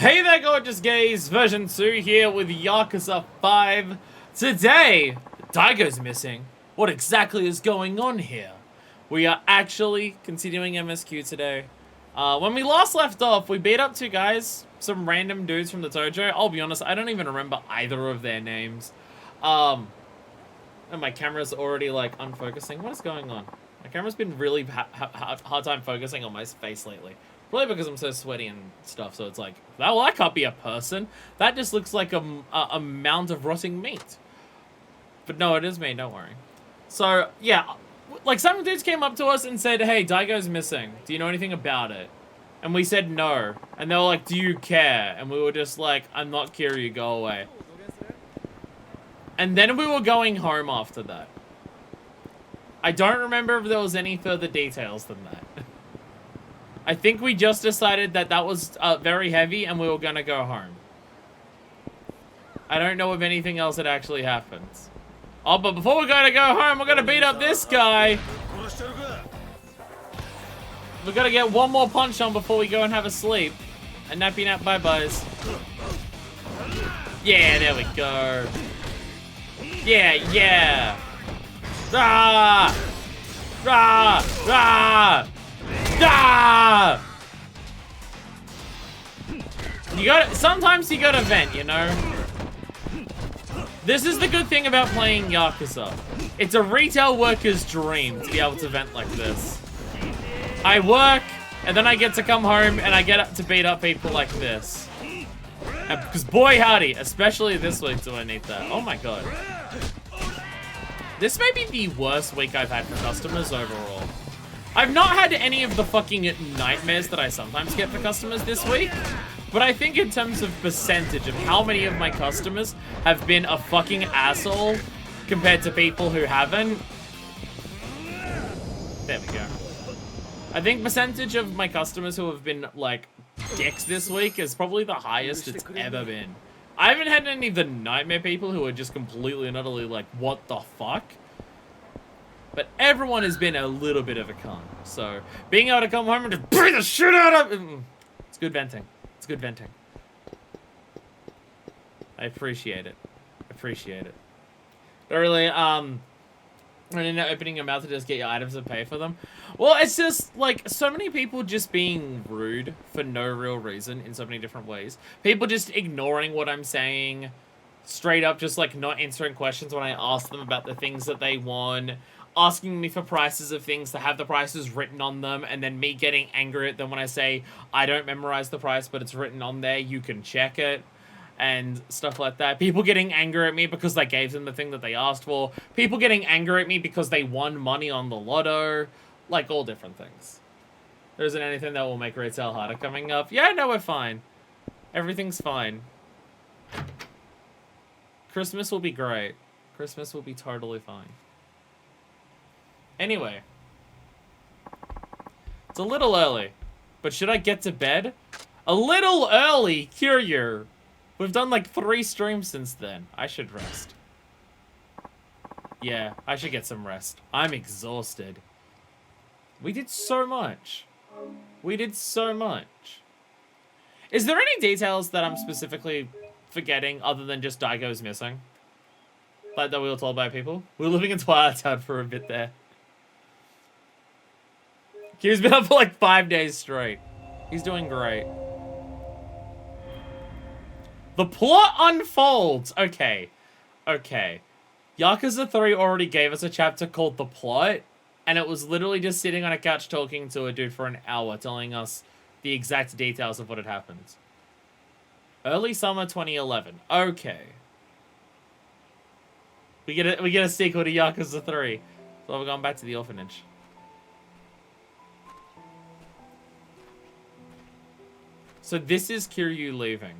Hey there, gorgeous gays! Version 2 here with Yakuza 5. Today, Daigo's missing. What exactly is going on here? We are actually continuing MSQ today. When we last left off, we beat up two guys, some random dudes from the Tojo. I'll be honest, I don't even remember either of their names. And my camera's already like unfocusing. What is going on? My camera's been really hard time focusing on my face lately. Probably because I'm so sweaty and stuff, so it's like, well, that can't be a person. That just looks like a mound of rotting meat. But no, it is me, don't worry. So, yeah, like some dudes came up to us and said, hey, Daigo's missing. Do you know anything about it? And we said no. And they were like, do you care? And we were just like, I'm not curious, go away. And then we were going home after that. I don't remember if there was any further details than that. I think we just decided that that was very heavy and we were gonna go home. I don't know if anything else had actually happened. Oh, but before we're gonna go home, we're gonna beat up this guy. We're gonna get one more punch on before we go and have a sleep. A nappy nap bye-byes. Yeah, there we go. Yeah, yeah. Ah! Ah! Ah! Ah! Sometimes you gotta vent, you know? This is the good thing about playing Yakuza. It's a retail worker's dream to be able to vent like this. I work, and then I get to come home, and I get to beat up people like this. Because boy howdy, especially this week do I need that. Oh my god. This may be the worst week I've had for customers overall. I've not had any of the fucking nightmares that I sometimes get for customers this week, but I think in terms of percentage of how many of my customers have been a fucking asshole compared to people who haven't. There we go. I think percentage of my customers who have been, like, dicks this week is probably the highest it's ever been. I haven't had any of the nightmare people who are just completely and utterly like, what the fuck? But everyone has been a little bit of a cunt. So, being able to come home and just beat the shit out of... It's good venting. It's good venting. I appreciate it. Appreciate it. But really, running out, opening your mouth to just get your items and pay for them. Well, it's just, like, so many people just being rude for no real reason in so many different ways. People just ignoring what I'm saying. Straight up just, like, not answering questions when I ask them about the things that they want. Asking me for prices of things to have the prices written on them, and then me getting angry at them when I say, I don't memorize the price, but it's written on there, you can check it, and stuff like that. People getting angry at me because I gave them the thing that they asked for. People getting angry at me because they won money on the lotto. Like, all different things. There isn't anything that will make retail harder coming up. Yeah, no, we're fine. Everything's fine. Christmas will be great. Christmas will be totally fine. Anyway, it's a little early, but should I get to bed? A little early, Kiryu. We've done like 3 streams since then. I should rest. Yeah, I should get some rest. I'm exhausted. We did so much. We did so much. Is there any details that I'm specifically forgetting other than just Daigo's missing? Like that we were told by people? We were living in Twilight Town for a bit there. He's been up for like 5 days straight. He's doing great. The plot unfolds. Okay. Okay. Yakuza 3 already gave us a chapter called The Plot, and it was literally just sitting on a couch talking to a dude for an hour, telling us the exact details of what had happened. Early summer 2011. Okay. We get a sequel to Yakuza 3. So we're going back to the orphanage. So this is Kiryu leaving.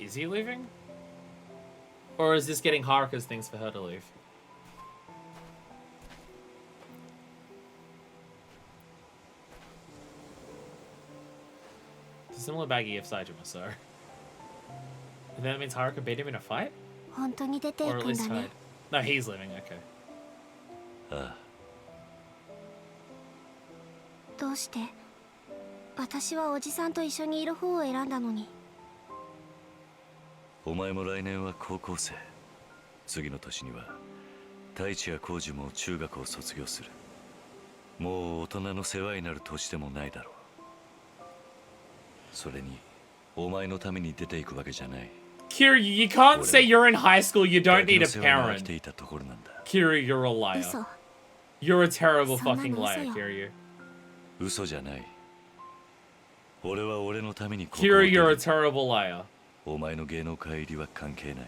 Is he leaving? Or is this getting Haruka's things for her to leave? It's a similar baggie of Saijima, so. And then that means Haruka beat him in a fight? Or at least tied. No, he's leaving, okay. ああ。どうして私はおじさんと一緒にいる方を選んだのに。お前も来年は高校生。次の年には太一や浩二も中学を卒業する。もう大人の世話になる年でもないだろう。それにお前のために出ていくわけじゃない。 Kiryu, you can't say you're in high school, you don't need a だけの世話に飽き parent. ていたところなんだ。 Kiryu, you're a liar. 嘘。 You're a terrible そんな fucking の嘘 liar, よ。 Kiryu. 嘘じゃない。俺は俺のためにここを Kiryu, 出 you're a る。 terrible liar. お前の芸能界入りは関係ない。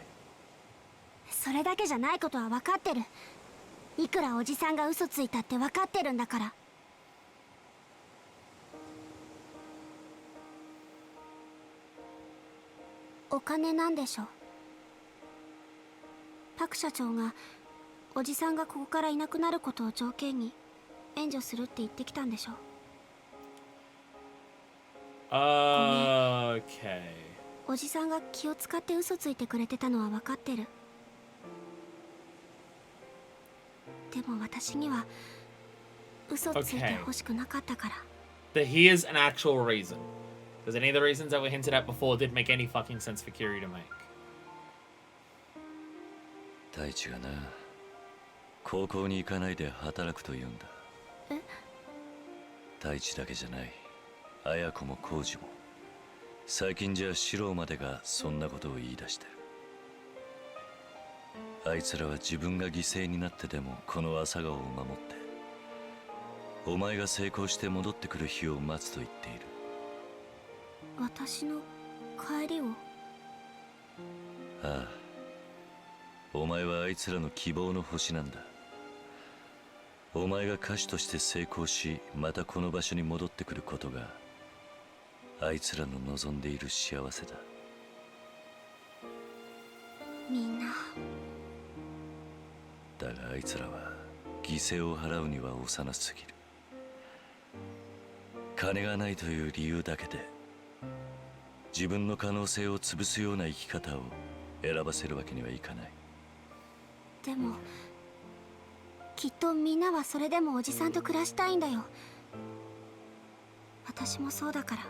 それだけじゃないことは分かってる。いくらおじさんが嘘ついたって分かってるんだから。お金なんでしょ。パク社長がおじさんがここからいなくなることを条件に援助するって言ってきたんでしょ。Okay. おじさんが気を使って嘘ついてくれてたのは分かってる。でも私には嘘ついてほしくなかったから。That here's an actual reason. Because any of the reasons that were hinted at before didn't make any fucking sense for Kiryu to make. 太一がな、高校に行かないで働くと言うんだ。え？太一だけじゃない。綾子も浩二も。最近じゃ四郎までがそんなことを言い出してる。あいつらは自分が犠牲になってでもこの朝顔を守って、お前が成功して戻ってくる日を待つと言っている。私の帰りを？ああ。お前はあいつらの希望の星なんだ。お前が歌手として成功し、またこの場所に戻ってくることがあいつらの望んでいる幸せだ。みんな。だがあいつらは犠牲を払うには幼すぎる。金がないという理由だけで自分の可能性を潰すような生き方を選ばせるわけにはいかない。でもきっとみんなはそれでもおじさんと暮らしたいんだよ。私もそうだから。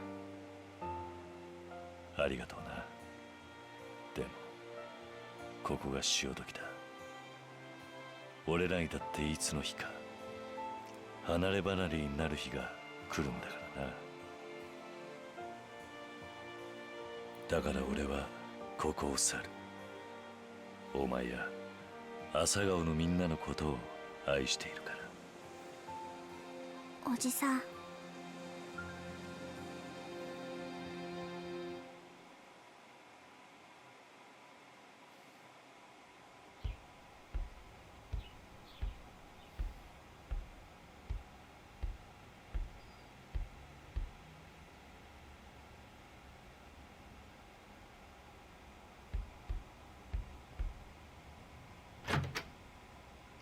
ありがとうな。でもここが潮時だ。俺らにだっていつの日か離れ離れになる日が来るんだからな。だから俺はここを去る。お前や朝顔のみんなのことを愛しているから。おじさん。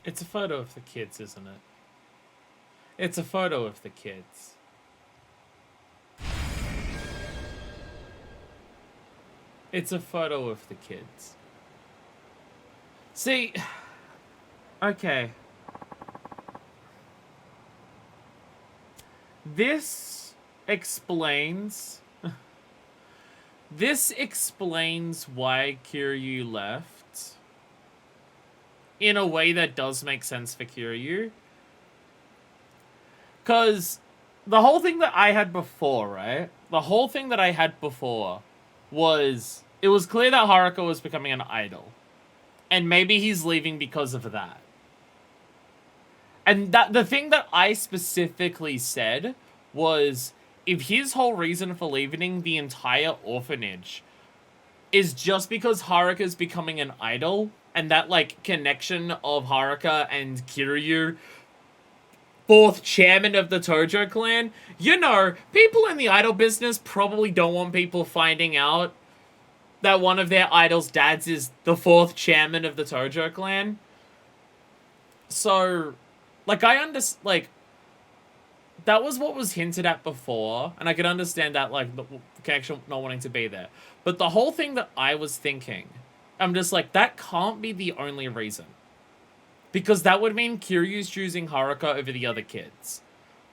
It's a photo of the kids, isn't it? It's a photo of the kids. It's a photo of the kids. See, okay. This explains why Kiryu left in a way that does make sense for Kiryu. Because the whole thing that I had before, right? The whole thing that I had before was, it was clear that Haruka was becoming an idol. And maybe he's leaving because of that. And that the thing that I specifically said was, if his whole reason for leaving the entire orphanage is just because Haruka's becoming an idol, and that, like, connection of Haruka and Kiryu, fourth chairman of the Tojo clan, you know, people in the idol business probably don't want people finding out that one of their idol's dads is the fourth chairman of the Tojo clan. So, like, I understand, like, that was what was hinted at before, and I could understand that, like, the connection not wanting to be there. But the whole thing that I was thinking, I'm just like, that can't be the only reason. Because that would mean Kiryu's choosing Haruka over the other kids.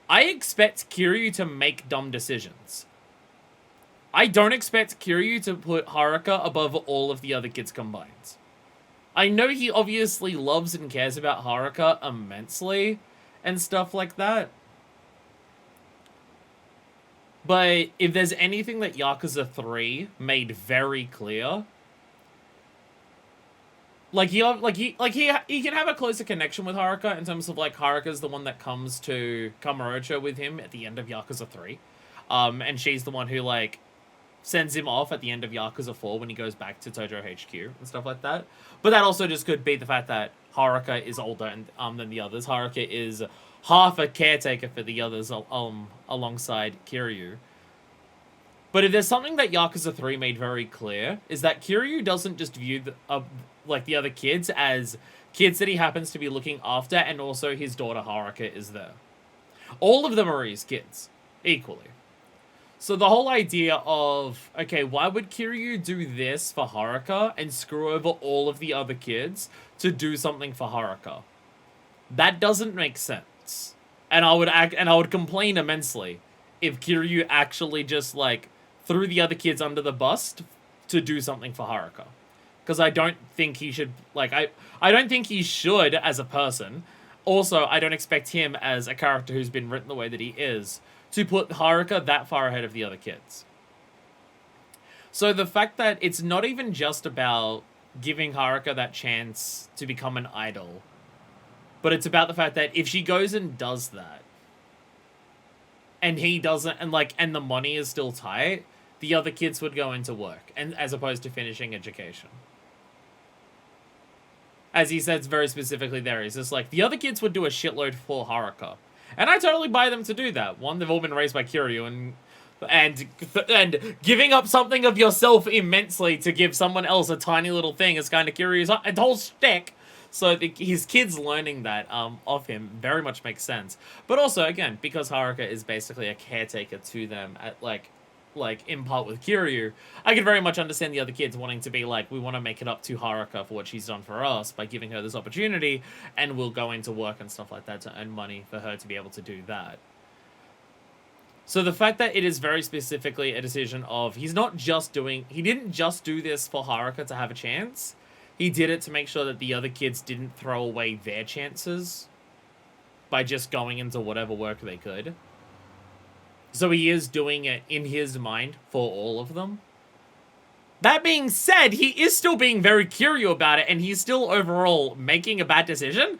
I expect Kiryu to make dumb decisions. I don't expect Kiryu to put Haruka above all of the other kids combined. I know he obviously loves and cares about Haruka immensely and stuff like that. But if there's anything that Yakuza 3 made very clear, he can have a closer connection with Haruka in terms of like Haruka's the one that comes to Kamurocho with him at the end of Yakuza 3. And she's the one who like sends him off at the end of Yakuza 4 when he goes back to Tojo HQ and stuff like that. But that also just could be the fact that Haruka is older than the others. Haruka is half a caretaker for the others alongside Kiryu. But if there's something that Yakuza 3 made very clear, is that Kiryu doesn't just view the other kids as kids that he happens to be looking after, and also his daughter Haruka is there. All of them are his kids, equally. So the whole idea of, okay, why would Kiryu do this for Haruka and screw over all of the other kids to do something for Haruka? That doesn't make sense. And I would complain immensely if Kiryu actually just like threw the other kids under the bus to do something for Haruka. Because I don't think he should, like, I don't think he should as a person. Also, I don't expect him as a character who's been written the way that he is to put Haruka that far ahead of the other kids. So the fact that it's not even just about giving Haruka that chance to become an idol, but it's about the fact that if she goes and does that, and he doesn't, and the money is still tight, the other kids would go into work, and as opposed to finishing education. As he says very specifically there, he's just like, the other kids would do a shitload for Haruka. And I totally buy them to do that. One, they've all been raised by Kiryu, and giving up something of yourself immensely to give someone else a tiny little thing is kind of Kiryu's whole shtick. So his kids learning that of him very much makes sense. But also, again, because Haruka is basically a caretaker to them at like in part with Kiryu, I can very much understand the other kids wanting to be like, we want to make it up to Haruka for what she's done for us by giving her this opportunity, and we'll go into work and stuff like that to earn money for her to be able to do that. So the fact that it is very specifically a decision of, he didn't just do this for Haruka to have a chance, he did it to make sure that the other kids didn't throw away their chances by just going into whatever work they could. So he is doing it in his mind for all of them. That being said, he is still being very curious about it, and he's still overall making a bad decision.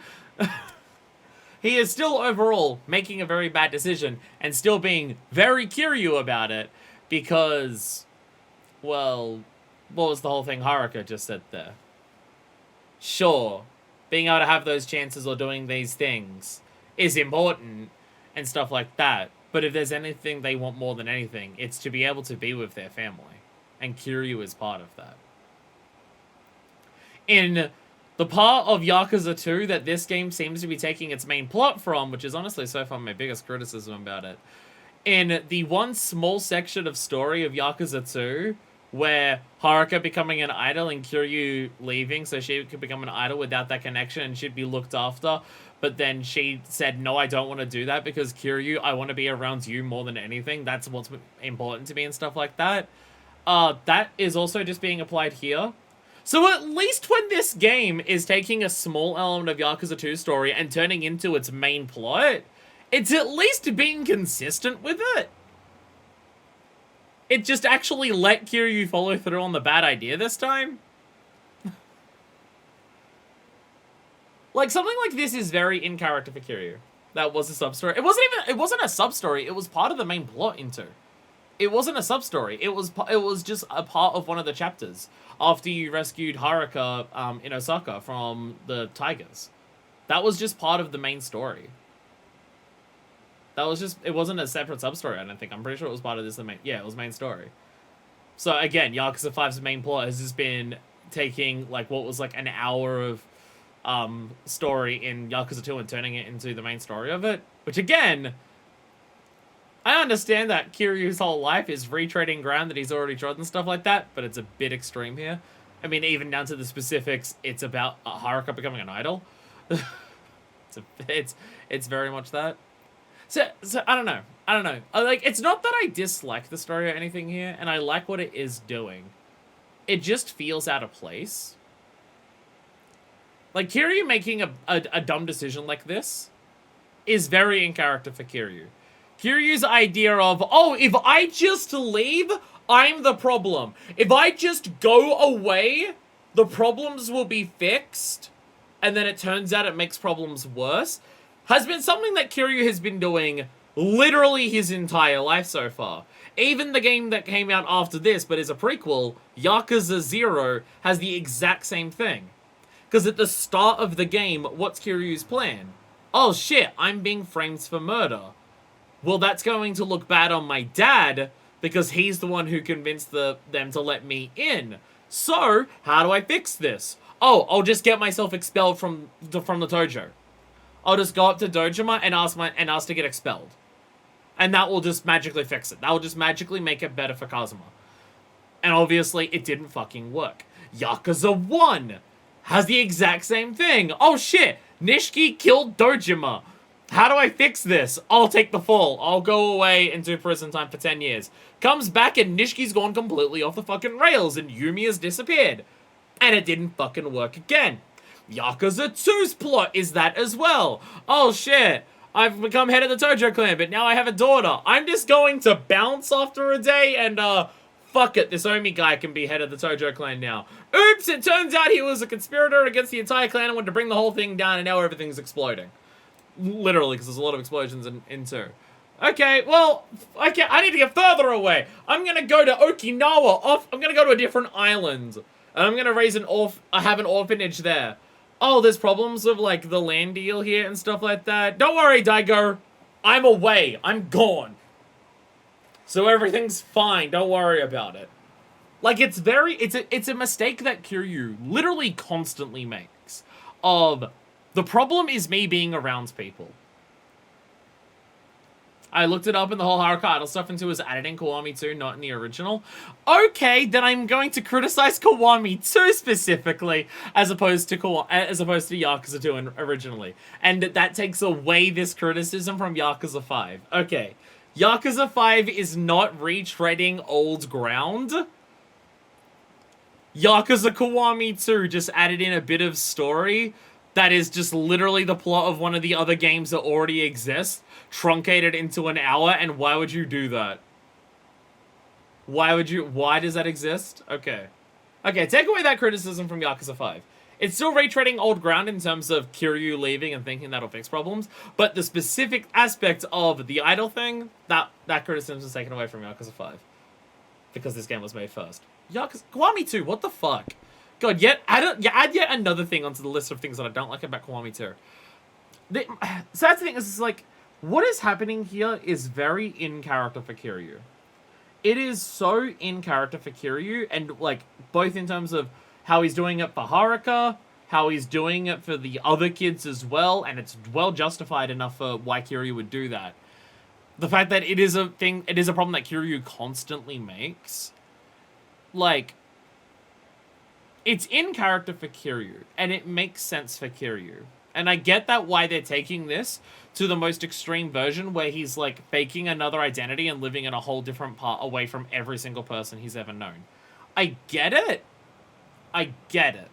He is still overall making a very bad decision and still being very curious about it because, well, what was the whole thing Haruka just said there? Sure, being able to have those chances or doing these things is important and stuff like that. But if there's anything they want more than anything, it's to be able to be with their family. And Kiryu is part of that. In the part of Yakuza 2 that this game seems to be taking its main plot from, which is honestly so far my biggest criticism about it, in the one small section of story of Yakuza 2, where Haruka becoming an idol and Kiryu leaving so she could become an idol without that connection and she'd be looked after, but then she said, no, I don't want to do that because Kiryu, I want to be around you more than anything. That's what's important to me and stuff like that. That is also just being applied here. So at least when this game is taking a small element of Yakuza 2 story and turning into its main plot, it's at least being consistent with it. It just actually let Kiryu follow through on the bad idea this time. Like, something like this is very in character for Kiryu. That was a sub-story. It wasn't a sub-story. It was part of the main plot into. It wasn't a sub-story. It was just a part of one of the chapters after you rescued Haruka in Osaka from the tigers. That was just part of the main story. That was just, it wasn't a separate sub-story, I don't think. I'm pretty sure it was part of this, it was main story. So again, Yakuza 5's main plot has just been taking, like, what was, like, an hour of story in Yakuza 2 and turning it into the main story of it. Which, again, I understand that Kiryu's whole life is retreading ground that he's already trod and stuff like that, but it's a bit extreme here. I mean, even down to the specifics, it's about Haruka becoming an idol. It's very much that. So I don't know. Like, it's not that I dislike the story or anything here, and I like what it is doing. It just feels out of place. Like, Kiryu making a dumb decision like this is very in character for Kiryu. Kiryu's idea of, oh, if I just leave, I'm the problem. If I just go away, the problems will be fixed. And then it turns out it makes problems worse, has been something that Kiryu has been doing literally his entire life so far. Even the game that came out after this, but is a prequel, Yakuza 0, has the exact same thing. Because at the start of the game, what's Kiryu's plan? Oh shit, I'm being framed for murder. Well, that's going to look bad on my dad, because he's the one who convinced them to let me in. So, how do I fix this? Oh, I'll just get myself expelled from the dojo. I'll just go up to Dojima and ask to get expelled. And that will just magically fix it. That will just magically make it better for Kazuma. And obviously, it didn't fucking work. Yakuza 1 has the exact same thing. Oh shit, Nishiki killed Dojima. How do I fix this? I'll take the fall. I'll go away and do prison time for 10 years. Comes back and Nishiki's gone completely off the fucking rails and Yumi has disappeared. And it didn't fucking work again. Yakuza 2's plot is that as well. Oh shit, I've become head of the Tojo clan, but now I have a daughter. I'm just going to bounce after a day and, fuck it, this Omi guy can be head of the Tojo clan now. Oops, it turns out he was a conspirator against the entire clan and wanted to bring the whole thing down and now everything's exploding. Literally, because there's a lot of explosions in 2. Okay, well, okay, I need to get further away. I'm gonna go to Okinawa, I'm gonna go to a different island. And I'm gonna raise have an orphanage there. Oh, there's problems with, like, the land deal here and stuff like that. Don't worry, Daigo. I'm away. I'm gone. So everything's fine. Don't worry about it. Like, it's a mistake that Kiryu literally constantly makes. Of, the problem is me being around people. I looked it up in the whole Haruka Idol stuff and it was added in Kiwami 2, not in the original. Okay, then I'm going to criticize Kiwami 2 specifically, as opposed to Yakuza 2 originally. And that takes away this criticism from Yakuza 5. Okay, Yakuza 5 is not retreading old ground. Yakuza Kiwami 2 just added in a bit of story that is just literally the plot of one of the other games that already exists, truncated into an hour, and why would you do that? Why does that exist? Okay. Okay, take away that criticism from Yakuza 5. It's still retreading old ground in terms of Kiryu leaving and thinking that'll fix problems, but the specific aspect of the idol thing, that criticism is taken away from Yakuza 5. Because this game was made first. Yakuza, Kiwami 2, what the fuck? God, add yet another thing onto the list of things that I don't like about Kiwami 2. So that's the thing, is like, what is happening here is very in character for Kiryu. It is so in character for Kiryu, and like, both in terms of how he's doing it for Haruka, how he's doing it for the other kids as well, and it's well justified enough for why Kiryu would do that. The fact that it is a problem that Kiryu constantly makes, like, it's in character for Kiryu, and it makes sense for Kiryu. And I get that why they're taking this to the most extreme version, where he's, like, faking another identity and living in a whole different part away from every single person he's ever known. I get it. I get it.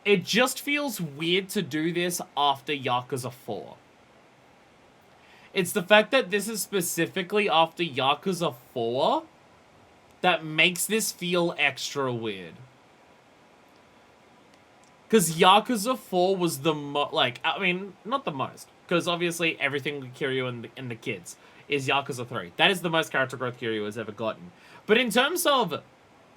It just feels weird to do this after Yakuza 4. It's the fact that this is specifically after Yakuza 4 that makes this feel extra weird. Because Yakuza 4 was the not the most. Because obviously everything with Kiryu and the kids is Yakuza 3. That is the most character growth Kiryu has ever gotten. But in terms of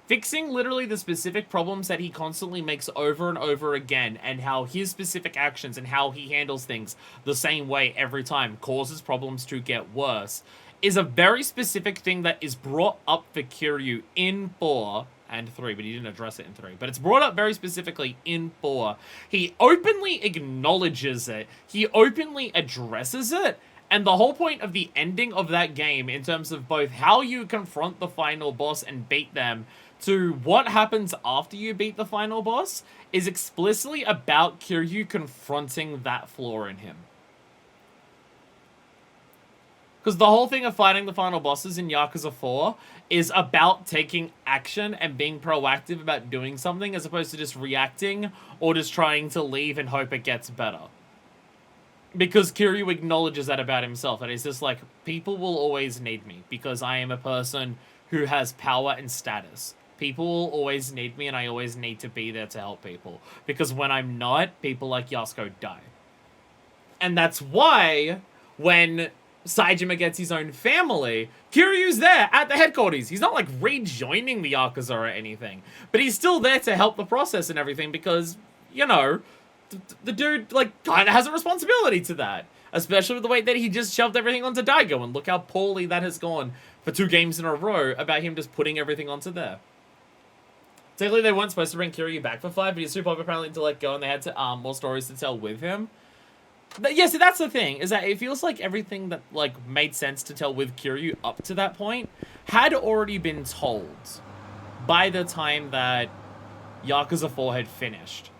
fixing literally the specific problems that he constantly makes over and over again, and how his specific actions and how he handles things the same way every time causes problems to get worse, is a very specific thing that is brought up for Kiryu in 4 and 3, but he didn't address it in 3. But it's brought up very specifically in 4. He openly acknowledges it. He openly addresses it. And the whole point of the ending of that game, in terms of both how you confront the final boss and beat them, to what happens after you beat the final boss is explicitly about Kiryu confronting that flaw in him. Because the whole thing of fighting the final bosses in Yakuza 4 is about taking action and being proactive about doing something as opposed to just reacting or just trying to leave and hope it gets better. Because Kiryu acknowledges that about himself, and he's just like, people will always need me because I am a person who has power and status. People will always need me, and I always need to be there to help people. Because when I'm not, people like Yasuko die. And that's why, when Saejima gets his own family, Kiryu's there at the headquarters. He's not, like, rejoining the Yakuza or anything. But he's still there to help the process and everything because, you know, the dude, like, kind of has a responsibility to that. Especially with the way that he just shoved everything onto Daigo, and look how poorly that has gone for 2 games in a row about him just putting everything onto there. Technically, they weren't supposed to bring Kiryu back for 5, but he's too popular apparently to let go, and they had to more stories to tell with him. But yeah, see, that's the thing, is that it feels like everything that, like, made sense to tell with Kiryu up to that point had already been told by the time that Yakuza 4 had finished.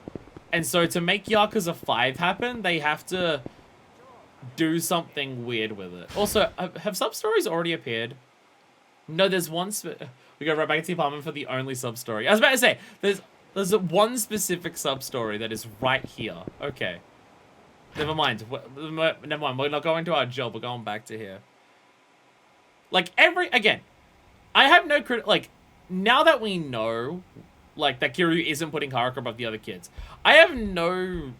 And so to make Yakuza 5 happen, they have to do something weird with it. Also, have sub-stories already appeared? No, there's one... We go right back to the apartment for the only sub-story. I was about to say, there's one specific sub-story that is right here. Okay. Never mind. Never mind. We're not going to our job. We're going back to here. Like, again, I have no like, now that we know, like, that Kiryu isn't putting Haruka above the other kids, I have no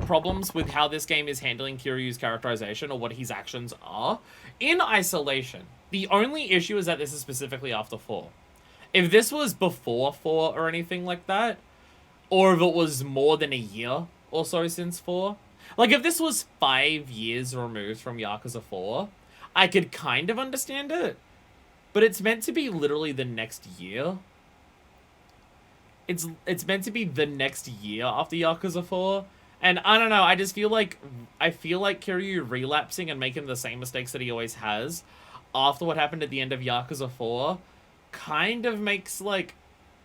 problems with how this game is handling Kiryu's characterization or what his actions are in isolation. The only issue is that this is specifically after 4. If this was before 4 or anything like that, or if it was more than a year or so since 4, like if this was 5 years removed from Yakuza 4, I could kind of understand it. But it's meant to be literally the next year. It's meant to be the next year after Yakuza 4. And I don't know, I feel like Kiryu relapsing and making the same mistakes that he always has after what happened at the end of Yakuza 4 kind of makes, like,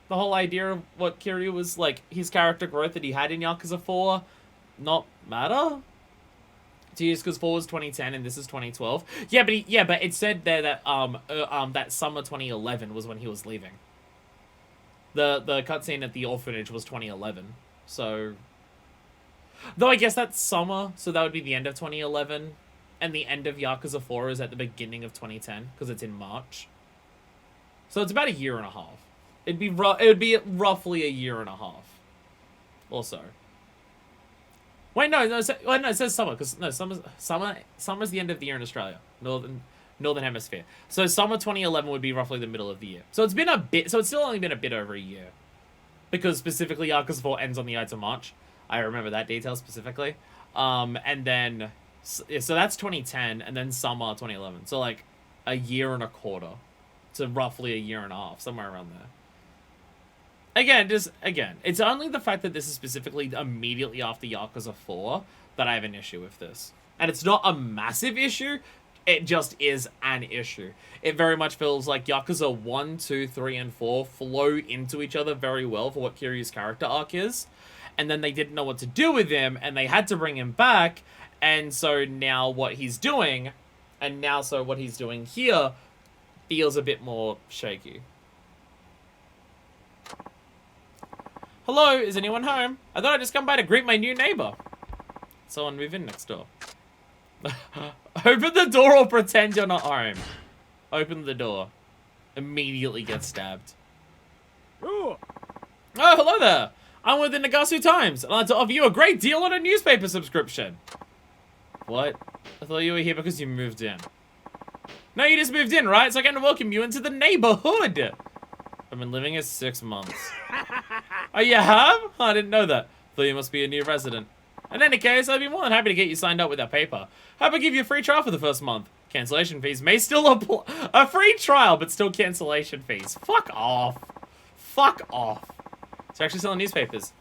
the whole idea of what Kiryu was, like, his character growth that he had in Yakuza 4 not matter to use, because 4 was 2010 and this is 2012. Yeah, but it said there that that summer 2011 was when he was leaving. The cutscene at the orphanage was 2011. So, though I guess that's summer, so that would be the end of 2011, and the end of Yakuza 4 is at the beginning of 2010 because it's in March. So it's about a year and a half. It would be roughly a year and a half. Also. Wait, no, it says summer, because no, summer's the end of the year in Australia, northern hemisphere. So summer 2011 would be roughly the middle of the year. So it's been a bit. So it's still only been a bit over a year, because specifically Yakuza 4 ends on the Ides of March. I remember that detail specifically. And then so that's 2010, and then summer 2011. So like a year and a quarter to roughly a year and a half, somewhere around there. Again, it's only the fact that this is specifically immediately after Yakuza 4 that I have an issue with this. And it's not a massive issue, it just is an issue. It very much feels like Yakuza 1, 2, 3, and 4 flow into each other very well for what Kiryu's character arc is. And then they didn't know what to do with him, and they had to bring him back. And so now what he's doing, what he's doing here, feels a bit more shaky. Hello, is anyone home? I thought I'd just come by to greet my new neighbor. Someone move in next door. Open the door or pretend you're not home. Open the door. Immediately get stabbed. Oh, hello there. I'm with the Nagasu Times, and I'd like to offer you a great deal on a newspaper subscription. What? I thought you were here because you moved in. No, you just moved in, right? So I can welcome you into the neighborhood. I've been living here 6 months. Oh, you have? I didn't know that. Thought you must be a new resident. In any case, I'd be more than happy to get you signed up with our paper. How about give you a free trial for the first month? Cancellation fees may still apply. A free trial, but still cancellation fees. Fuck off. Fuck off. So actually selling newspapers.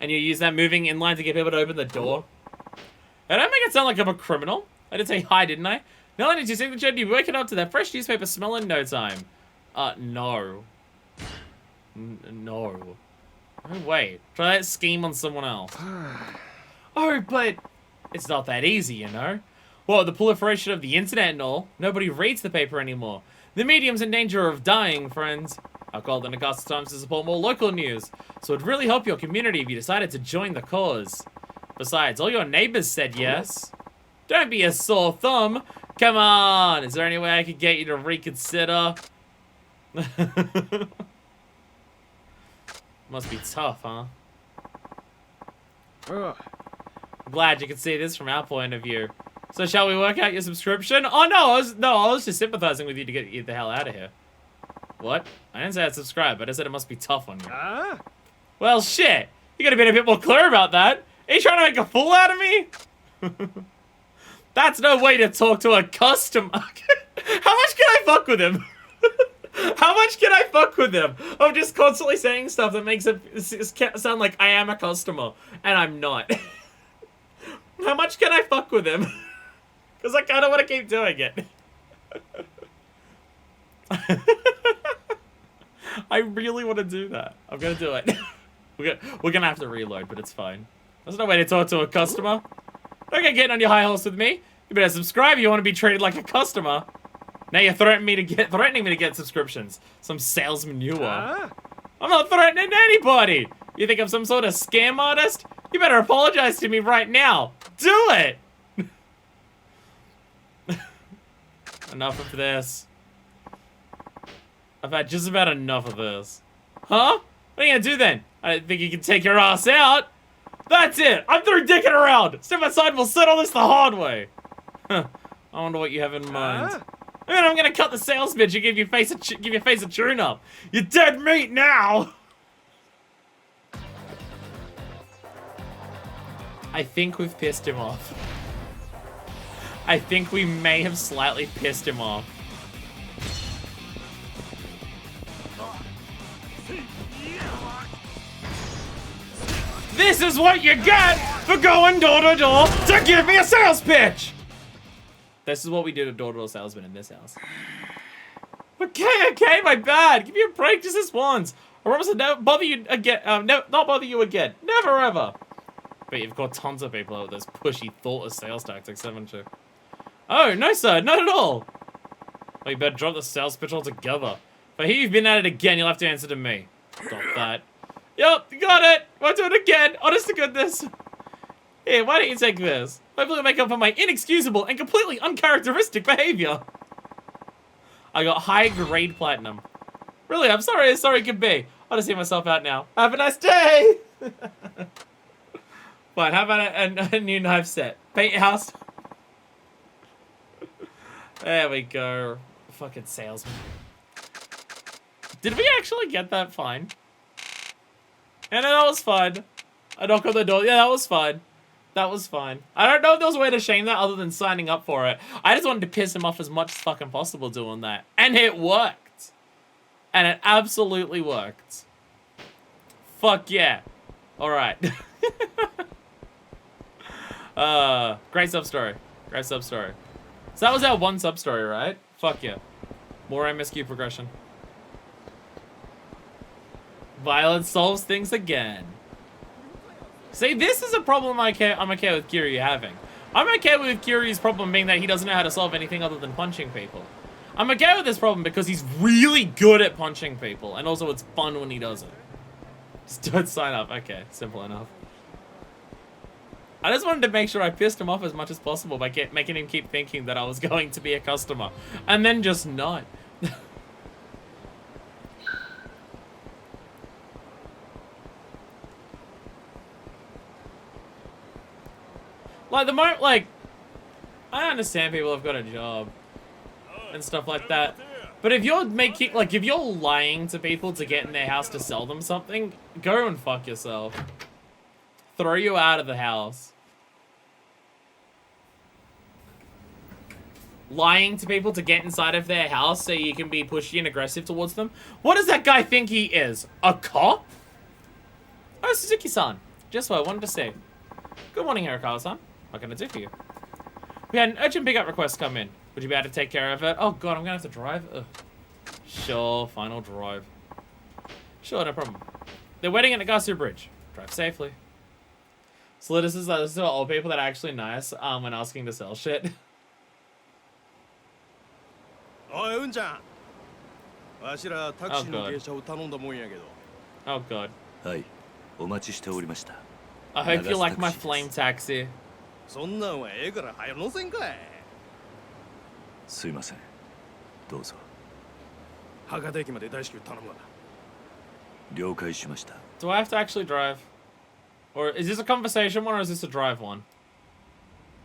And you use that moving in line to get people to open the door. I don't make it sound like I'm a criminal. I did say hi, didn't I? No, I need your signature. You'll be waking up to that fresh newspaper smell in no time. No. No. No way. Try that scheme on someone else. Oh, but it's not that easy, you know? Well, the proliferation of the internet and all, nobody reads the paper anymore. The medium's in danger of dying, friends. I called the Nagasaki Times to support more local news, so it'd really help your community if you decided to join the cause. Besides, all your neighbors said yes. Don't be a sore thumb. Come on, is there any way I could get you to reconsider? Must be tough, huh? I'm glad you can see this from our point of view. So shall we work out your subscription? Oh no, I was just sympathizing with you to get you the hell out of here. What? I didn't say I'd subscribe, but I said it must be tough on you. Well, shit. You could have been a bit more clear about that. Are you trying to make a fool out of me? That's no way to talk to a customer. How much can I fuck with him? How much can I fuck with him? I'm just constantly saying stuff that makes it sound like I am a customer, and I'm not. How much can I fuck with him? Because I kind of want to keep doing it. I really want to do that. I'm going to do it. We're going to have to reload, but it's fine. There's no way to talk to a customer. Don't get getting on your high horse with me. You better subscribe if you want to be treated like a customer. Now you're threatening me to get subscriptions. Some salesman you are. I'm not threatening anybody. You think I'm some sort of scam artist? You better apologize to me right now. Do it. Enough of this. I've had just about enough of this. Huh? What are you gonna do then? I think you can take your ass out. That's it. I'm through dicking around. Step aside and we'll settle this the hard way. Huh. I wonder what you have in mind. Man, I'm gonna cut the sales pitch and give your face a tune-up. You're dead meat now. I think we've pissed him off. I think we may have slightly pissed him off. This is what you get for going door to door to give me a sales pitch! This is what we do to door-to-door salesmen in this house. Okay, my bad. Give me a break just this once. I promise to never bother you again. Not bother you again. Never ever. But you've got tons of people out with those pushy, thoughtless sales tactics, haven't you? Oh, no, sir. Not at all. Well, you better drop the sales pitch altogether. If I hear you've been at it again, you'll have to answer to me. Stop that. Yup, got it. Won't do it again. Honest to goodness. Here, why don't you take this? Hopefully it'll make up for my inexcusable and completely uncharacteristic behavior. I got high-grade platinum. Really, I'm sorry as sorry could be. I'll just see myself out now. Have a nice day! Fine, how about a new knife set? Paint your house. There we go. Fucking salesman. Did we actually get that fine? Yeah, no, that was fine. I knock on the door. Yeah, that was fine. That was fine. I don't know if there was a way to shame that other than signing up for it. I just wanted to piss him off as much as fucking possible doing that. And it worked. And it absolutely worked. Fuck yeah. Alright. Great sub-story. Great sub-story. So that was our one sub-story, right? Fuck yeah. More MSQ progression. Violence solves things again. See, this is a problem I'm okay with Kiryu having. I'm okay with Kiryu's problem being that he doesn't know how to solve anything other than punching people. I'm okay with this problem because he's really good at punching people, and also it's fun when he does it. Just don't sign up. Okay, simple enough. I just wanted to make sure I pissed him off as much as possible by making him keep thinking that I was going to be a customer, and then just not. Like, I understand people have got a job and stuff like that, but if you're if you're lying to people to get in their house to sell them something, go and fuck yourself. Throw you out of the house. Lying to people to get inside of their house so you can be pushy and aggressive towards them. What does that guy think he is? A cop? Oh, Suzuki-san. Just what I wanted to say. Good morning, Hirakawa-san. What can I do for you? We had an urgent pickup request come in. Would you be able to take care of it? Oh god, I'm gonna have to drive? Ugh. Sure, fine, I'll drive. Sure, no problem. They're waiting at Nagasu Bridge. Drive safely. So this is old people that are actually nice when asking to sell shit. おいうんちゃんわしらタクシーの芸者を頼んだもんやけど Oh god. はいお待ちしておりました I hope you like my flame taxi. そんなんはええから早乗せんかいすいませんどうぞ博多駅まで大至急頼むわ了解しました Do I have to actually drive? Or is this a conversation one or is this a drive one?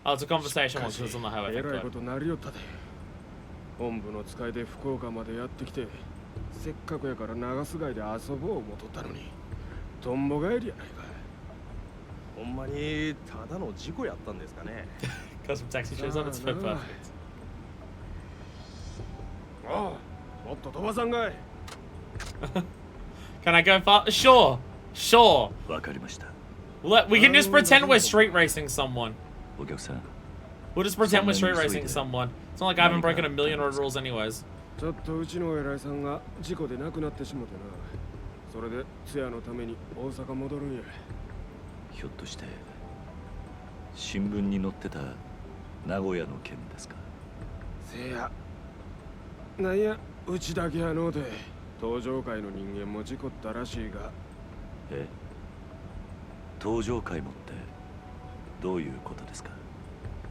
Oh, it's a conversation one because it's on the highway. えらいことなりよったで本部の使いで福岡までやってきてせっかくやから長洲街で遊ぼう思とったのにとんぼ帰りやないかほんまにただの事故やったんですかね Custom taxi shows on, it's so perfect. ああもっと飛ばさんかい Can I go far? Sure. Sure. わかりました We can just pretend we're street racing someone. お客さん We'll just pretend we're street racing someone. It's not like I haven't broken a million road rules anyways. ちょっとうちの偉いさんが事故で亡くなってしもてなそれで通夜のために大阪戻るんやひょっとして新聞に載ってた名古屋の件ですかせやなんやうちだけやのうて登場界の人間も事故ったらしいがえ登場会もってどういうことですか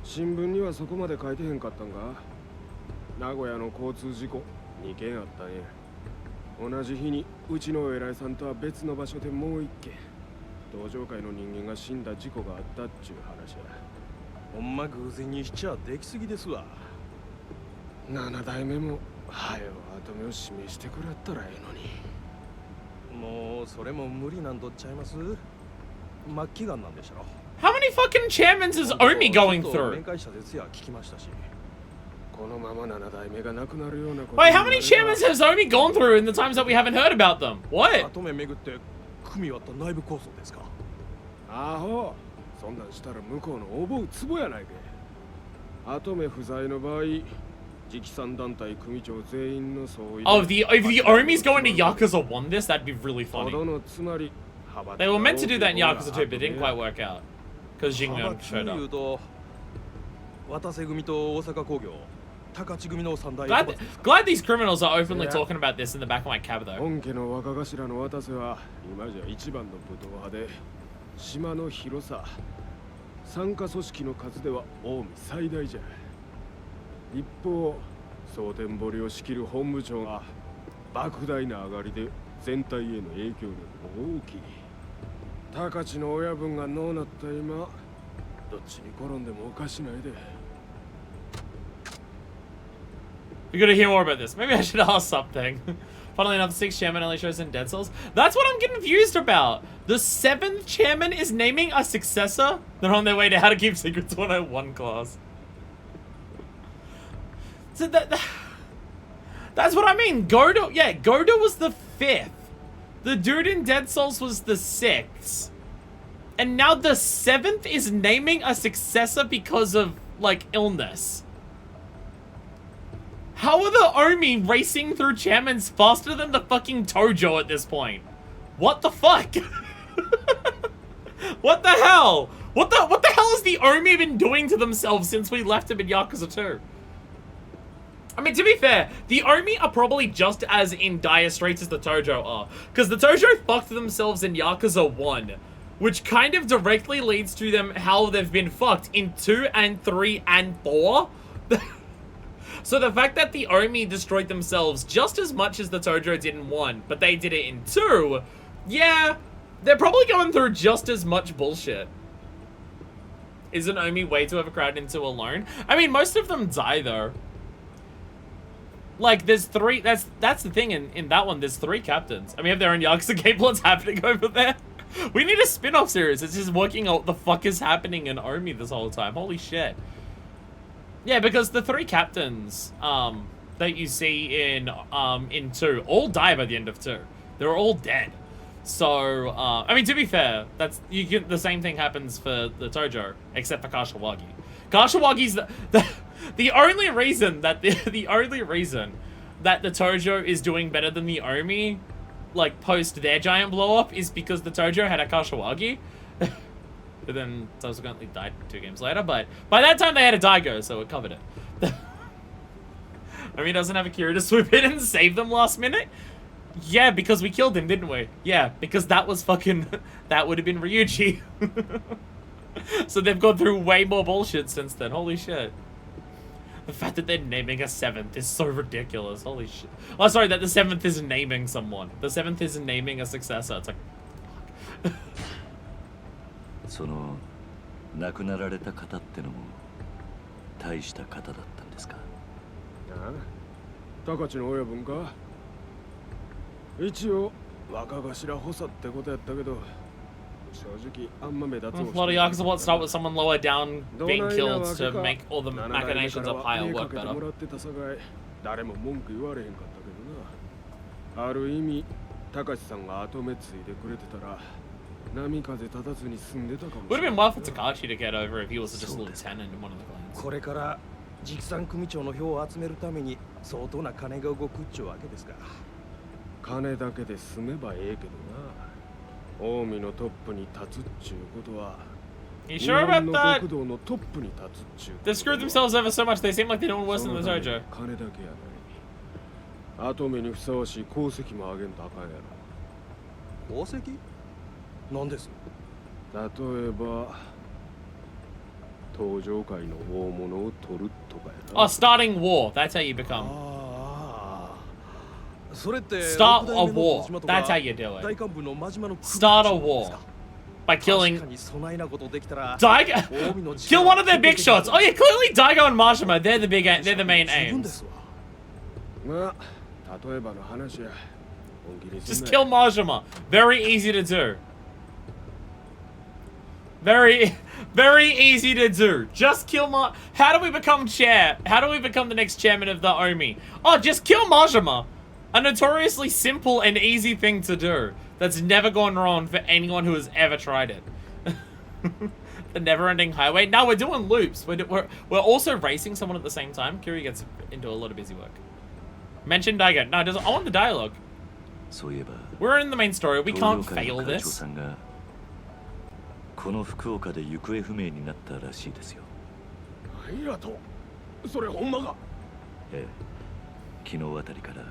新聞にはそこまで書いてへんかったんか名古屋の交通事故2件あったんや同じ日にうちの偉いさんとは別の場所でもう1件登場界の人間が死んだ事故があったっちゅう話やほんま偶然にしちゃできすぎですわ7代目もはよ跡目を示してくれったらええのにもうそれも無理なんとっちゃいます末期がんなんでしょ How many fucking chairmans is Omi going through? 面会者ですや聞きましたしこのまま7代目が亡くなるようなこと Wait, how many chairmans has Omi gone through in the times that we haven't heard about them? What? 跡目巡って組み割った内部構想ですかあほそんなんしたら向こうの覚うツボやないけ跡目不在の場合直参団体組長全員の総意 Oh, if the Omi's going to Yakuza 1 this, that'd be really funny. ほどのつまり They were meant to do that in Yakuza 2, but it didn't quite work out. Because Jingmyeon 派閥 showed 言 up. うと渡瀬組と大阪工業高知組の三大 Glad these criminals are openly Yeah. talking about this in the back of my cab, though. 本家の若頭の渡瀬は今じゃ一番の武闘派で島の広さ参加組織の数では近江最大じゃ一方蒼天堀を仕切る本部長が莫大な上がりで全体への影響力も大きい高知の親分がのうなった今どっちに転んでもおかしないで We gotta hear more about this. Maybe I should ask something. Funnily enough, the 6th chairman only shows in Dead Cells. That's what I'm confused about. The 7th chairman is naming a successor? They're on their way to How to Keep Secrets 101 class. So that's what I mean. Godo, yeah, Godo was the 5th. The dude in Dead Cells was the 6th. And now the 7th is naming a successor because of, like, illness. How are the Omi racing through chairmans faster than the fucking Tojo at this point? What the fuck? What the hell? What the hell has the Omi been doing to themselves since we left them in Yakuza 2? I mean, to be fair, the Omi are probably just as in dire straits as the Tojo are. Because the Tojo fucked themselves in Yakuza 1. Which kind of directly leads to them how they've been fucked in 2 and 3 and 4. So the fact that the Omi destroyed themselves just as much as the Tojo did in 1, but they did it in 2, yeah, they're probably going through just as much bullshit. Isn't Omi way too overcrowded into alone? I mean, most of them die though. Like, there's 3, that's the thing in that one, there's 3 captains. I mean, have their own Yakuza game plots happening over there. We need a spin-off series. It's just working out what the fuck is happening in Omi this whole time. Holy shit. Yeah, because the 3 captains that you see in 2 all die by the end of 2. They're all dead. So, I mean, to be fair, the same thing happens for the Tojo, except for Kashiwagi. Kashiwagi's the only reason that the only reason that the Tojo is doing better than the Omi, like, post their giant blow-up is because the Tojo had a Kashiwagi. But then subsequently died 2 games later, but by that time they had a Daigo, so it covered it. I mean, doesn't have a Kira to swoop in and save them last minute? Yeah, because we killed him, didn't we? Yeah, because that was fucking... that would have been Ryuji. So they've gone through way more bullshit since then. Holy shit. The fact that they're naming a 7th is so ridiculous. Holy shit. Oh, sorry, that the 7th is naming someone. The 7th is naming a successor. It's like... fuck. その亡くなられた方ってのも大した方だったんですか？ああ、高知の親分か。一応若頭補佐ってことやったけど、正直あんま目立つ。A lot of Yakuza plots start with someone lower down being killed to make all the machinations up higher work better. 誰も文句言われへんかったけどな。ある意味、高知さんが後目ついてくれてたら。 Would have been well for Takashi to get over if he was just a lieutenant in one of the clans. これから直参組長の票を集めるために相当な金が動くっちゅうわけですか。金だけで済めばええけどな。近江のトップに立つっちゅうことは。You sure about that? 国道のトップに立つっちゅう。They screwed themselves over so much. They seem like they're doing worse than the Tojo. 金だけやない。後目にふさわしい功績も上げんとあかんやろ。功績？なんです？例えば登場界の大物を取るとかやな。 Oh, starting war. That's how you become. それって Start a war. That's how you do it. Start a war by killing Daigo. Kill one of their big shots. Oh yeah, clearly Daigo and Mashima. They're the main aims. まあ例えばの話や。 Just kill Majima. Very easy to do. Very easy to do. Just kill How do we become chair? How do we become the next chairman of the Omi? Oh, just kill Majima. A notoriously simple and easy thing to do. That's never gone wrong for anyone who has ever tried it. The never-ending highway. Now we're doing loops. We're also racing someone at the same time. Kiryu gets into a lot of busy work. Mention Daigo. No, I want the dialogue. We're in the main story. We can't fail this. この福岡で行方不明になったらしいですよ。ありがとう。それほんまか。ええ、昨日あたりから。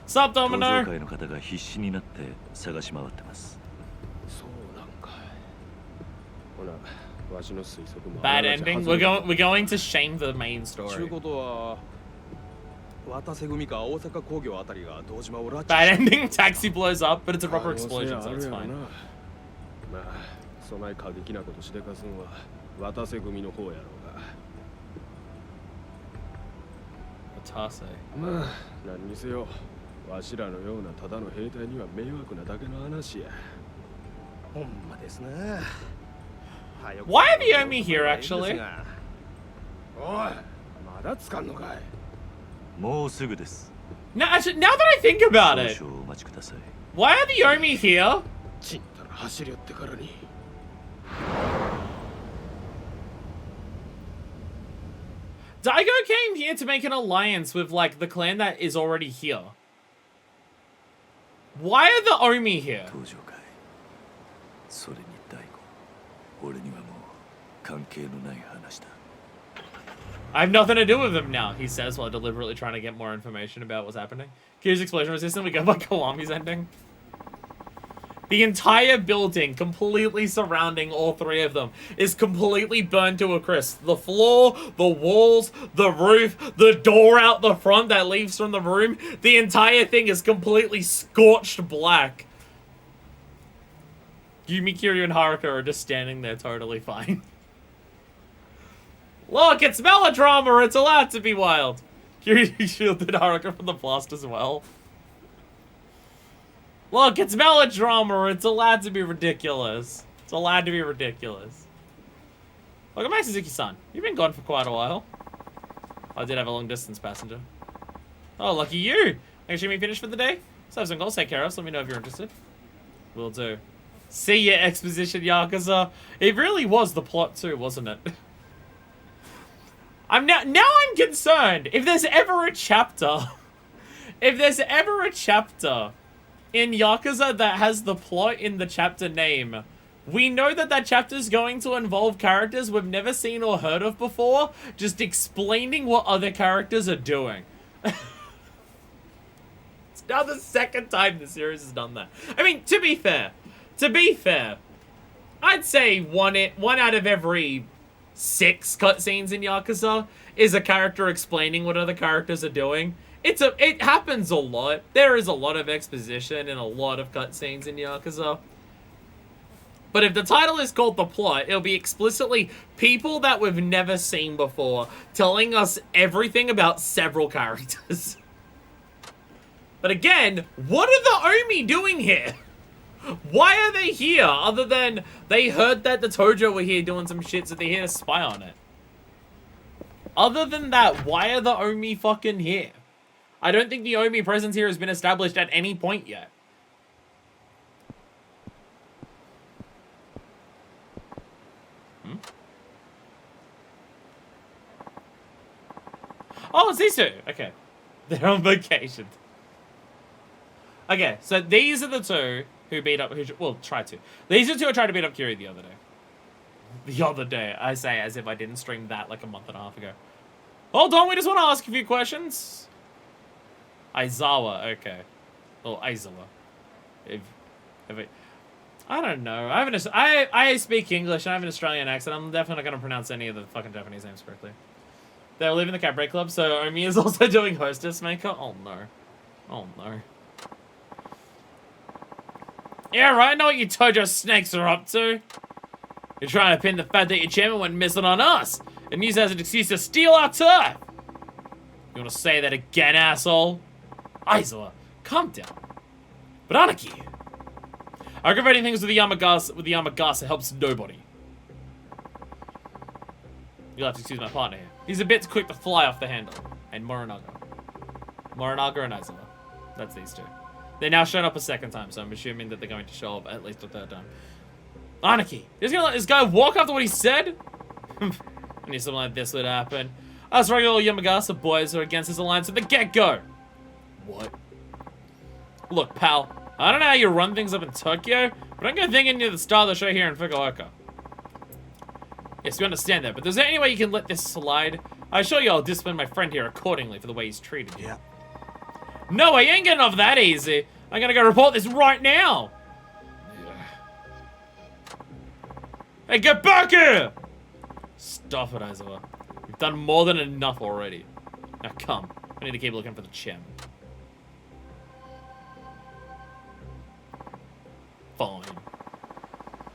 Stop, Domino. 登場界の方が必死になって探し回ってます。そうなんか。ほな、わしの推測も。Bad ending. We're going to shame the main ちゅう story. ことは渡瀬組か大阪工業あたりが堂島を拉致 Bad ending. Taxi blows up, but it's a proper explosion, so it's fine. まあ。 そない過激なことしでかすんは渡瀬組の方やろうが。Watase. まあ何にせよわしらのようなただの兵隊には迷惑なだけの話や。ほんまですね。 Why are the Omi here, actually? おい、まだつかんのかい。もうすぐです。 Now, actually, now that I think about it, 少々お待ちください。 why are the Omi here? ちんたら走り寄ってからに。 Daigo came here to make an alliance with, like, the clan that is already here. Why are the Omi here? 登場界。それに大悟。俺にはもう関係のない話だ。 I have nothing to do with them now, he says while deliberately trying to get more information about what's happening. Kiryu's explosion resistant, we go by Kiwami's ending. The entire building, completely surrounding all 3 of them, is completely burned to a crisp. The floor, the walls, the roof, the door out the front that leaves from the room, the entire thing is completely scorched black. Yumi, Kiryu, and Haruka are just standing there totally fine. Look, it's melodrama, it's allowed to be wild. Kiryu shielded Haruka from the blast as well. Look, it's melodrama, it's allowed to be ridiculous. It's allowed to be ridiculous. Welcome back, Suzuki-san. You've been gone for quite a while. I did have a long distance passenger. Oh, lucky you! Actually, we finished for the day? So I have some goals to take care of, so let me know if you're interested. Will do. See ya, Exposition Yakuza. It really was the plot too, wasn't it? Now I'm concerned. If there's ever a chapter in Yakuza that has the plot in the chapter name. We know that that chapter is going to involve characters we've never seen or heard of before, just explaining what other characters are doing. It's now the second time the series has done that. I mean, to be fair, I'd say one out of every 6 cutscenes in Yakuza is a character explaining what other characters are doing. It happens a lot. There is a lot of exposition and a lot of cutscenes in Yakuza. But if the title is called The Plot, it'll be explicitly people that we've never seen before telling us everything about several characters. But again, what are the Omi doing here? Why are they here other than they heard that the Tojo were here doing some shit, so they're here to spy on it? Other than that, why are the Omi fucking here? I don't think the Omi presence here has been established at any point yet. Oh, it's these two. Okay. They're on vacation. Okay, so these are the two who beat up, tried to. These are the two who tried to beat up Kiri the other day. The other day, I say as if I didn't stream that like a month and a half ago. Hold on, we just want to ask a few questions. Aizawa, okay. Or Aizawa. I don't know. I speak English and I have an Australian accent. I'm definitely not going to pronounce any of the fucking Japanese names correctly. They live in the Cabaret Club, so Omi is also doing hostess maker. Oh no. Oh no. Yeah, right, I know what you Tojo snakes are up to. You're trying to pin the fact that your chairman went missing on us and use it as an excuse to steal our turf. You want to say that again, asshole? Aizawa, calm down. But Anarchy, aggravating things with the Yamagasa helps nobody. You'll have to excuse my partner here. He's a bit quick to fly off the handle. And Morinaga and Aizawa. That's these two. They now showed up a second time, so I'm assuming that they're going to show up at least a third time. Anarchy, you're just gonna let this guy walk after what he said? I knew something like this would happen. Us regular Yamagasa boys are against this alliance at the get-go. What? Look, pal, I don't know how you run things up in Tokyo, but I'm gonna think into the star of the show here in Fukuoka. Yes, we understand that, but is there any way you can let this slide? I assure you I'll discipline my friend here accordingly for the way he's treated you. Yeah. No, I ain't getting off that easy. I'm gonna go report this right now. Hey, get back here! Stop it, Aizawa. You've done more than enough already. Now come, I need to keep looking for the chairman. Fine.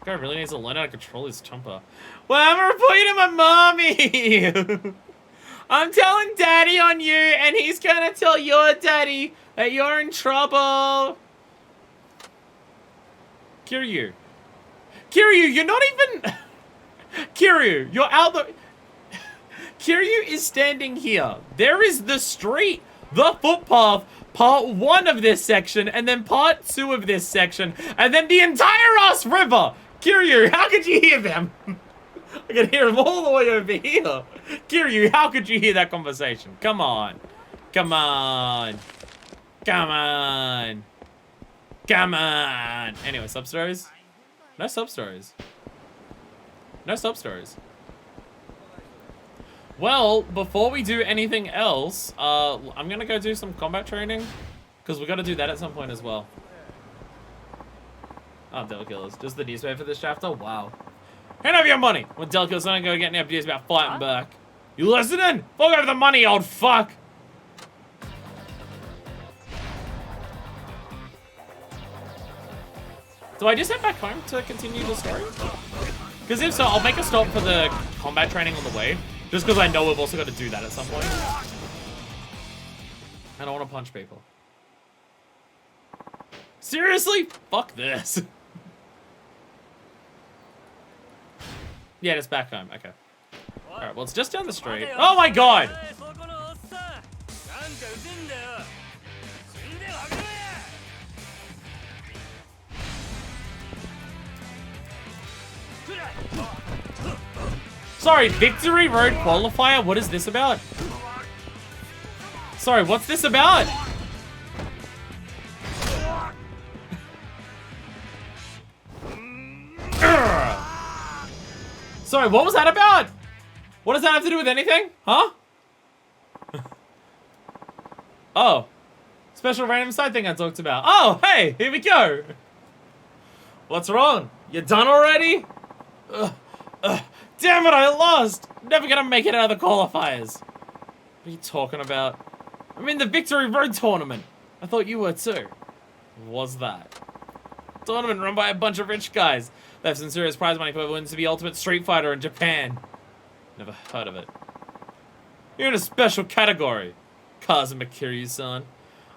Guy really needs to learn how to control his temper. Well, I'm reporting to my mommy! I'm telling daddy on you, and he's gonna tell your daddy that you're in trouble. Kiryu, you're not even... Kiryu, you're out the... Kiryu is standing here. There is the street, the footpath, part 1 of this section, and then part 2 of this section, and then the entire ass river. Kiryu, how could you hear them? I can hear them all the way over here. Kiryu, how could you hear that conversation? Come on. Come on. Come on. Come on. Anyway, sub-stories? No sub-stories. No sub-stories. Well, before we do anything else, I'm gonna go do some combat training. Because we gotta do that at some point as well. Oh, Devil Killers. Just the newspaper for this chapter? Wow. Hand over your money! When Devil Killers don't go get any ideas about fighting back. You listening? Fuck over the money, old fuck! Do I just head back home to continue the story? Because if so, I'll make a stop for the combat training on the way. Just because I know we've also got to do that at some point. I don't want to punch people. Seriously? Fuck this. Yeah, it's back home. Okay. Alright, well, it's just down the street. Oh my god! Sorry, Victory Road Qualifier? What is this about? Sorry, what's this about? Sorry, what was that about? What does that have to do with anything? Huh? Oh. Special random side thing I talked about. Oh, hey, here we go. What's wrong? You done already? Damn it, I lost. Never gonna make it out of the qualifiers. What are you talking about? I'm in the Victory Road tournament. I thought you were too. Was that? Tournament run by a bunch of rich guys. They have some serious prize money for whoever wins to be Ultimate Street Fighter in Japan. Never heard of it. You're in a special category, Kazuma Kiryu-san.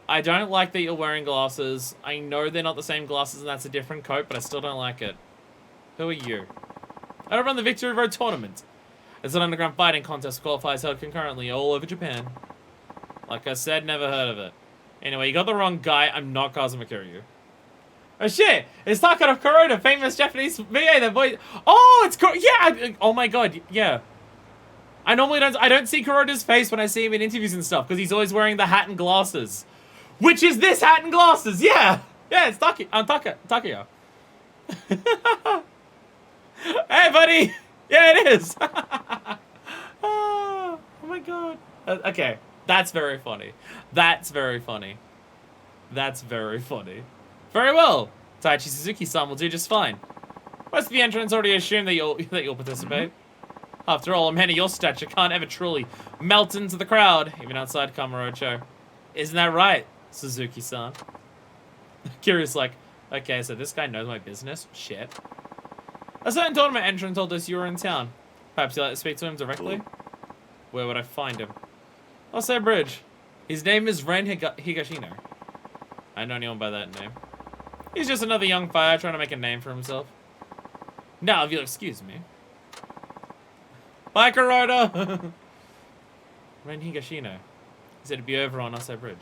I don't like that you're wearing glasses. I know they're not the same glasses and that's a different coat, but I still don't like it. Who are you? I run the Victory Road tournament. It's an underground fighting contest qualifiers held concurrently all over Japan. Like I said, never heard of it. Anyway, you got the wrong guy. I'm not Kazuma Kiryu. Oh shit! It's Takara Kuroda, famous Japanese VA. The voice. Oh, it's yeah. Oh my god, yeah. I normally don't see Kuroda's face when I see him in interviews and stuff because he's always wearing the hat and glasses, which is this hat and glasses. Yeah, yeah. It's Takuya. Hey, buddy. Yeah, it is. Oh my god. Okay, that's very funny. That's very funny. That's very funny. Very well. Taichi Suzuki-san will do just fine. Most of the entrants already assume that you'll participate. After all, a man of your stature can't ever truly melt into the crowd, even outside Kamurocho. Isn't that right, Suzuki-san? Curious, like, okay, so this guy knows my business? Shit. A certain tournament entrant told us you were in town. Perhaps you'd like to speak to him directly? Where would I find him? I'll say Bridge. His name is Ren Higashino. I know anyone by that name. He's just another young fighter trying to make a name for himself. Now, if you'll excuse me. Bye, Kuroda! Ren Higashino. He said it'd be over on Osei Bridge.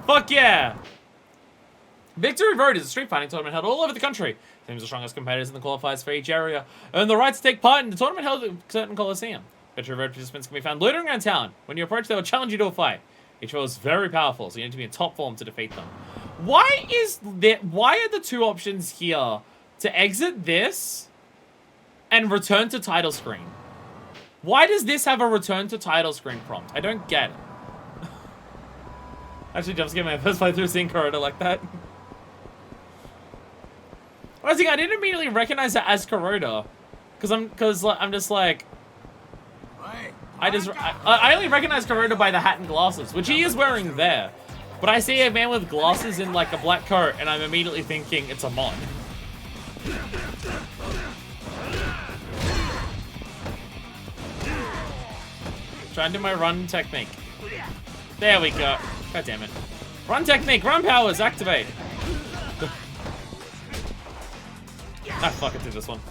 Fuck yeah! Victory Road is a street fighting tournament held all over the country. Teams the strongest competitors in the qualifiers for each area earn the right to take part in the tournament held at a certain coliseum. Victory Road participants can be found loitering around town. When you approach, they will challenge you to a fight. Each foe is very powerful, so you need to be in top form to defeat them. Why are the two options here to exit this and return to title screen? Why does this have a return to title screen prompt? I don't get it. Actually, just getting my first playthrough seeing Kuroda like that. I was thinking, I didn't immediately recognize that as Kuroda, because I'm just like, I only recognize Kuroda by the hat and glasses, which he is wearing there. But I see a man with glasses in like a black coat, and I'm immediately thinking it's a mon. Trying to do my run technique. There we go. God damn it. Run technique, run powers, activate. Ah, fuck it, do this one.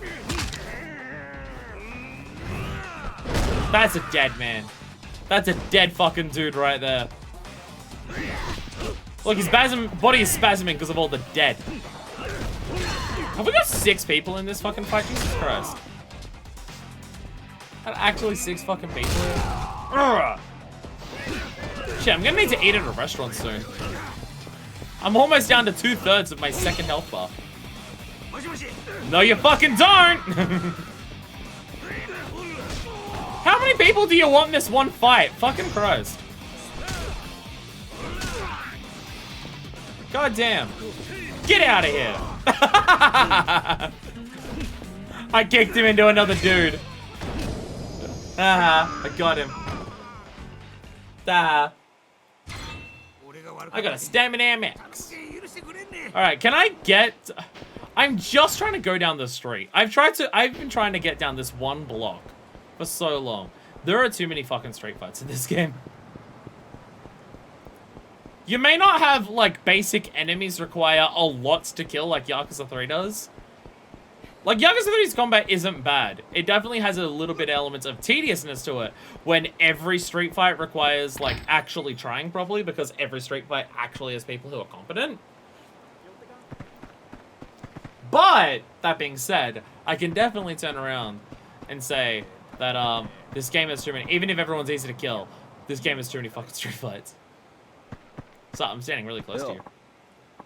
That's a dead man. That's a dead fucking dude right there. Look, his body is spasming because of all the dead. Have we got 6 people in this fucking fight? Jesus Christ. Actually 6 fucking people here? Ugh. Shit, I'm gonna need to eat at a restaurant soon. I'm almost down to 2/3 of my second health bar. No, you fucking don't! How many people do you want in this one fight? Fucking Christ. God damn. Get out of here. I kicked him into another dude. I got him. I got a stamina max. Alright, can I get... I'm just trying to go down the street. I've been trying to get down this one block for so long. There are too many fucking street fights in this game. You may not have, like, basic enemies require a lot to kill like Yakuza 3 does. Like, Yakuza 3's combat isn't bad. It definitely has a little bit of elements of tediousness to it when every street fight requires, like, actually trying properly because every street fight actually has people who are competent. But, that being said, I can definitely turn around and say that, this game has too many, even if everyone's easy to kill, this game has too many fucking street fights. So, I'm standing really close to you.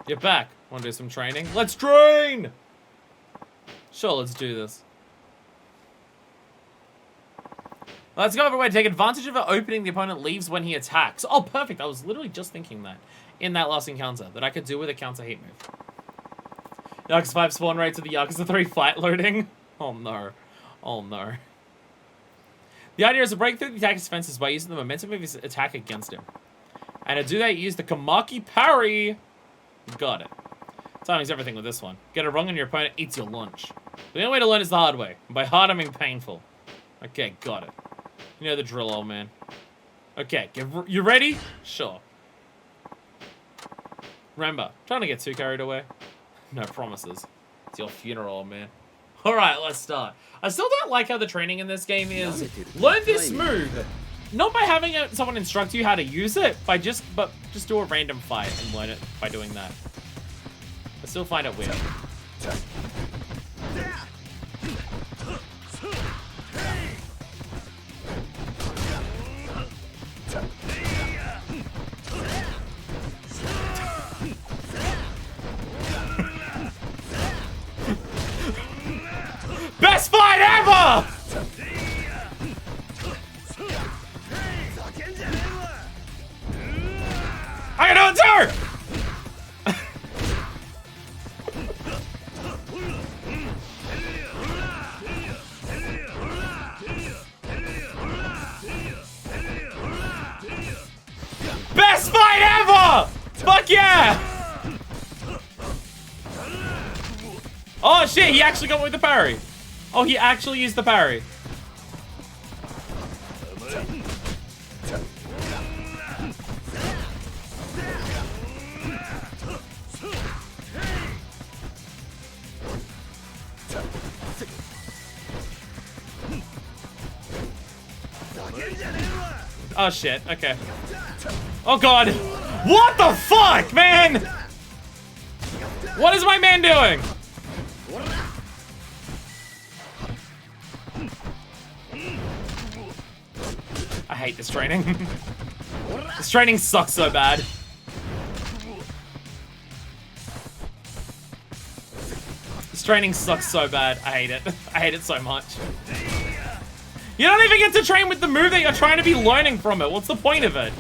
You're back. Want to do some training? Let's train! Sure, let's do this. Let's go everywhere. Take advantage of an opening the opponent leaves when he attacks. Oh, perfect. I was literally just thinking that in that last encounter that I could do with a counter heat move. Yakuza 5 spawn rate to the Yakuza 3 fight loading. Oh no. Oh no. The idea is to break through the attacker's defenses by using the momentum of his attack against him. And to do that, you use the Kamaki parry. Got it. Timing's everything with this one. Get it wrong and your opponent eats your lunch. The only way to learn is the hard way. And by hard, I mean painful. Okay, got it. You know the drill, old man. Okay, you ready? Sure. Remember, trying to get too carried away. No promises. It's your funeral, old man. Alright, let's start. I still don't like how the training in this game is learn this move. Not by having someone instruct you how to use it, but just do a random fight and learn it by doing that. I still find it weird. Best fight ever! I can do it too! Best fight ever! Fuck yeah! Oh shit, he actually got me with the parry. Oh, he actually used the parry. Oh shit, okay. Oh god. What the fuck, man? What is my man doing? I hate this training. This training sucks so bad. This training sucks so bad. I hate it. I hate it so much. You don't even get to train with the move that you're trying to be learning from it. What's the point of it?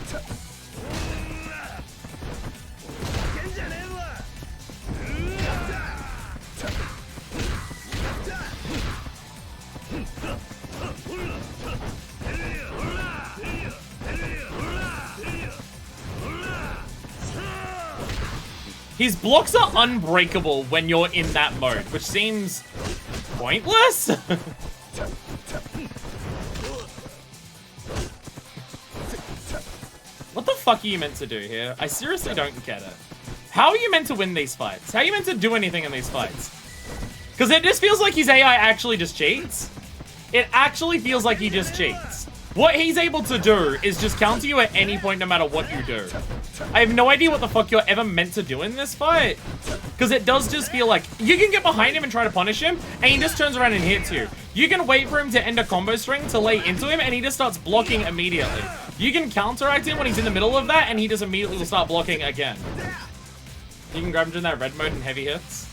His blocks are unbreakable when you're in that mode, which seems pointless. What the fuck are you meant to do here? I seriously don't get it. How are you meant to win these fights? How are you meant to do anything in these fights? Because it just feels like his AI actually just cheats. It actually feels like he just cheats. What he's able to do is just counter you at any point no matter what you do. I have no idea what the fuck you're ever meant to do in this fight. Because it does just feel like you can get behind him and try to punish him, and he just turns around and hits you. You can wait for him to end a combo string to lay into him, and he just starts blocking immediately. You can counteract him when he's in the middle of that, and he just immediately will start blocking again. You can grab him during that red mode and heavy hits.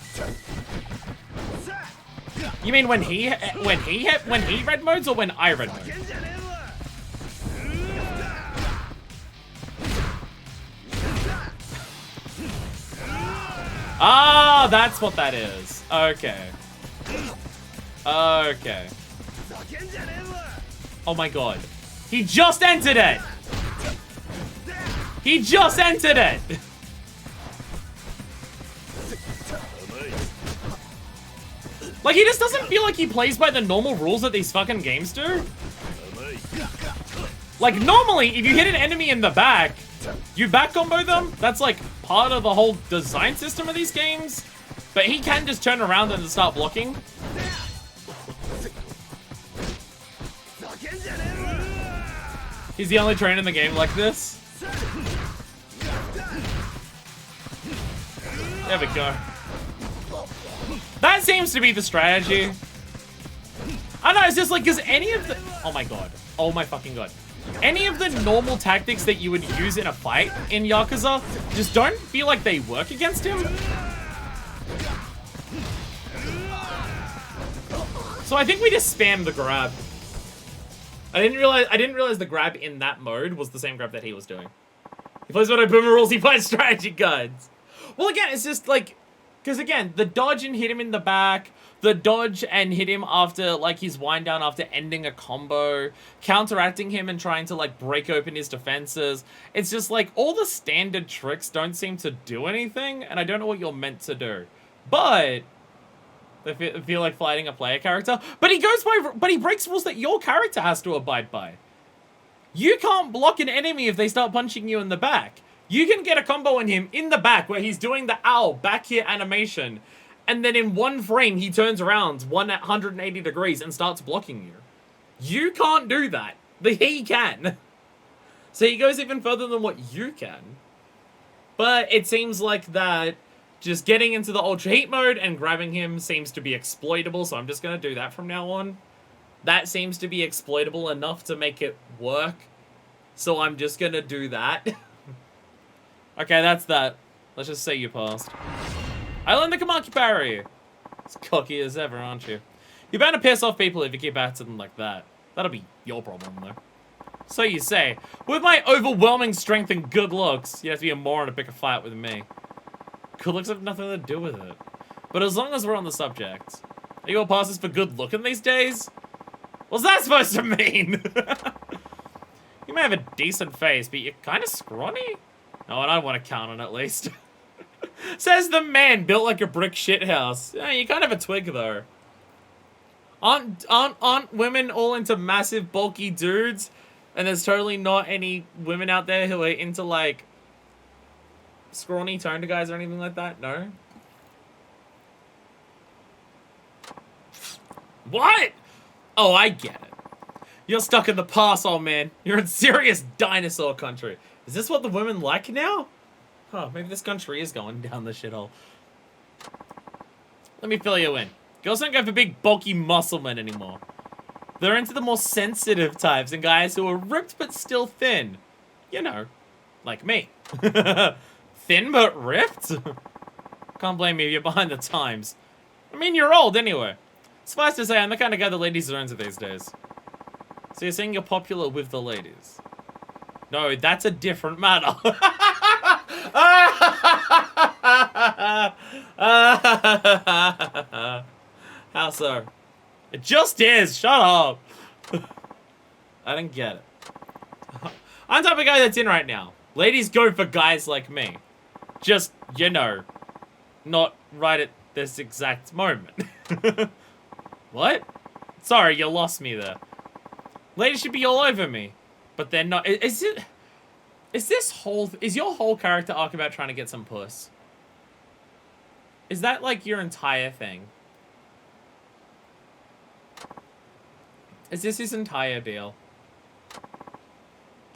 You mean when he red modes or when I red mode? Ah, that's what that is. Okay. Okay. Oh my god. He just entered it! He just entered it! Like, he just doesn't feel like he plays by the normal rules that these fucking games do. Like, normally, if you hit an enemy in the back, you back combo them. That's, like, part of the whole design system of these games. But he can just turn around and start blocking. He's the only trainer in the game like this. There we go. That seems to be the strategy. I don't know, it's just like, because any of the... Oh my god. Oh my fucking god. Any of the normal tactics that you would use in a fight in Yakuza just don't feel like they work against him. So I think we just spam the grab. I didn't realize the grab in that mode was the same grab that he was doing. He plays Auto Boomer rules, he plays strategy guides. Well, again, it's just like, because again, the dodge and hit him in the back, the dodge and hit him after, like, his wind down after ending a combo, counteracting him and trying to, like, break open his defenses. It's just like, all the standard tricks don't seem to do anything, and I don't know what you're meant to do. But I feel like fighting a player character. But he breaks rules that your character has to abide by. You can't block an enemy if they start punching you in the back. You can get a combo on him in the back where he's doing the owl back here animation, and then in one frame he turns around 180 degrees and starts blocking you. You can't do that. But he can. So he goes even further than what you can. But it seems like that just getting into the Ultra Heat mode and grabbing him seems to be exploitable, so I'm just going to do that from now on. That seems to be exploitable enough to make it work, so I'm just going to do that. Okay, that's that. Let's just say you passed. I learned the Kamaki parry. As cocky as ever, aren't you? You're bound to piss off people if you keep acting them like that. That'll be your problem, though. So you say. With my overwhelming strength and good looks, you have to be a moron to pick a fight with me. Good looks have nothing to do with it. But as long as we're on the subject, are you all passes for good looking these days? What's that supposed to mean? You may have a decent face, but you're kind of scrawny. Oh, and I want to count on at least. Says the man built like a brick shithouse. Yeah, you're kind of a twig though. Aren't women all into massive bulky dudes? And there's totally not any women out there who are into like scrawny toned guys or anything like that? No? What? Oh, I get it. You're stuck in the past, old man. You're in serious dinosaur country. Is this what the women like now? Huh, maybe this country is going down the shithole. Let me fill you in. Girls don't go for big, bulky muscle men anymore. They're into the more sensitive types and guys who are ripped but still thin. You know, like me. Thin but ripped? Can't blame me if you're behind the times. I mean, you're old anyway. Suffice to say, I'm the kind of guy the ladies are into these days. So you're saying you're popular with the ladies? No, that's a different matter. How so? It just is. Shut up. I didn't get it. I'm the type of guy that's in right now. Ladies go for guys like me. Just, you know, not right at this exact moment. What? Sorry, you lost me there. Ladies should be all over me. But they're not. Is your whole character arc about trying to get some puss? Is that like your entire thing? Is this his entire deal?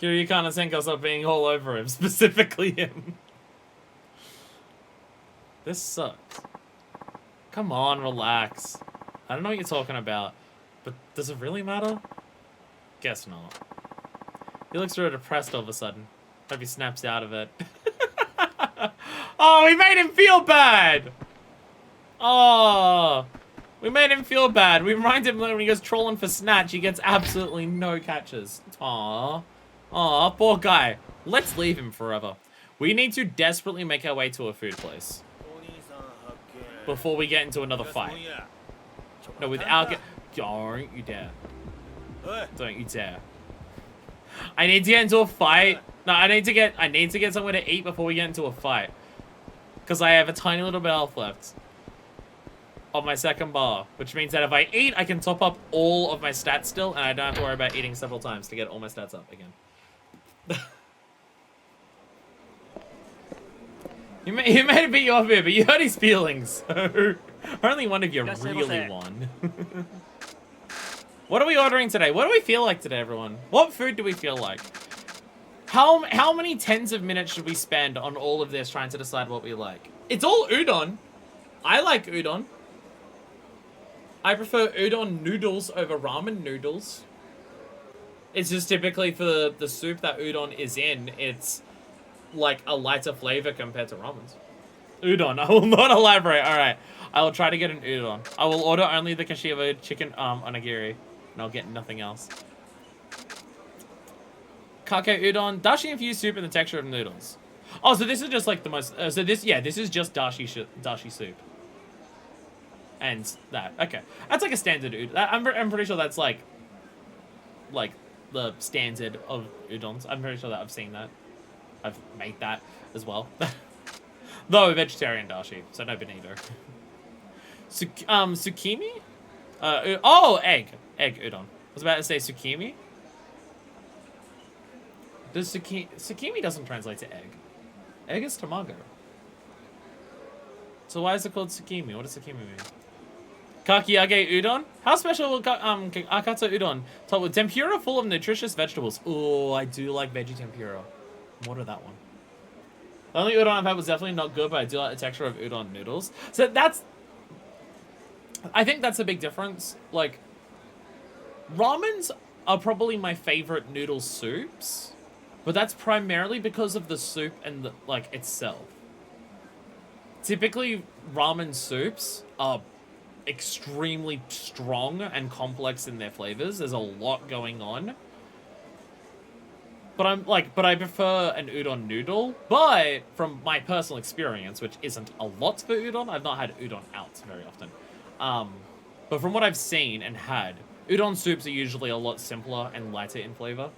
Kiryu Kanasenko's not being all over him, specifically him. This sucks. Come on, relax. I don't know what you're talking about, but does it really matter? Guess not. He looks real depressed all of a sudden. Hope he snaps out of it. Oh, we made him feel bad! Oh, we made him feel bad. We remind him that when he goes trolling for snatch, he gets absolutely no catches. Aww. Aw, poor guy. Let's leave him forever. We need to desperately make our way to a food place before we get into another fight. No, without don't you dare. Don't you dare. I need to get into a fight. No, I need to get somewhere to eat before we get into a fight. Because I have a tiny little bit of health left on my second bar. Which means that if I eat, I can top up all of my stats still, and I don't have to worry about eating several times to get all my stats up again. He made it beat you off here, but you hurt his feelings. So only one of you really won. What are we ordering today? What do we feel like today, everyone? What food do we feel like? How many tens of minutes should we spend on all of this trying to decide what we like? It's all udon. I like udon. I prefer udon noodles over ramen noodles. It's just typically for the soup that udon is in, it's like a lighter flavor compared to ramens. Udon, I will not elaborate. All right. I will try to get an udon. I will order only the kashiwa chicken onigiri, and I'll get nothing else. Kake udon, dashi infused soup and the texture of noodles. Oh, so this is just like the most. This is just dashi soup. And that, okay, that's like a standard udon. I'm pretty sure that's like the standard of udons. I'm pretty sure that I've seen that. I've made that as well. Though vegetarian dashi, so no bonito. Tsukimi? Egg udon. I was about to say tsukimi. Does tsukimi doesn't translate to egg. Egg is tamago. So why is it called tsukimi? What does tsukimi mean? Kakiage udon? How special will akatsu udon? Topped with tempura full of nutritious vegetables. Oh, I do like veggie tempura. More of that one. The only udon I've had was definitely not good, but I do like the texture of udon noodles. So that's... I think that's a big difference. Like, ramens are probably my favorite noodle soups, but that's primarily because of the soup and the, like, itself. Typically, ramen soups are extremely strong and complex in their flavors. There's a lot going on. But I prefer an udon noodle. But from my personal experience, which isn't a lot for udon, I've not had udon out very often. But from what I've seen and had, udon soups are usually a lot simpler and lighter in flavor.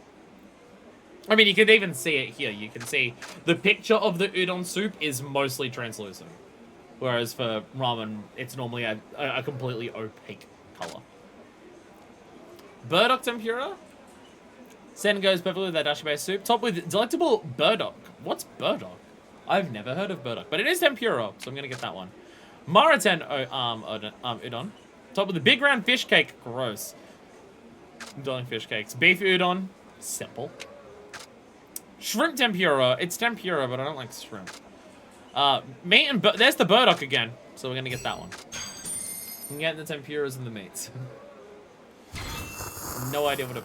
I mean, you can even see it here. You can see the picture of the udon soup is mostly translucent. Whereas for ramen, it's normally a completely opaque color. Burdock tempura? Sen goes perfectly with that dashi-based soup. Topped with delectable burdock. What's burdock? I've never heard of burdock, but it is tempura, so I'm gonna get that one. Maraten udon. Topped with a big round fish cake. Gross. Darling fish cakes. Beef udon. Simple. Shrimp tempura. It's tempura, but I don't like shrimp. Meat and there's the burdock again, so we're gonna get that one. I'm getting the tempuras and the meats. No idea what it.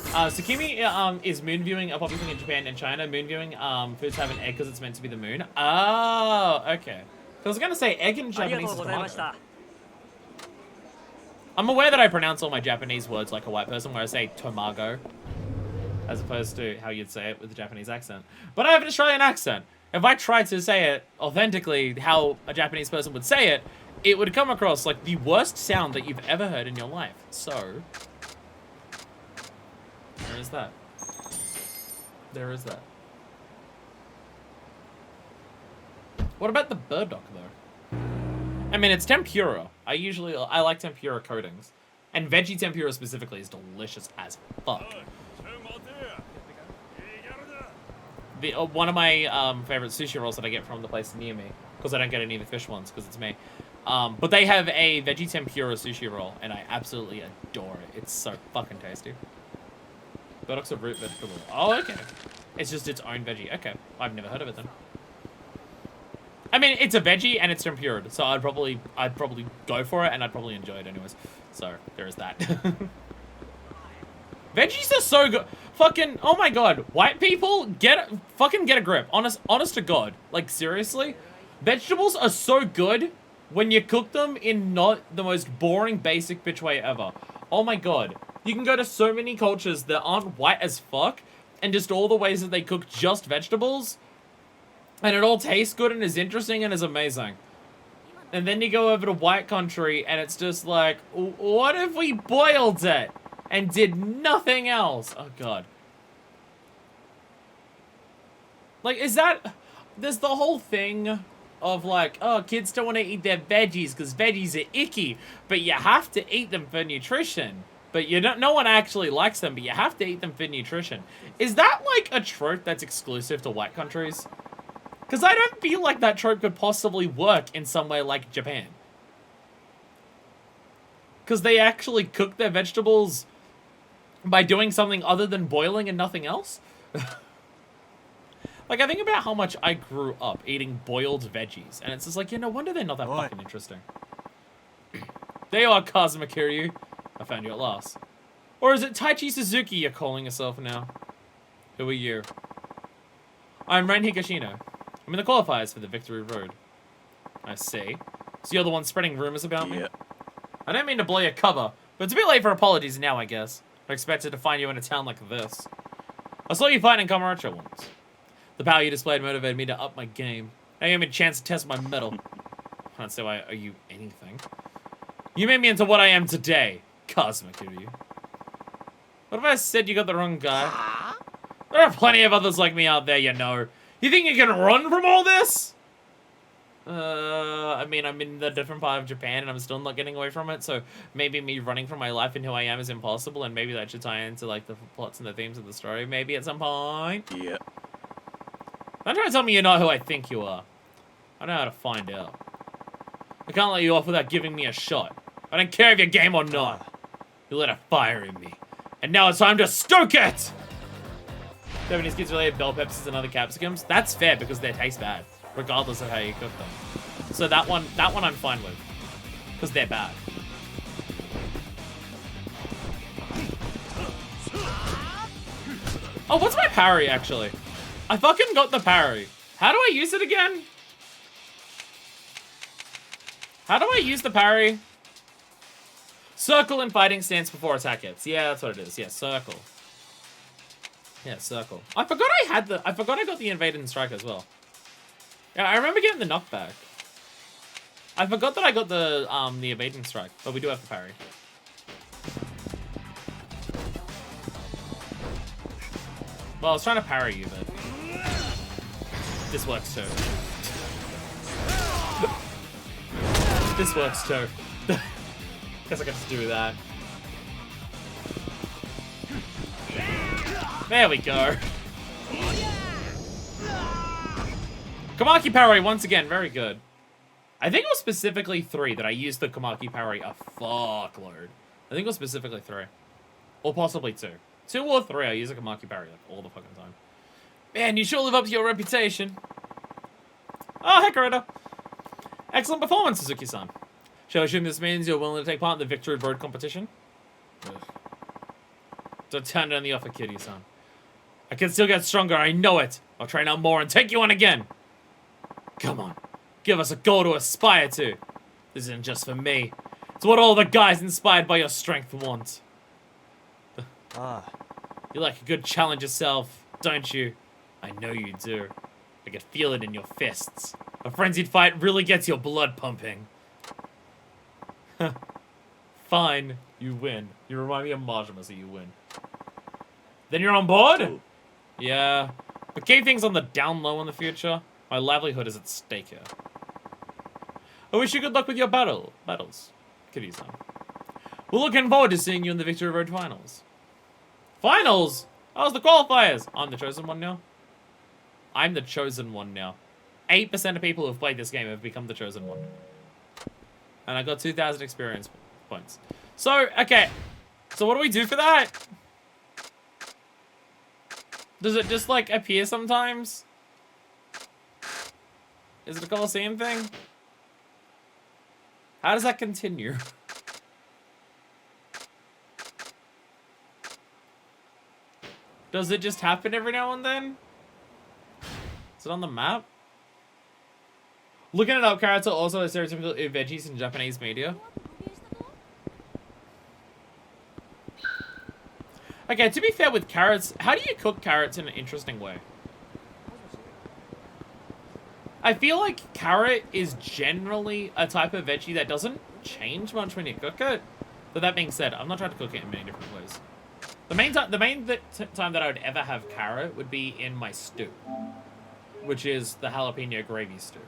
Tsukimi is moon viewing a popular thing in Japan and China. Moon viewing foods have an egg because it's meant to be the moon. Oh, okay. I was gonna say egg in Japanese is tomato. I'm aware that I pronounce all my Japanese words like a white person, where I say tomago, as opposed to how you'd say it with a Japanese accent. But I have an Australian accent. If I tried to say it authentically how a Japanese person would say it, it would come across like the worst sound that you've ever heard in your life. So, there is that. There is that. What about the burdock, though? I mean, it's tempura. I like tempura coatings. And veggie tempura specifically is delicious as fuck. One of my favorite sushi rolls that I get from the place near me, because I don't get any of the fish ones, because it's me. But they have a veggie tempura sushi roll, and I absolutely adore it. It's so fucking tasty. Burdock's a root vegetable. Oh, okay. It's just its own veggie. Okay, I've never heard of it then. I mean, it's a veggie and it's tempured, so I'd probably go for it, and I'd probably enjoy it anyways. So there is that. Veggies are so good. Fucking, oh my god. White people, fucking get a grip. Honest to God. Like, seriously? Vegetables are so good when you cook them in not the most boring, basic bitch way ever. Oh my god. You can go to so many cultures that aren't white as fuck, and just all the ways that they cook just vegetables, and it all tastes good and is interesting and is amazing. And then you go over to white country, and it's just like, what if we boiled it? And did nothing else. Oh, God. Like, is that... There's the whole thing of, like, oh, kids don't want to eat their veggies because veggies are icky. But you have to eat them for nutrition. But you don't... No one actually likes them, but you have to eat them for nutrition. Is that, like, a trope that's exclusive to white countries? Because I don't feel like that trope could possibly work in somewhere like Japan. Because they actually cook their vegetables by doing something other than boiling and nothing else? Like, I think about how much I grew up eating boiled veggies, and it's just like, yeah, no wonder they're not that fucking interesting. There you are, Kazuma Kiryu. I found you at last. Or is it Taichi Suzuki you're calling yourself now? Who are you? I'm Ren Higashino. I'm in the qualifiers for the Victory Road. I see. So you're the one spreading rumors about me? Yeah. I don't mean to blow your cover, but it's a bit late for apologies now, I guess. I expected to find you in a town like this. I saw you fight in Kamurocho once. The power you displayed motivated me to up my game. I gave me a chance to test my mettle. I can't say I owe you anything. You made me into what I am today. Cosmic of you. What if I said you got the wrong guy? There are plenty of others like me out there, you know. You think you can run from all this? I mean, I'm in the different part of Japan and I'm still not getting away from it, so maybe me running from my life and who I am is impossible, and maybe that should tie into, like, the plots and the themes of the story, maybe at some point. Yeah. Don't try to tell me you're not who I think you are. I know how to find out. I can't let you off without giving me a shot. I don't care if you're game or not. You lit a fire in me. And now it's time to stoke it! Japanese kids related bell peppers and other capsicums. That's fair because they taste bad, regardless of how you cook them. So that one I'm fine with. Because they're bad. Oh, what's my parry, actually? I fucking got the parry. How do I use it again? How do I use the parry? Circle in fighting stance before attack hits. Yeah, that's what it is. Yeah, circle. Yeah, circle. I forgot I got the invade and strike as well. Yeah, I remember getting the knockback. I forgot that I got the evade and strike, but we do have the parry. Well, I was trying to parry you, but this works too. This works too. Guess I got to do that. There we go. Kamaki parry once again, very good. I think it was specifically 3 that I used the Kamaki parry a fuckload. I think it was specifically 3. Or possibly 2. 2 or 3 I use a Kamaki parry like all the fucking time. Man, you sure live up to your reputation. Oh, heck, Rita. Excellent performance, Suzuki-san. Shall I assume this means you're willing to take part in the Victory Road competition? Ugh. Don't turn down the offer, Kitty-san. I can still get stronger, I know it. I'll train out more and take you on again. Come on. Give us a goal to aspire to. This isn't just for me. It's what all the guys inspired by your strength want. You like a good challenge yourself, don't you? I know you do. I can feel it in your fists. A frenzied fight really gets your blood pumping. Fine, you win. You remind me of Majima, so you win. Then you're on board? Oh. Yeah. But keep things on the down low in the future. My livelihood is at stake here. I wish you good luck with your battles, Kiryu-san. We're looking forward to seeing you in the Victory Road Finals. Finals? How's the qualifiers? I'm the chosen one now. I'm the chosen one now. 8% of people who have played this game have become the chosen one. And I got 2,000 experience points. So, okay. So what do we do for that? Does it just, like, appear sometimes? Is it a Colosseum thing? How does that continue? Does it just happen every now and then? Is it on the map? Looking it up, carrots are also stereotypical veggies in Japanese media. Okay, to be fair with carrots, how do you cook carrots in an interesting way? I feel like carrot is generally a type of veggie that doesn't change much when you cook it. But that being said, I'm not trying to cook it in many different ways. The main time that I would ever have carrot would be in my stew, which is the jalapeno gravy stew.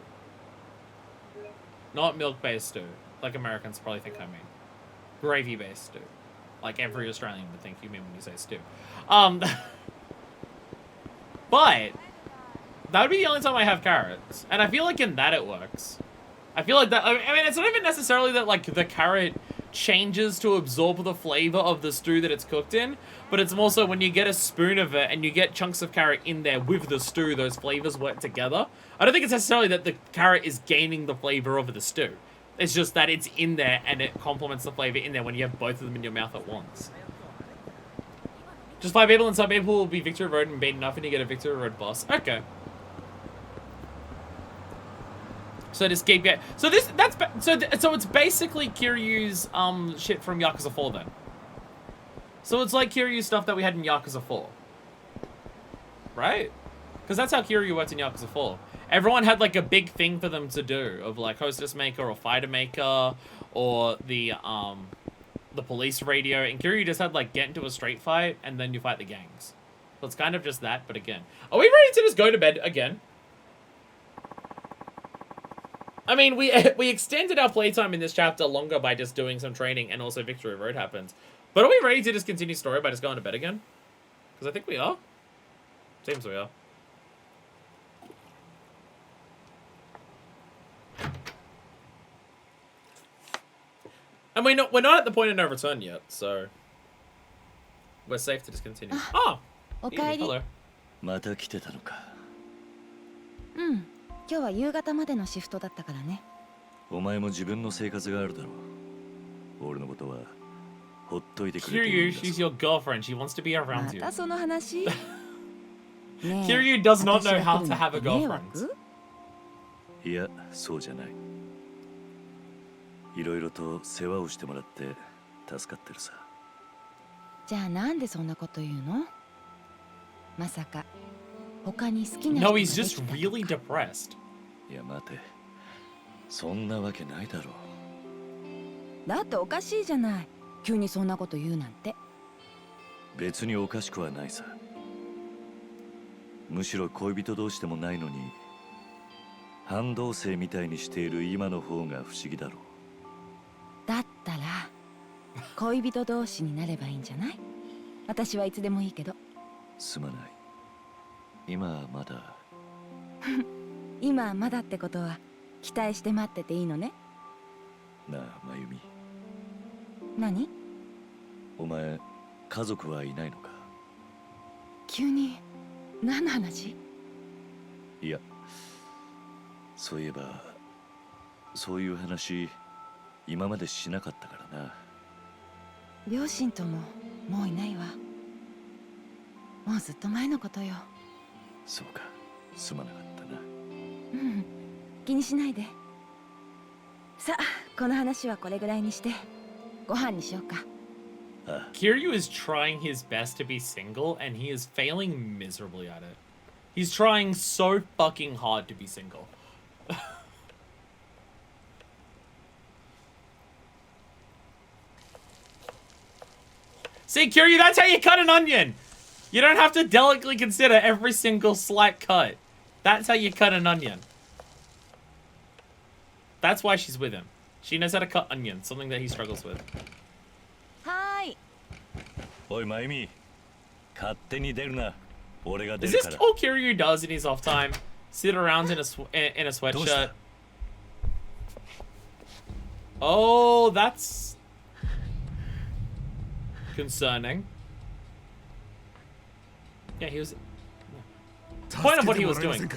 Not milk-based stew, like Americans probably think I mean. Gravy-based stew. Like every Australian would think you mean when you say stew. But that would be the only time I have carrots. And I feel like in that it works. I feel like that, I mean, it's not even necessarily that, like, the carrot changes to absorb the flavor of the stew that it's cooked in, but it's more so when you get a spoon of it and you get chunks of carrot in there with the stew, those flavors work together. I don't think it's necessarily that the carrot is gaining the flavor over the stew. It's just that it's in there and it complements the flavor in there when you have both of them in your mouth at once. Just 5 people and some people will be Victory Road and beat enough and you get a Victory Road boss. Okay. So to escape it. So so it's basically Kiryu's shit from Yakuza 4 then. So it's like Kiryu's stuff that we had in Yakuza 4. Right? Because that's how Kiryu worked in Yakuza 4. Everyone had like a big thing for them to do of like hostess maker or fighter maker or the police radio, and Kiryu just had like get into a straight fight and then you fight the gangs. So it's kind of just that, but again. Are we ready to just go to bed again? I mean, we extended our playtime in this chapter longer by just doing some training, and also Victory Road happens. But are we ready to just continue story by just going to bed again? Because I think we are. Seems we are. And we're not at the point of no return yet, so we're safe to just continue. Oh, hello. また来てたのか。うん、今日は夕方までのシフトだったからね。お前も自分の生活があるだろう。俺のことはほっといてくれてい Kiryu, いんだぞ。 she's your girlfriend. She wants to be ま around you. たその話。ねえ Kiryu does not know 私が how 来 to るの have a って迷 girlfriend. 惑？いや、そうじゃない。いろいろと世話をしてもらって助かってるさ。じゃあなんでそんなこと言うの？まさか他に好きな人 No, が he's で just きた？ really depressed. いや待て、そんなわけないだろう。だっておかしいじゃない。急にそんなこと言うなんて。別におかしくはないさ。むしろ恋人同士でもないのに半同棲みたいにしている今の方が不思議だろう。だったら恋人同士になればいいんじゃない？私はいつでもいいけど。すまない。今はまだ。今はまだってことは期待して待ってていいのね。なあ、まゆみ。何？お前、家族はいないのか？急に何の話？いや、そういえばそういう話今までしなかったからな。両親とももういないわ。もうずっと前のことよ。そうか、すまなかったな。うん、気にしないで。さあ、この話はこれぐらいにしてご飯にしようか。Kiryu is trying his best to be single, and he is failing miserably at it. He's trying so fucking hard to be single. See, Kiryu, that's how you cut an onion! You don't have to delicately consider every single slight cut. That's how you cut an onion. That's why she's with him. She knows how to cut onions, something that he struggles with. はーい。おい、まゆみ、勝手に出るな。俺が出 Is る this から。 all Kiryu does in his off time? Sit around in a sweatshirt. Oh, that's concerning. Yeah, he was. Point of what he was doing.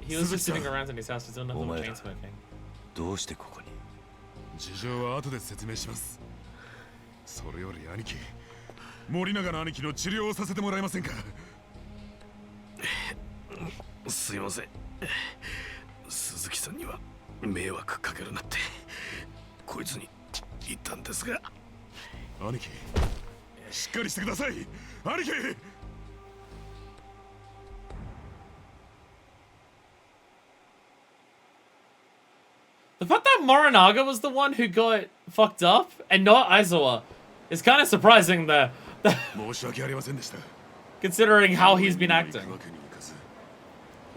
He was just sitting around in his house, just doing nothing but chain smoking. どうしてここに？事情は後で説明します。それより兄貴、森永の兄貴の治療をさせてもらえませんか？すいません。鈴木さんには迷惑かけるなってこいつに言ったんですが。兄貴、しっかりしてください。兄貴。The fact that Morinaga was the one who got fucked up and not Aizawa is kind of surprising there. 申し訳ありませんでした。 Considering how he's been acting.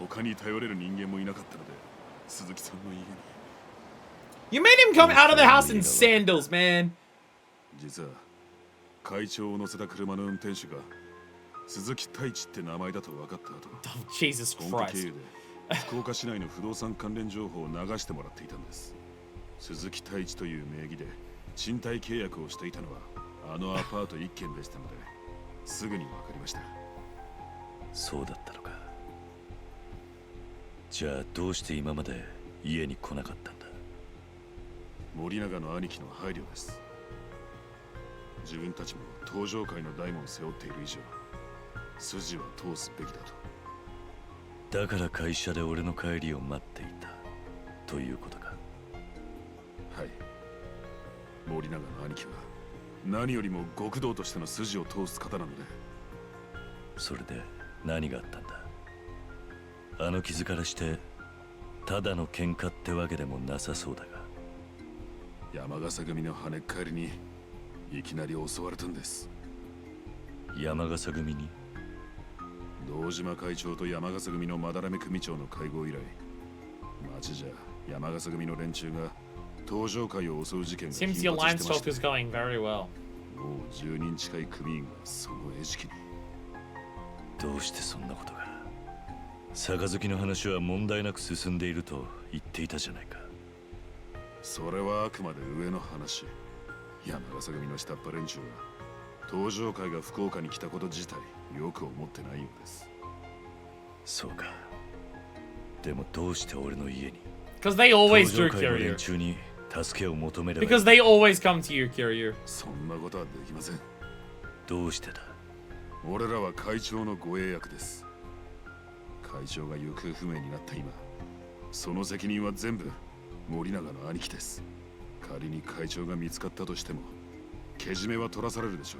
他に頼れる人間もいなかったので、鈴木さんの家に。You made him come out of the house in sandals, man. 実は会長を乗せた車の運転手が鈴木太一って名前だと分かった後、 Oh, Jesus 本家経 Christ. 由で福岡市内の不動産関連情報を流してもらっていたんです。鈴木太一という名義で賃貸契約をしていたのはあのアパート1軒でしたので、すぐに分かりました。そうだったのか。じゃあどうして今まで家に来なかったんだ？森永の兄貴の配慮です。自分たちも登場界の大門を背負っている以上、筋は通すべきだと。だから会社で俺の帰りを待っていたということか。はい。森永の兄貴は何よりも極道としての筋を通す方なので。それで何があったんだ。あの傷からしてただの喧嘩ってわけでもなさそうだが。山笠組の跳ねっ返りにいきなり襲われたんです。山笠組に？堂島会長と山笠組の斑目組長の会合以来、町じゃ山笠組の連中が登場会を襲う事件が頻 Seems 発 the してま alliance し talk て、 is going very well. もう10人近い組員がその餌食に。どうしてそんなことが。杯の話は問題なく進んでいると言っていたじゃないか。それはあくまで上の話。山笠組の下っ端連中は登場会が福岡に来たこと自体よく思ってないようです。そうか。でもどうして俺の家に？ Because they always 登 do 場会の連 Kiryu. 中に助けを求めればいい。 Because they always come to you, Kiryu. そんなことはできません。どうしてだ。俺らは会長の護衛役です。会長が行方不明になった今、その責任は全部森永の兄貴です。仮に会長が見つかったとしてもけじめは取らされるでしょ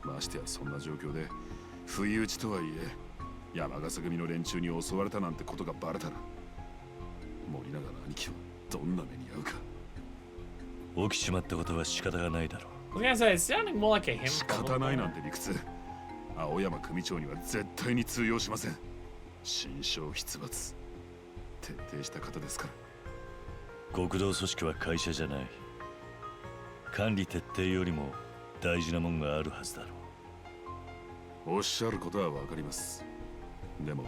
う。ましてやそんな状況で不意打ちとはいえ山笠組の連中に襲われたなんてことがバレたら森永の兄貴はどんな目に遭うか。起きちまったことは仕方がないだろう。 I was gonna say, it's sounding more like a him 仕 problem. 方ないなんて理屈青山組長には絶対に通用しません。心象筆罰徹底した方ですから。極道組織は会社じゃない。管理徹底よりも大事なもんがあるはずだろおっしゃることはわかります。でも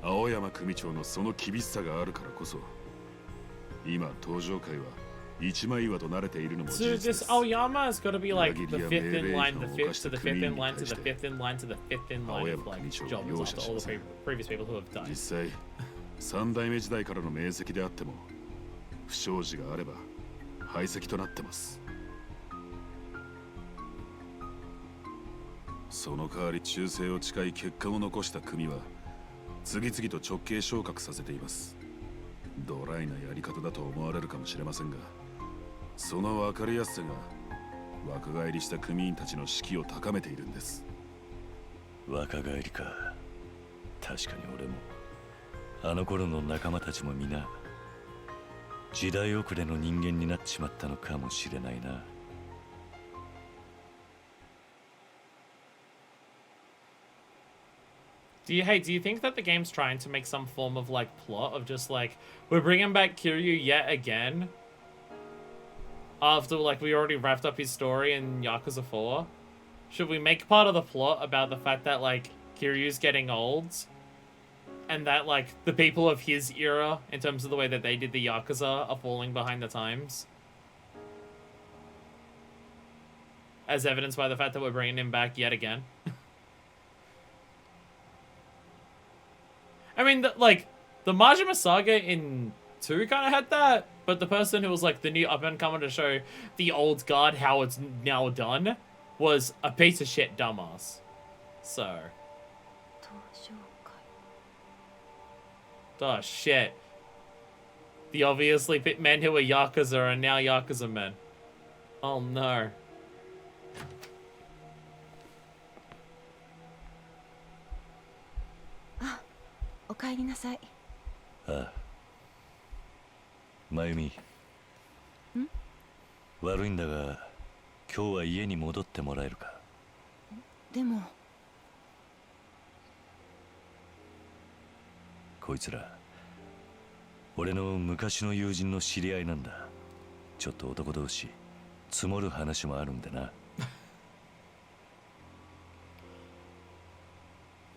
青山組長のその厳しさがあるからこそ今登場会は一枚岩と慣れているのも事 So 実で this す。 Aoyama is gonna be like the fifth in line, the fifth to the fifth in line to the fifth in line to the fifth in line of like jobs after all the previous people who have died. 実際三代目時代からの名跡であっても不祥事があれば排斥となってます。その代わり忠誠を誓い結果を残した組は次々と直系昇格させています。ドライなやり方だと思われるかもしれませんが、その分かりやすさが若返りした組員たちの士気を高めているんです。若返りか。確かに俺もあの頃の仲間たちも皆時代遅れの人間になっちまったのかもしれないな。Do you think that the game's trying to make some form of like plot of just like we're bringing back Kiryu yet again after like we already wrapped up his story in Yakuza 4? Should we make part of the plot about the fact that like Kiryu's getting old and that like the people of his era in terms of the way that they did the Yakuza are falling behind the times? As evidenced by the fact that we're bringing him back yet again. I mean, the Majima Saga in 2 kind of had that, but the person who was like the new up-and-comer to show the old guard how it's now done was a piece of shit dumbass. So. Oh shit. The obviously men who were Yakuza are now Yakuza men. Oh no. お帰りなさい。ああ。まゆみ。悪いんだが、今日は家に戻ってもらえるか。でも。こいつら、俺の昔の友人の知り合いなんだ。ちょっと男同士、積もる話もあるんでな。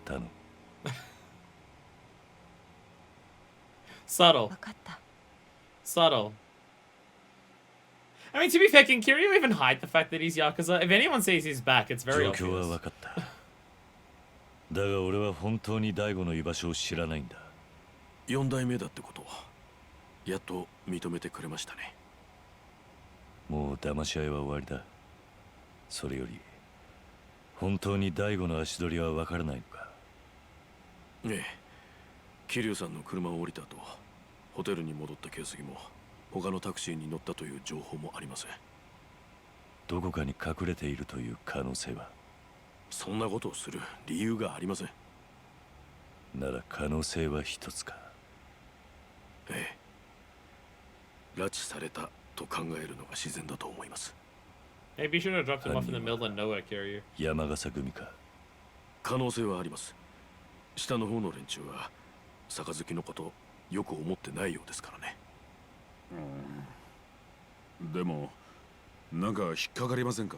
頼む。Subtle. 分かった。Subtle. I mean, to be fair, can Kiryu even hide the fact that he's Yakuza? If anyone sees he's back, it's very 状況は obvious. 分かった。だが俺は本当に大悟の居場所を知らないんだ。4代目だってことやっと認めてくれましたね。もう騙し合いは終わりだ。それより本当に大悟の足取りは分からないのか。ええ、桐生さんの車を降りた後、ホテルに戻った形跡も他のタクシーに乗ったという情報もありません。どこかに隠れているという可能性は？そんなことをする理由がありません。なら可能性は一つか。ええ。拉致されたと考えるのが自然だと思います。 Maybe you should have dropped him off in the middle of nowhere carrier. 山笠組か。可能性はあります。下の方の連中は杯のことよく思ってないようですからね。でもなんか引っかかりませんか？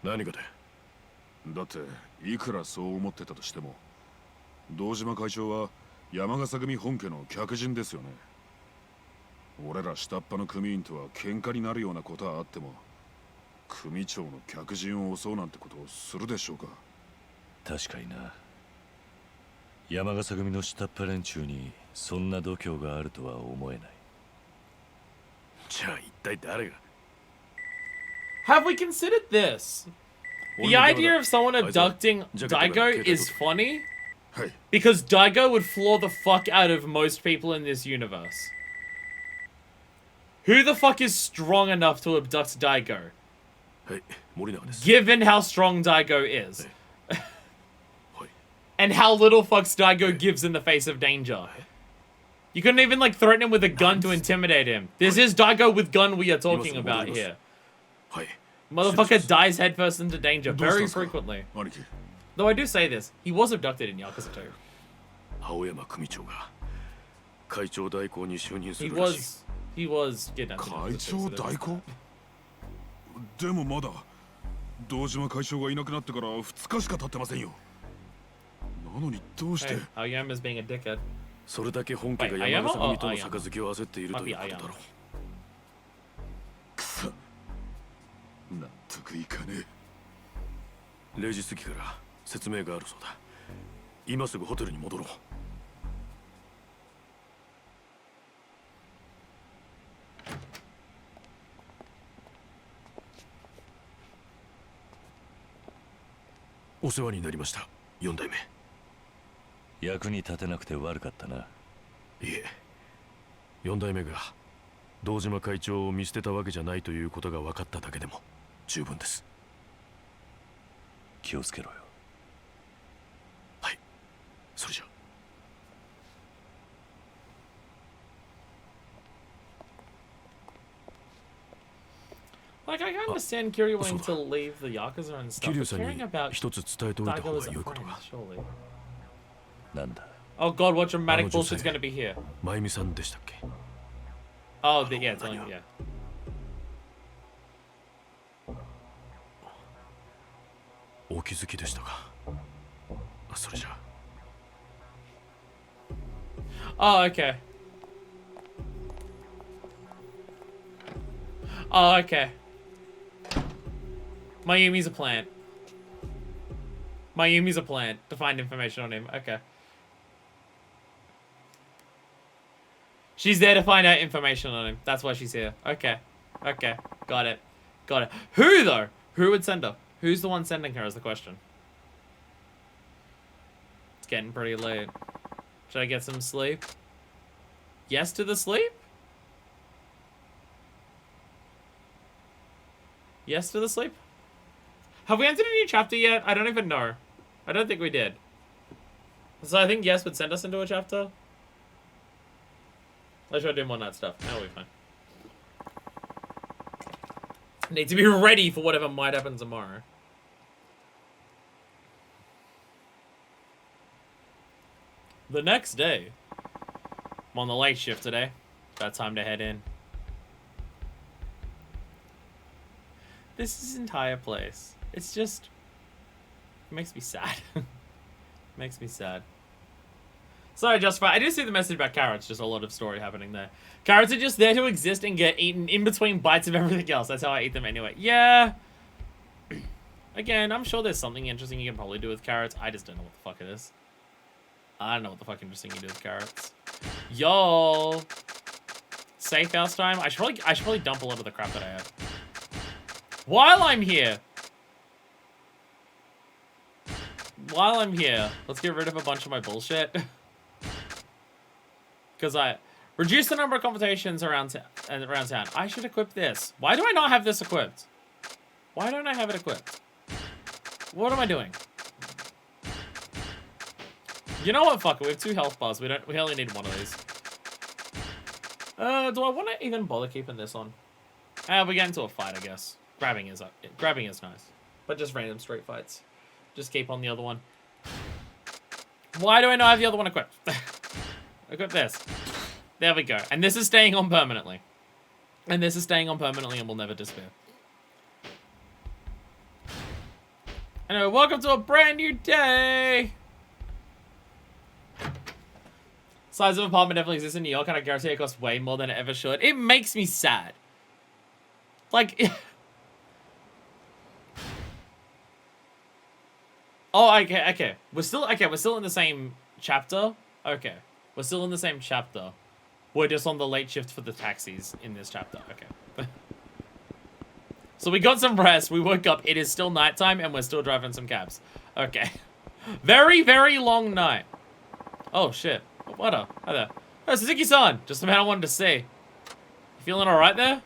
何かで？だっていくらそう思ってたとしても、堂島会長は山笠組本家の客人ですよね。俺ら下っ端の組員とは喧嘩になるようなことはあっても、組長の客人を襲うなんてことをするでしょうか？確かにな。山笠組の下っ端連中にそんな度胸があるとは思えない。じゃあ一体誰が？ Have we considered this? The idea of someone abducting Daigo is funny はい。 because Daigo would floor the fuck out of most people in this universe. Who the fuck is strong enough to abduct Daigo? はい、森永です。 Given how strong Daigo is. はい。 And how little fucks Daigo gives in the face of danger. You couldn't even like threaten him with a gun to intimidate him. This is Daigo with gun we are talking about here. はい。 Motherfucker dies headfirst into danger どうした very んすか？ frequently. 兄貴。 Though I do say this, he was abducted in Yakuza 2. 青山組長が会長代行に就任す He るらしい。 was kidnapped in 会 Yakuza 2. 長 so there's 代行？でもまだ堂島会長がいなくなってから2日しか経ってませんよ。なのにどうして？ Hey, Aoyama's being a dickhead. それだけ本家が Wait, 山笠組 Ayama? との Oh, Ayama. 杯を焦っているということだろ Might be う。くそ。納得いかねえ。 0時過ぎから説明があるそうだ。今すぐホテルに戻ろう。お世話になりました、4代目。役に立てなくて悪かったな。いえ、4代目が堂島会長を見捨てたわけじゃないということが分かっただけでも十分です。気をつけろよ。はい、それじゃ。 Like, I can understand Kiryu wanting to leave the Yakuza and stuff, 桐生 but さん caring に about 一つ伝えておいた方 Daigo が as a 良いこと friend, が。 surely. なんだ。 Oh god, what dramatic あの女性 bullshit's gonna be here? 真由美さんでしたっけ？ Oh, yeah, telling you, yeah. お気づきでしたか？それじゃ。 Oh, okay. Oh, okay. Mayumi's a plant. Mayumi's a plant to find information on him. Okay. She's there to find out information on him. That's why she's here. Okay. Okay. Got it. Got it. Who, though? Who would send her? Who's the one sending her is the question. It's getting pretty late. Should I get some sleep? Yes to the sleep? Yes to the sleep? Have we entered a new chapter yet? I don't even know. I don't think we did. So I think yes would send us into a chapter. Let's try doing more night stuff. That'll be fine. Need to be ready for whatever might happen tomorrow. The next day. I'm on the late shift today. Got time to head in. This entire place. It's just... It makes me sad. Makes me sad. Sorry, Justified. I did see the message about carrots. Just a lot of story happening there. Carrots are just there to exist and get eaten in between bites of everything else. That's how I eat them anyway. Yeah. Again, I'm sure there's something interesting you can probably do with carrots. I just don't know what the fuck it is. I don't know what the fuck interesting you do with carrots. Y'all. Safe house time. I should probably dump a lot of the crap that I have. While I'm here. While I'm here, let's get rid of a bunch of my bullshit. Because I reduce the number of confrontations around town. I should equip this. Why do I not have this equipped? Why don't I have it equipped? What am I doing? You know what? Fuck it. We have 2 health bars. We only need 1 of these. Do I want to even bother keeping this on? We get into a fight, I guess. Grabbing is nice, but just random street fights. Just keep on the other one. Why do I not have the other one equipped? Equip this. There we go. And this is staying on permanently. And this is staying on permanently and will never disappear. Anyway, welcome to a brand new day. Size of apartment definitely exists in New York, and I guarantee it costs way more than it ever should. It makes me sad. Like, oh, okay. We're still in the same chapter. Okay, we're still in the same chapter. We're just on the late shift for the taxis in this chapter. Okay. So we got some rest. We woke up. It is still nighttime, and we're still driving some cabs. Okay. Very, very long night. Oh shit. What up? Hi there. Oh, Suzuki-san. Just the man I wanted to see. You feeling all right there?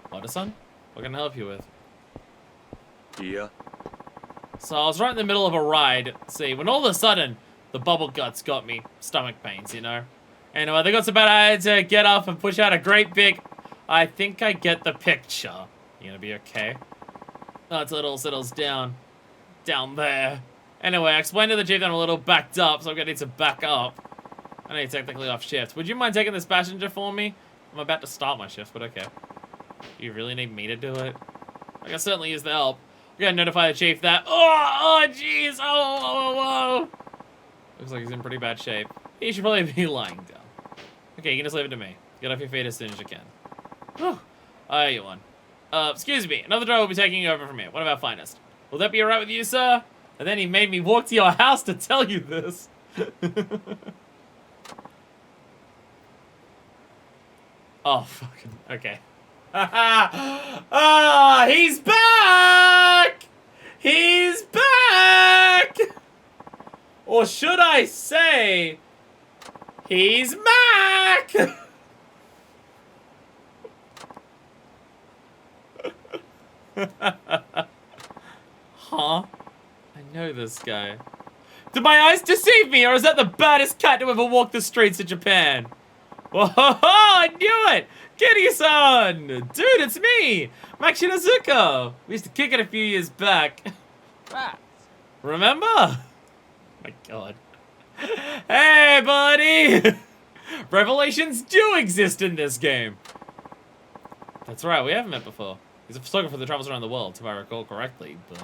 What-a-san? What can I help you with? Yeah. So I was right in the middle of a ride, see, when all of a sudden, the bubble guts got me. Stomach pains, you know? Anyway, they got so bad I had to get up and push out a great big... I think I get the picture. You gonna be okay? Oh, it's a little settles down. Down there. Anyway, I explained to the chief that I'm a little backed up, so I'm gonna need to back up. I know you're technically off shift. Would you mind taking this passenger for me? I'm about to start my shift, but okay. Do you really need me to do it? I can certainly use the help. We gotta notify the chief that... Oh, jeez! Oh. Looks like he's in pretty bad shape. He should probably be lying down. Okay, you can just leave it to me. Get off your feet as soon as you can. Whew. I owe you one. Excuse me. Another driver will be taking over from here. One of our finest. Will that be alright with you, sir? And then he made me walk to your house to tell you this. Oh, fucking... Okay. Ah, he's back! He's back! Or should I say, he's back! Huh? I know this guy. Did my eyes deceive me, or is that the baddest cat to ever walk the streets of Japan? Whoa, I knew it! Kiryu-san! Dude, it's me! Machinations! We used to kick it a few years back. Remember? Oh my god. Hey, buddy! Revelations do exist in this game. That's right, we haven't met before. He's a photographer that travels around the world, if I recall correctly, but...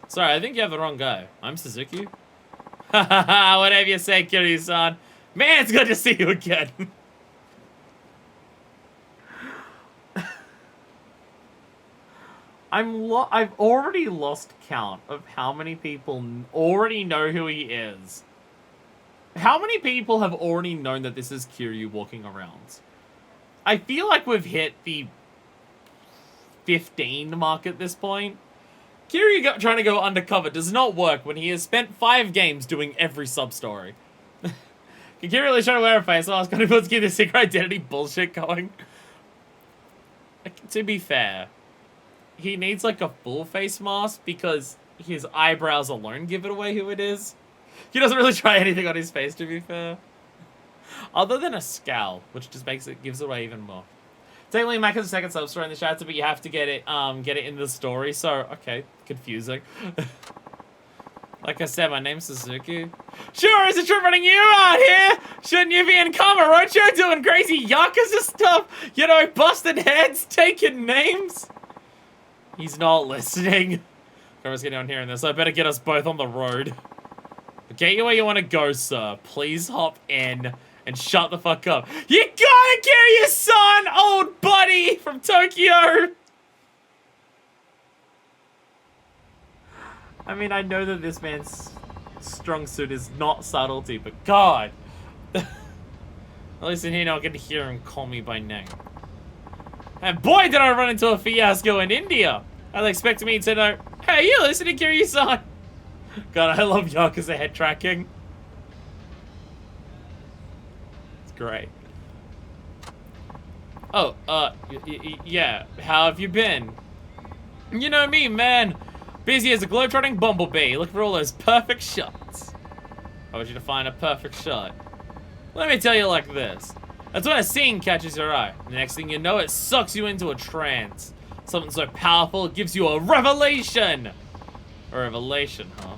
Sorry, I think you have the wrong guy. I'm Suzuki. Hahaha, whatever you say, Kiryu-san. Man, it's good to see you again. I've already lost count of how many people already know who he is. How many people have already known that this is Kiryu walking around? I feel like we've hit the 15 mark at this point. Kiryu trying to go undercover does not work when he has spent 5 games doing every sub-story. Can Kiryu really try to wear a face mask? Kind of wants to keep the secret identity bullshit going. Like, to be fair, he needs like a full face mask because his eyebrows alone give it away who it is. He doesn't really try anything on his face, to be fair. Other than a scowl, which just gives it away even more. Technically, Mac has a second sub-story in the chapter, but you have to get it in the story. So, okay, confusing. Like I said, my name's Suzuki. Sure, is it true running you out here? Shouldn't you be in Kamurocho doing crazy Yakuza stuff? You know, busting heads, taking names? He's not listening. Camera's getting on hearing this. I better get us both on the road. Get you where you want to go, sir. Please hop in and shut the fuck up. You gotta carry your son, old buddy from Tokyo. I mean, I know that this man's strong suit is not subtlety, but God. At least in here now I can hear him call me by name. And boy, did I run into a fiasco in India. I was expecting me to know, hey, you listening, Kiryu-san? God, I love Yakuza head tracking. It's great. Oh, yeah. How have you been? You know me, man. Busy as a globetrotting bumblebee, looking for all those perfect shots. I want you to find a perfect shot. Let me tell you like this. That's when a scene catches your eye. The next thing you know, it sucks you into a trance. Something so powerful, it gives you a revelation. A revelation, huh?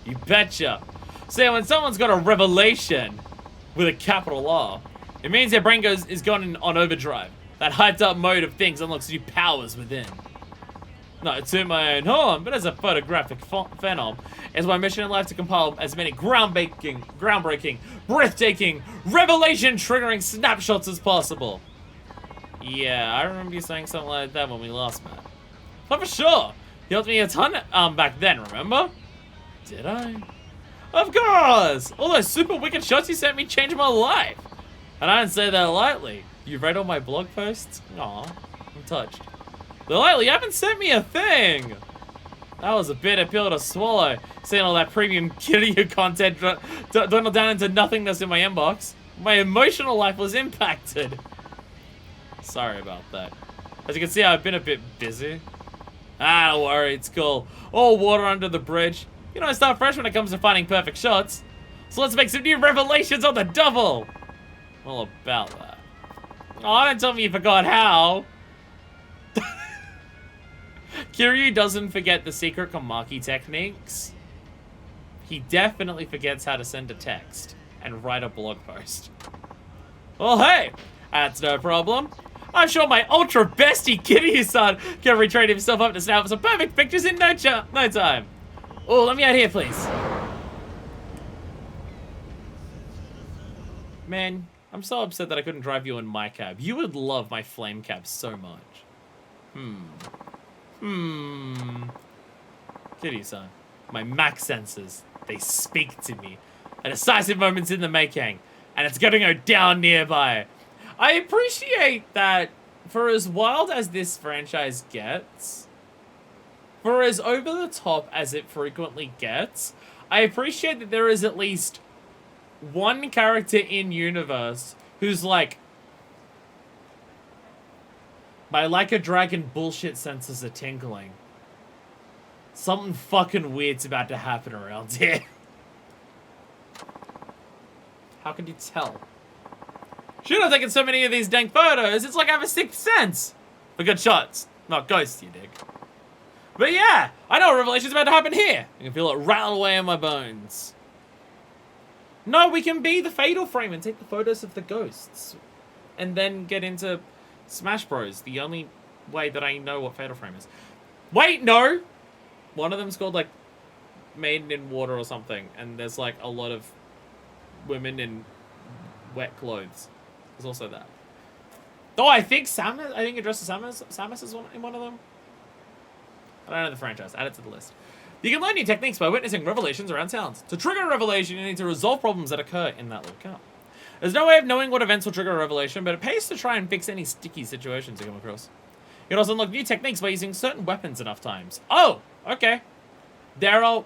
You betcha. See, when someone's got a revelation with a capital R, it means their brain is going on overdrive. That hyped up mode of things unlocks new powers within. Not to toot my own horn, but as a photographic phenom, it's my mission in life to compile as many groundbreaking, breathtaking, revelation-triggering snapshots as possible. Yeah, I remember you saying something like that when we last met. But for sure, you helped me a ton back then, remember? Did I? Of course! All those super wicked shots you sent me changed my life. And I didn't say that lightly. You read all my blog posts? Aw, I'm touched. Though lately, you haven't sent me a thing. That was a bitter pill to swallow, seeing all that premium kitty content dwindle down into nothingness in my inbox. My emotional life was impacted. Sorry about that. As you can see, I've been a bit busy. Ah, don't worry, it's cool. All water under the bridge. You know, I start fresh when it comes to finding perfect shots. So let's make some new revelations on the double. All about that. Oh, don't tell me you forgot how. Kiryu doesn't forget the secret Komaki techniques. He definitely forgets how to send a text and write a blog post. Well, hey, that's no problem. I'm sure my ultra bestie Kiryu-san can retrain himself up to snap some perfect pictures in no time. Oh, let me out here, please. Man, I'm so upset that I couldn't drive you in my cab. You would love my flame cab so much. Kiryu-san, my max senses, they speak to me. A decisive moment's in the making, and it's gonna go down nearby. I appreciate that for as wild as this franchise gets, for as over the top as it frequently gets, I appreciate that there is at least one character in universe who's like, my like a dragon bullshit senses are tingling. Something fucking weird's about to happen around here. How can you tell? Should have taken so many of these dang photos. It's like I have a sixth sense. For good shots. Not ghosts, you dig. But yeah, I know a revelation's about to happen here. I can feel it rattle away in my bones. No, we can be the Fatal Frame and take the photos of the ghosts. And then get into Smash Bros. The only way that I know what Fatal Frame is. Wait, no! One of them's called, like, Maiden in Water or something. And there's, like, a lot of women in wet clothes. There's also that. Oh, I think Samus, I think it dresses Samus is in one of them. I don't know the franchise. Add it to the list. You can learn new techniques by witnessing revelations around towns. To trigger a revelation, you need to resolve problems that occur in that locale. There's no way of knowing what events will trigger a revelation, but it pays to try and fix any sticky situations you come across. You can also unlock new techniques by using certain weapons enough times. Oh, okay. There's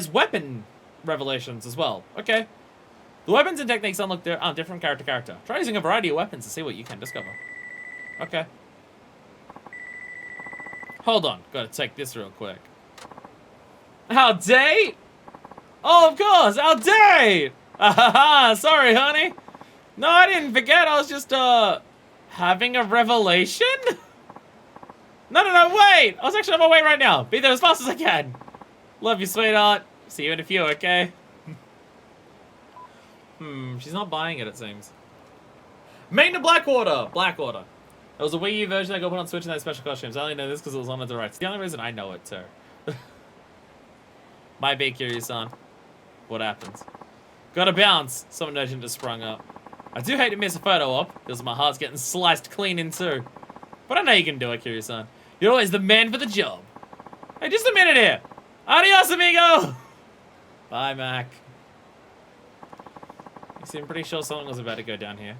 weapon revelations as well. Okay. The weapons and techniques unlock different character to character. Try using a variety of weapons to see what you can discover. Okay. Hold on. Gotta take this real quick. Our date? Oh, of course. Our date! Sorry, honey. No, I didn't forget. I was just, having a revelation? No, wait! I was actually on my way right now. Be there as fast as I can. Love you, sweetheart. See you in a few, okay? She's not buying it seems. Main to Blackwater! Blackwater. It was a Wii U version that got put on Switch in that special costumes. I only know this because it was on the direct. It's the only reason I know it, too. My big Kiryu-san. What happens? Gotta bounce. Some urgent just sprung up. I do hate to miss a photo op, because my heart's getting sliced clean in two. But I know you can do it, Kiryu-san. You're always the man for the job. Hey, just a minute here. Adios, amigo! Bye, Mac. You seem pretty sure something was about to go down here.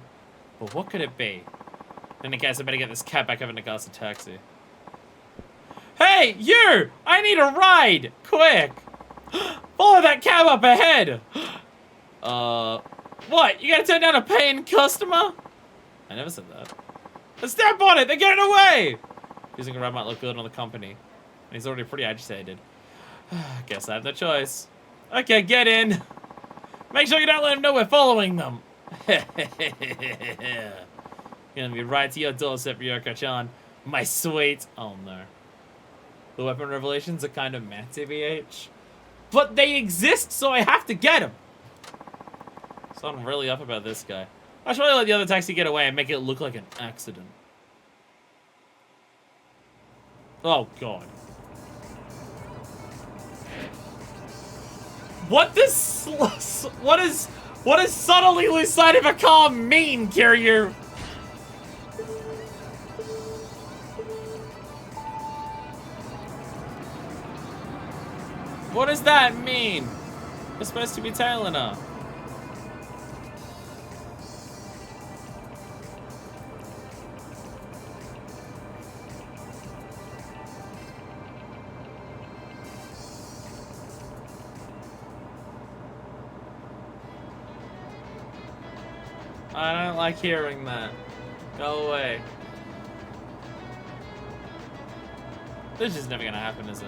But what could it be? In any case, I better get this cab back over to Nagasa Taxi. Hey, you! I need a ride! Quick! Follow that cab up ahead! What? You gotta turn down a paying customer? I never said that. Let's step on it! They're getting away! Using a ride might look good on the company. And he's already pretty agitated. Guess I have no choice. Okay, get in. Make sure you don't let them know we're following them. Gonna be right to your doorstep, Ryoko-chan. My sweet. Oh no. The weapon revelations are kind of meh, TBH. But they exist, so I have to get them. So I'm really up about this guy. I should really let the other taxi get away and make it look like an accident. Oh god. What does subtly lose sight of a car mean, Kiryu? What does that mean? We're supposed to be tailing her. I don't like hearing that. Go away. This is never gonna happen, is it?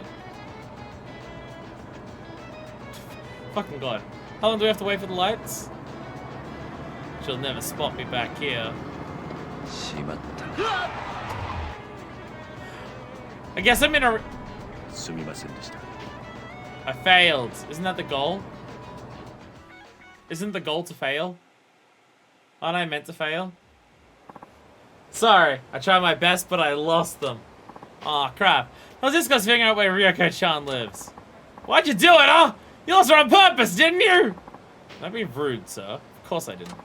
Fucking god. How long do we have to wait for the lights? She'll never spot me back here. I guess I'm in a... I failed. Isn't that the goal? Isn't the goal to fail? Aren't I meant to fail? Sorry, I tried my best, but I lost them. Aw, crap. I was just gonna figure out where Ryoko-chan lives. Why'd you do it, huh? You lost her on purpose, didn't you? That'd be rude, sir. Of course I didn't.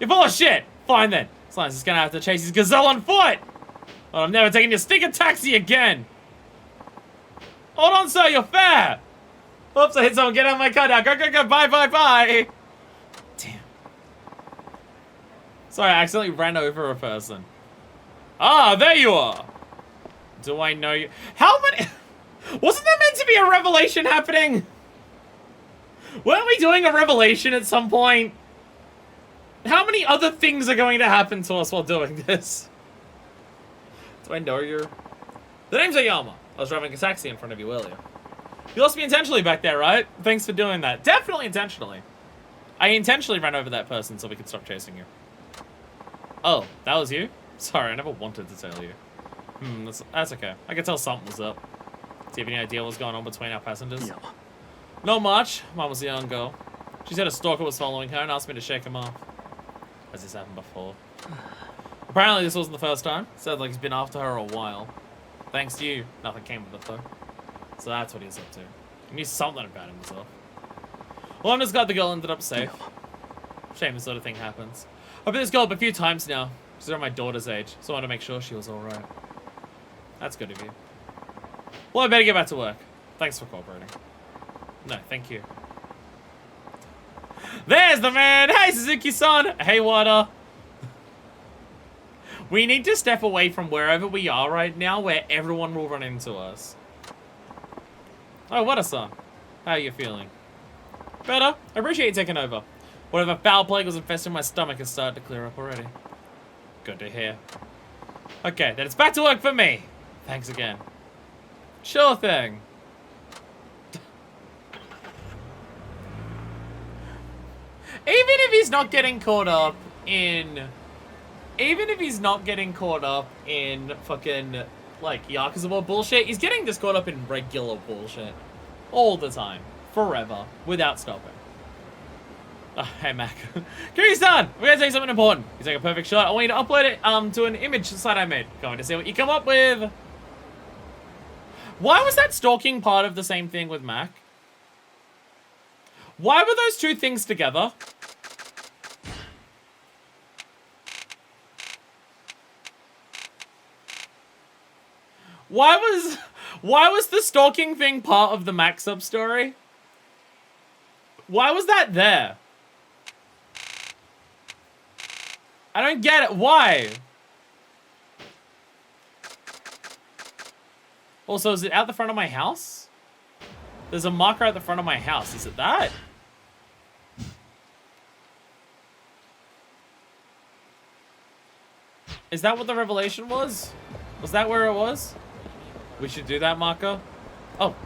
You're full of shit. Fine then. Slime's just gonna have to chase his gazelle on foot. Well, I'm never taking your stinking taxi again. Hold on, sir. You're fair. Oops, I hit someone. Get out of my car now. Go, go, go. Bye, bye, bye. Damn. Sorry, I accidentally ran over a person. Ah, there you are. Do I know you? How many... Wasn't there meant to be a revelation happening? Weren't we doing a revelation at some point? How many other things are going to happen to us while doing this? Do I know you? The name's Ayama. I was driving a taxi in front of you earlier. You lost me intentionally back there, right? Thanks for doing that. Definitely intentionally. I intentionally ran over that person so we could stop chasing you. Oh, that was you? Sorry, I never wanted to tell you. That's okay. I could tell something was up. Do you have any idea what's going on between our passengers? Yeah. Not much. Mom was a young girl. She said a stalker was following her and asked me to shake him off. Has this happened before? Apparently this wasn't the first time. Sounds like he's been after her a while. Thanks to you, nothing came of it though. So that's what he's up to. He knew something about himself. Well, I'm just glad the girl ended up safe. Shame this sort of thing happens. I've been this girl up a few times now. She's around my daughter's age, so I wanted to make sure she was alright. That's good of you. Well, I better get back to work. Thanks for cooperating. No, thank you. There's the man! Hey, Suzuki-san! Hey, Wada! We need to step away from wherever we are right now, where everyone will run into us. Oh, Wada-san. How are you feeling? Better. I appreciate you taking over. Whatever foul plague was infesting my stomach has started to clear up already. Good to hear. Okay, then it's back to work for me. Thanks again. Sure thing. Even if he's not getting caught up in... Even if he's not getting caught up in fucking, like, Yakuza bullshit, he's getting just caught up in regular bullshit. All the time. Forever. Without stopping. Oh, hey, Mac. Kiryu-san! We're gonna take something important. You take a perfect shot. I want you to upload it to an image site I made. Going to see what you come up with. Why was that stalking part of the same thing with Mac? Why were those two things together? Why was the stalking thing part of the Mac sub-story? Why was that there? I don't get it. Why? Also, is it out the front of my house? There's a marker at the front of my house. Is it that? Is that what the revelation was? Was that where it was? We should do that, Marco. Oh.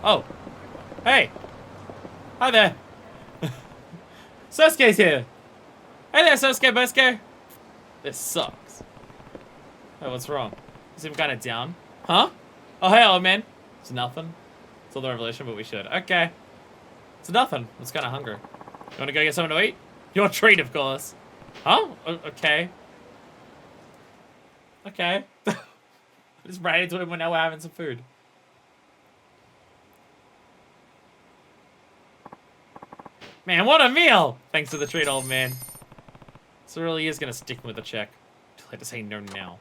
Oh. Hey. Hi there. Sasuke's here. Hey there, Sasuke Busuke. This sucks. Oh, what's wrong? You seem kind of down. Huh? Oh, hey, old man. It's nothing. It's all the revelation, but we should. Okay. It's nothing. I'm just kind of hungry. You want to go get something to eat? Your treat, of course. Huh? Okay. Okay. I just ran into him when now we're having some food. Man, what a meal! Thanks for the treat, old man. So really is gonna stick with the check. Too late to say no now.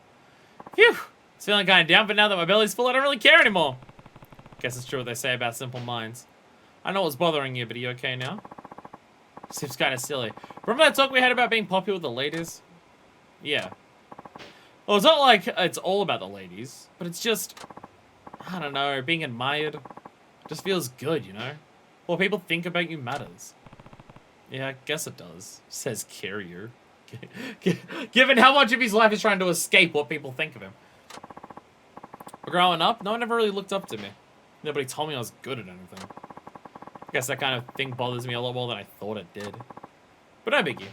Phew! It's feeling kind of down, but now that my belly's full, I don't really care anymore. Guess it's true what they say about simple minds. I know what's bothering you, but are you okay now? Seems kind of silly. Remember that talk we had about being popular with the ladies? Yeah. Well, it's not like it's all about the ladies, but it's just, I don't know, being admired just feels good, you know? What people think about you matters. Yeah, I guess it does, says Carrier. Given how much of his life is trying to escape what people think of him. Growing up, no one ever really looked up to me. Nobody told me I was good at anything. I guess that kind of thing bothers me a lot more than I thought it did. But no biggie.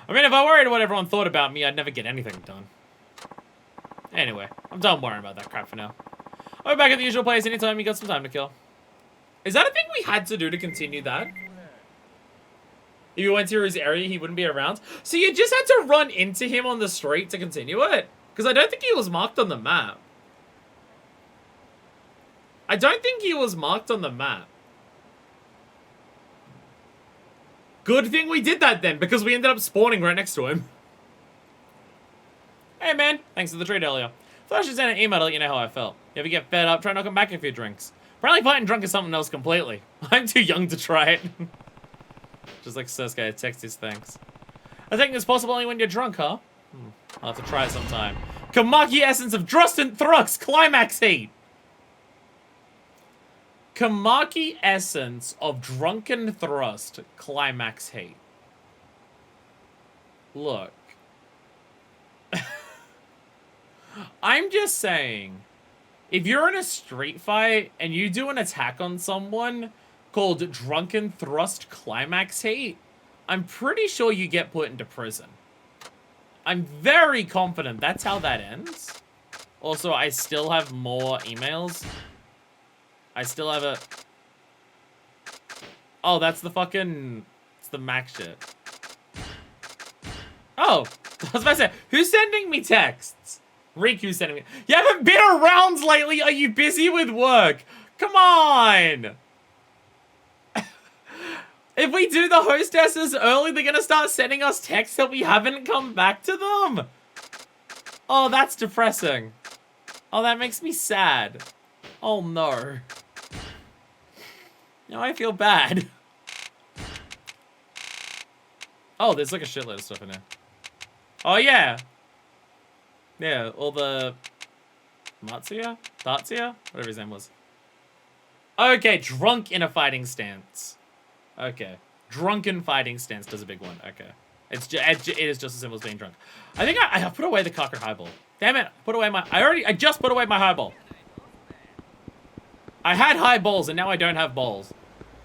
I mean, if I worried what everyone thought about me, I'd never get anything done. Anyway, I'm done worrying about that crap for now. I'll be back at the usual place anytime you got some time to kill. Is that a thing we had to do to continue that? If you went to his area, he wouldn't be around? So you just had to run into him on the street to continue it? Because I don't think he was marked on the map. I don't think he was marked on the map. Good thing we did that then, because we ended up spawning right next to him. Hey man, thanks for the treat earlier. Thought I should send an email to let you know how I felt. If you get fed up, try not to come back a few drinks. Apparently fighting drunk is something else completely. I'm too young to try it. Just like Sasuke, text his thanks. I think it's possible only when you're drunk, huh? I'll have to try it sometime. Kamaki Essence of Thrust and Thrux Climax Heat. Kamaki Essence of Drunken Thrust Climax Heat. Look. I'm just saying, if you're in a street fight and you do an attack on someone called Drunken Thrust Climax Heat, I'm pretty sure you get put into prison. I'm very confident that's how that ends. Also, I still have more emails. I still have a... Oh, that's the fucking... It's the Mac shit. Oh, I was about to say, who's sending me texts? Riku's sending me... You haven't been around lately? Are you busy with work? Come on! If we do the hostesses early, they're gonna start sending us texts that we haven't come back to them. Oh, that's depressing. Oh, that makes me sad. Oh, no. Now I feel bad. Oh, there's like a shitload of stuff in there. Oh, yeah. Yeah, all the... Matsuya? Tatsuya? Whatever his name was. Okay, drunk in a fighting stance. Okay. Drunken fighting stance does a big one. Okay. It is just as simple as being drunk. I think I put away the cocker highball. Damn it. Put away my... I just put away my highball. I had high balls and now I don't have balls.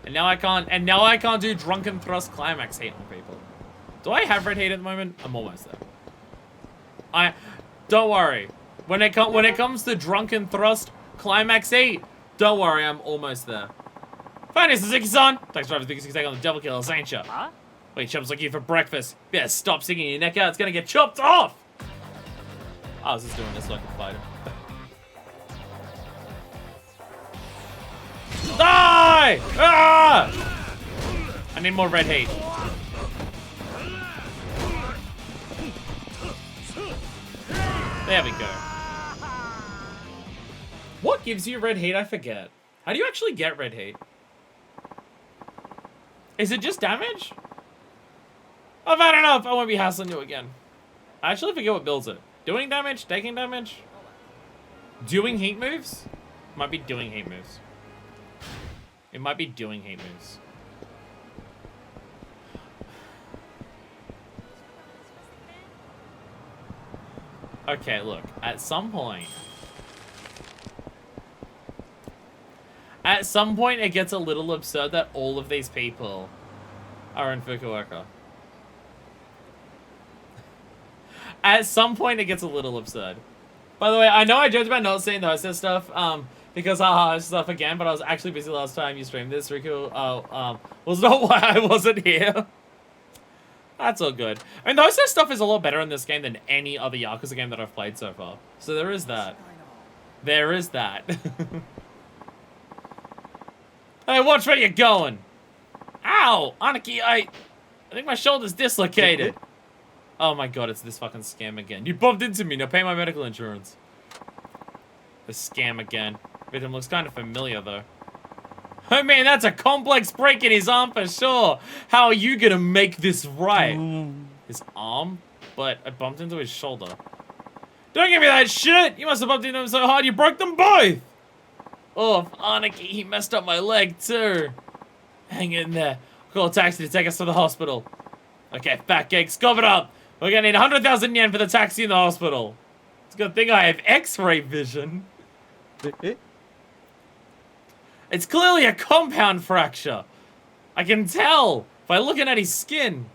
And now I can't do Drunken Thrust Climax Heat on people. Do I have red heat at the moment? I'm almost there. Don't worry. When it comes to Drunken Thrust Climax Heat, don't worry, I'm almost there. Fine, Suzuki-san. Thanks for having me on the Devil Killers, ain't ya? Huh? Wait, chumps like you for breakfast. Yeah, stop sticking your neck out. It's gonna get chopped off. I was just doing this so I can fight him. Die! Ah! I need more red heat. There we go. What gives you red heat? I forget. How do you actually get red heat? Is it just damage? I've had enough. I won't be hassling you again. I actually forget what builds it. Doing damage? Taking damage? Doing heat moves? Might be doing heat moves. It might be doing heat moves. Okay, look. At some point... At some point, it gets a little absurd that all of these people are in Fukuoka. At some point, it gets a little absurd. By the way, I know I joked about not seeing the hostess stuff, because haha, stuff again, but I was actually busy last time you streamed this. Riku, was not why I wasn't here. That's all good. I mean, the hostess stuff is a lot better in this game than any other Yakuza game that I've played so far. So there is that. There is that. Hey, watch where you're going. Ow! Aniki, I think my shoulder's dislocated. Oh my god, it's this fucking scam again. You bumped into me, now pay my medical insurance. The scam again. Victim looks kind of familiar, though. Oh man, that's a complex break in his arm for sure. How are you gonna make this right? His arm? But I bumped into his shoulder. Don't give me that shit! You must have bumped into him so hard you broke them both! Oh, Aniki, he messed up my leg too. Hang in there. I'll call a taxi to take us to the hospital. Okay, fat cake, scoop it up. We're gonna need 100,000 yen for the taxi in the hospital. It's a good thing I have X-ray vision. It's clearly a compound fracture. I can tell by looking at his skin.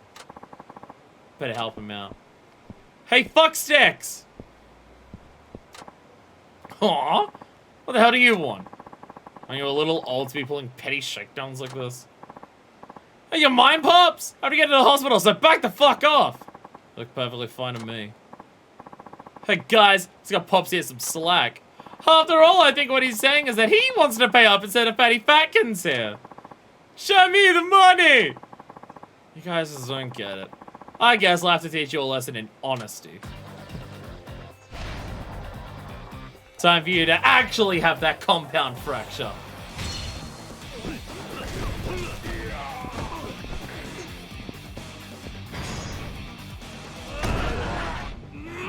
Better help him out. Hey, fuck sticks! Aw, what the hell do you want? Are you a little old to be pulling petty shakedowns like this? Hey, your mind pops? I have to get to the hospital, so back the fuck off. Look perfectly fine to me. Hey guys, let's got Pops here some slack. After all, I think what he's saying is that he wants to pay up instead of Fatty Fatkins here. Show me the money! You guys just don't get it. I guess I'll have to teach you a lesson in honesty. Time for you to actually have that compound fracture.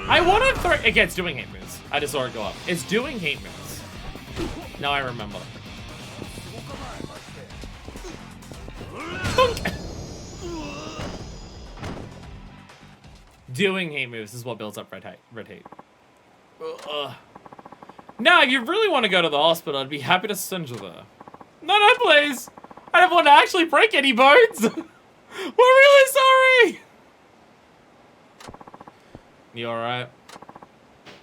I want to throw... Okay, it's doing hate moves. I just saw it go up. It's doing hate moves. Now I remember. Doing hate moves is what builds up red hate. Now, if you really want to go to the hospital, I'd be happy to send you there. No, please. I don't want to actually break any bones. We're really sorry. You alright?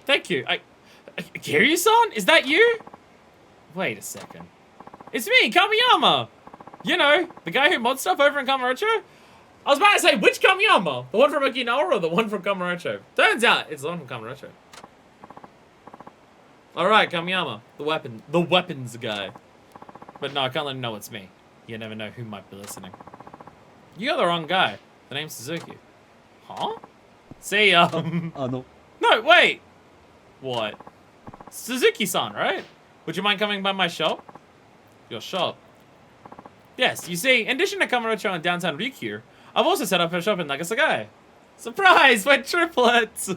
Thank you. Kiryu-san? Is that you? Wait a second. It's me, Kamiyama! You know, the guy who mods stuff over in Kamurocho? I was about to say, which Kamiyama? The one from Okinawa or the one from Kamurocho? Turns out, it's the one from Kamurocho. Alright, Kamiyama. The weapons guy. But no, I can't let him know it's me. You never know who might be listening. You got the wrong guy. The name's Suzuki. Huh? See, No, wait! What? Suzuki-san, right? Would you mind coming by my shop? Your shop? Yes, you see, in addition to Kamurocho and downtown Ryukyu, I've also set up a shop in Nagasaki. Surprise! We're triplets!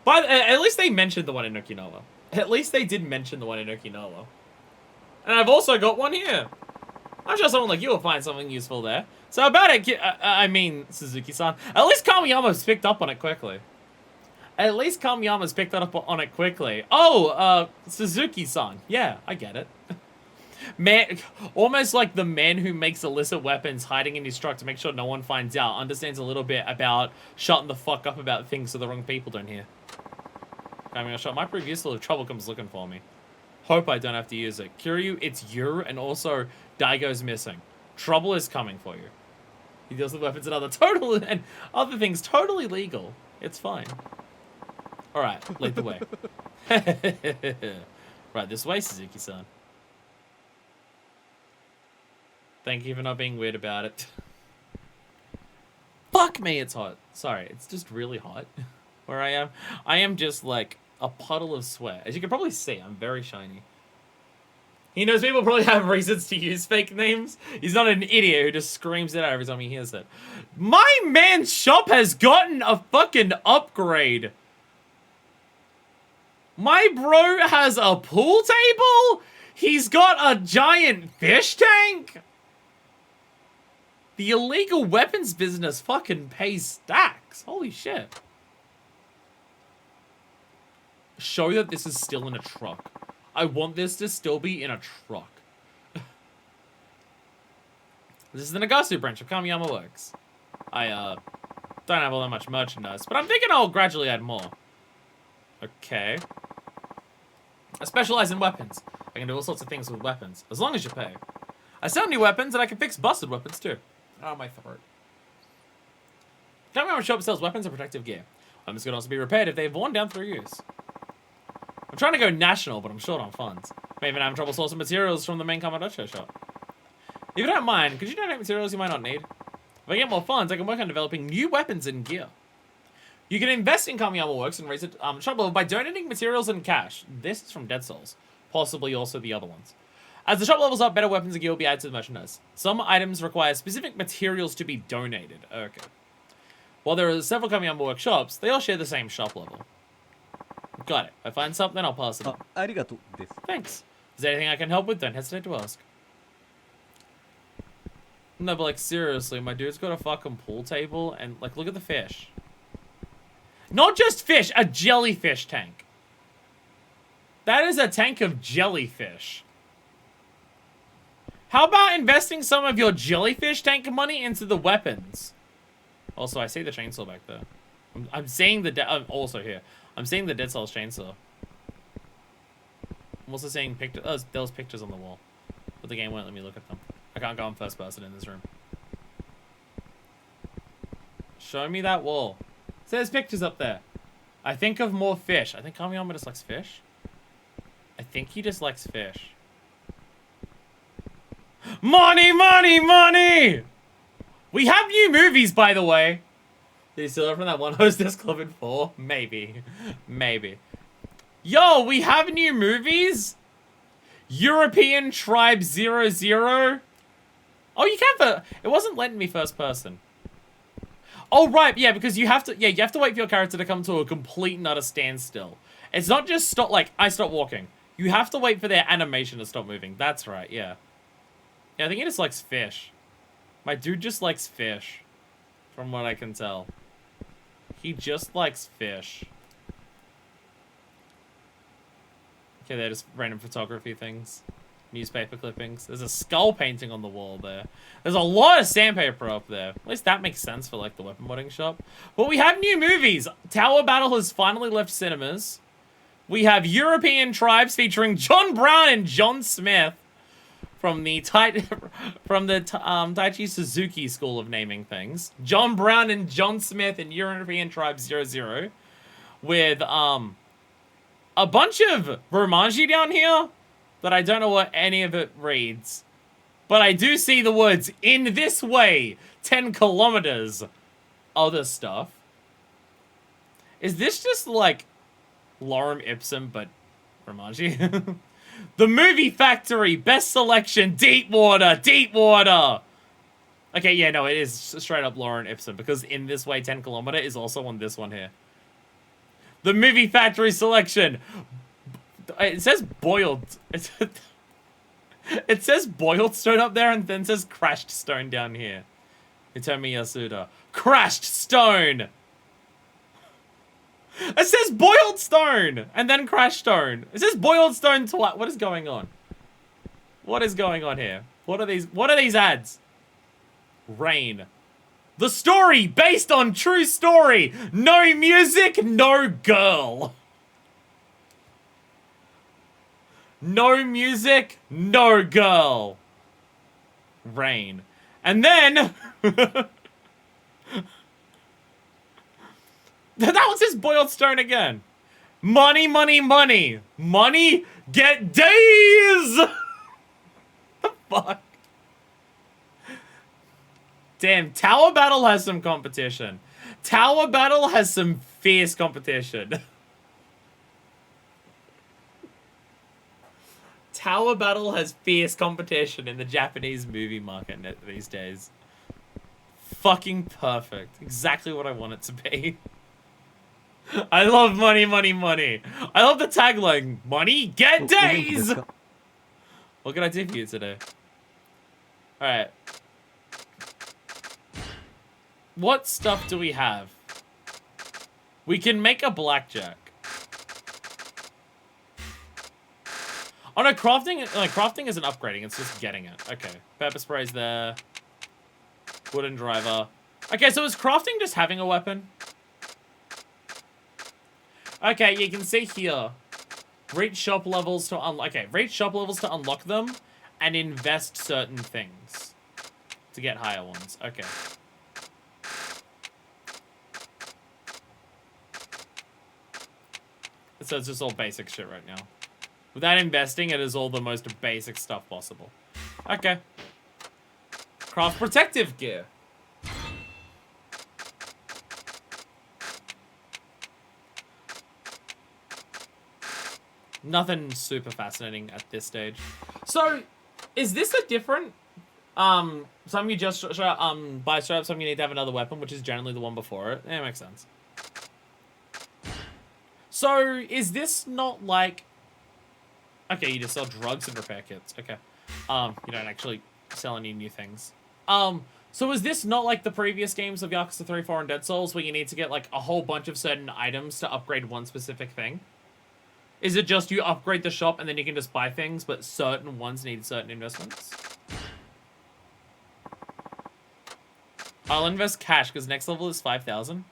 But at least they mentioned the one in Okinawa. At least they did mention the one in Okinawa. And I've also got one here. I'm sure someone like you will find something useful there. So about it, I mean, Suzuki-san. At least Kamiyama's picked up on it quickly. At least Kamiyama's picked up on it quickly. Oh, Suzuki-san. Yeah, I get it. Man, almost like the man who makes illicit weapons hiding in his truck to make sure no one finds out understands a little bit about shutting the fuck up about things so the wrong people don't hear. Coming a shot might prove useful if trouble comes looking for me. Hope I don't have to use it. Kiryu, it's you, and also Daigo's missing. Trouble is coming for you. He deals with weapons and other things totally legal. It's fine. Alright, lead the way. Right, this way, Suzuki-san. Thank you for not being weird about it. Fuck me, it's hot. Sorry, it's just really hot where I am. I am just like a puddle of sweat. As you can probably see, I'm very shiny. He knows people probably have reasons to use fake names. He's not an idiot who just screams it out every time he hears it. My man's shop has gotten a fucking upgrade. My bro has a pool table? He's got a giant fish tank? The illegal weapons business fucking pays stacks. Holy shit. show that this is still in a truck. I want this to still be in a truck. This is the Nagasu branch of Kamiyama Works. I, don't have all that much merchandise, but I'm thinking I'll gradually add more. Okay. I specialize in weapons. I can do all sorts of things with weapons, as long as you pay. I sell new weapons, and I can fix busted weapons, too. Oh, my throat. Kamiyama shop sells weapons and protective gear. Weapons can also be repaired if they've worn down through use. I'm trying to go national, but I'm short on funds. I'm even having trouble sourcing materials from the main Kamadocho shop. If you don't mind, could you donate materials you might not need? If I get more funds, I can work on developing new weapons and gear. You can invest in Kamiyama Works and raise it shop level by donating materials and cash. This is from Dead Souls. Possibly also the other ones. As the shop levels up, better weapons and gear will be added to the merchandise. Some items require specific materials to be donated. Okay. While there are several Kamiyama Works shops, they all share the same shop level. Got it. If I find something, I'll pass it on. Thanks. Is there anything I can help with? Don't hesitate to ask. No, but like, seriously, my dude's got a fucking pool table, and, like, look at the fish. Not just fish, a jellyfish tank. That is a tank of jellyfish. How about investing some of your jellyfish tank money into the weapons? Also, I see the chainsaw back there. I'm seeing the... I'm also here. I'm seeing the Dead Souls chainsaw. I'm also seeing pictures... Oh, there was pictures on the wall. But the game won't let me look at them. I can't go in first person in this room. Show me that wall. So there's pictures up there. I think of more fish. I think Kamiyama just likes fish. I think he just likes fish. Money, money, money! We have new movies, by the way. Did you steal it from that one hostess club in 4? Maybe. Maybe. Yo, we have new movies? European Tribe 00. Oh, you can't. It wasn't letting me first person. Oh, right. Yeah, because you have to. Yeah, you have to wait for your character to come to a complete and utter standstill. It's not just stop. Like, I stop walking. You have to wait for their animation to stop moving. That's right. Yeah. Yeah, I think he just likes fish. My dude just likes fish. From what I can tell. He just likes fish. Okay, they're just random photography things. Newspaper clippings. There's a skull painting on the wall there. There's a lot of sandpaper up there. At least that makes sense for, like, the weapon modding shop. But we have new movies. Tower Battle has finally left cinemas. We have European Tribes featuring John Brown and John Smith from the Taichi Suzuki School of Naming Things. John Brown and John Smith in European Tribes 00 with a bunch of Romanji down here that I don't know what any of it reads. But I do see the words, in this way, 10 kilometers. Other stuff. Is this just like Lorem Ipsum, but Romanji? The Movie Factory, best selection, Deepwater, Deepwater. Okay, yeah, no, it is straight up Lorem Ipsum, because in this way, 10 kilometer is also on this one here. The Movie Factory selection. It says boiled. It says boiled stone up there and then says crashed stone down here. Hitomi Yasuda. Crashed stone! It says boiled stone! And then crashed stone. It says boiled stone twice. What is going on? What is going on here? What are these ads? Rain. The story based on true story. No music, no girl. No music, no girl. Rain. And then... that one says boiled stone again. Money, money, money. Money, get days! The fuck? Damn, Tower Battle has some competition. Tower Battle has some fierce competition. Tower Battle has fierce competition in the Japanese movie market these days. Fucking perfect. Exactly what I want it to be. I love money, money, money. I love the tagline. Money, get days! What can I do for you today? Alright. What stuff do we have? We can make a blackjack. Oh no, crafting isn't upgrading, it's just getting it. Okay, pepper spray's there. Wooden driver. Okay, so is crafting just having a weapon? Okay, you can see here. Reach shop levels to unlock. Okay, reach shop levels to unlock them, and invest certain things to get higher ones. Okay. So it's just all basic shit right now. Without investing, it is all the most basic stuff possible. Okay. Craft protective gear. Nothing super fascinating at this stage. So, is this a different... some you just buy straight up, some you need to have another weapon, which is generally the one before it. Yeah, it makes sense. So, is this not like... Okay, you just sell drugs and repair kits. Okay. You don't actually sell any new things. So is this not like the previous games of Yakuza 3, 4, and Dead Souls, where you need to get, like, a whole bunch of certain items to upgrade one specific thing? Is it just you upgrade the shop and then you can just buy things, but certain ones need certain investments? I'll invest cash, because next level is 5,000.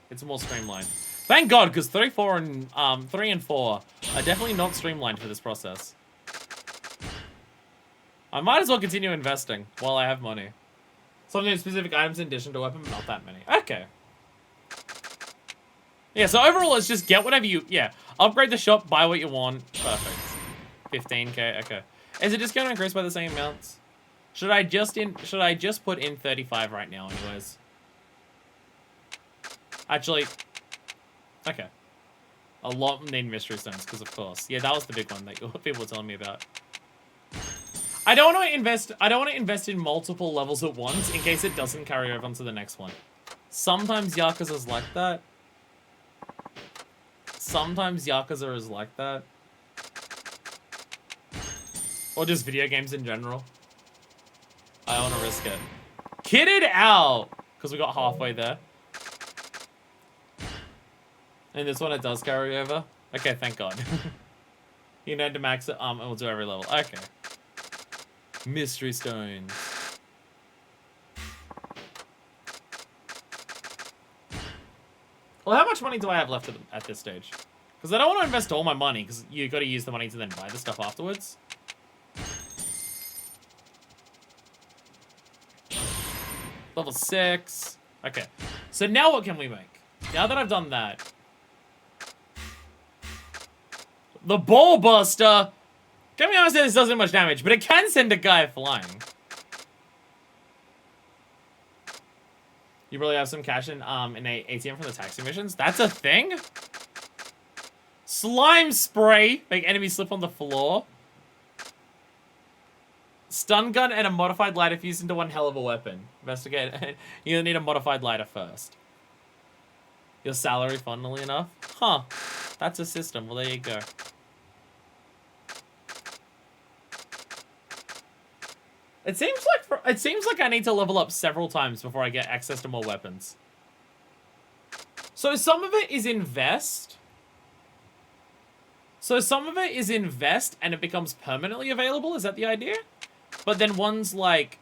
It's more streamlined. Thank God, because 3, 4, and 3 and 4 are definitely not streamlined for this process. I might as well continue investing while I have money. Something specific items in addition to weapon, but not that many. Okay. Yeah, so overall, it's just get whatever you... Yeah, upgrade the shop, buy what you want. Perfect. 15k, okay. Is it just going to increase by the same amounts? Should I just put in 35 right now anyways? Actually... Okay. A lot need mystery stones, because of course. Yeah, that was the big one that people were telling me about. I don't want to invest in multiple levels at once in case it doesn't carry over onto the next one. Sometimes Yakuza's like that. Sometimes Yakuza is like that. Or just video games in general. I want to risk it. Kid it out! Because we got halfway there. And this one, it does carry over. Okay, thank God. You need to max it, and we'll do every level. Okay. Mystery stones. Well, how much money do I have left at this stage? Because I don't want to invest all my money, because you got to use the money to then buy the stuff afterwards. Level 6. Okay. So now what can we make? Now that I've done that. The ball buster! Can be honest, this doesn't do much damage, but it can send a guy flying. You really have some cash in an ATM from the taxi missions? That's a thing? Slime spray! Make enemies slip on the floor. Stun gun and a modified lighter fused into one hell of a weapon. Investigate. You need a modified lighter first. Your salary, funnily enough. Huh. That's a system. Well, there you go. It seems like I need to level up several times before I get access to more weapons. So some of it is invest. So some of it is invest and it becomes permanently available. Is that the idea? But then ones like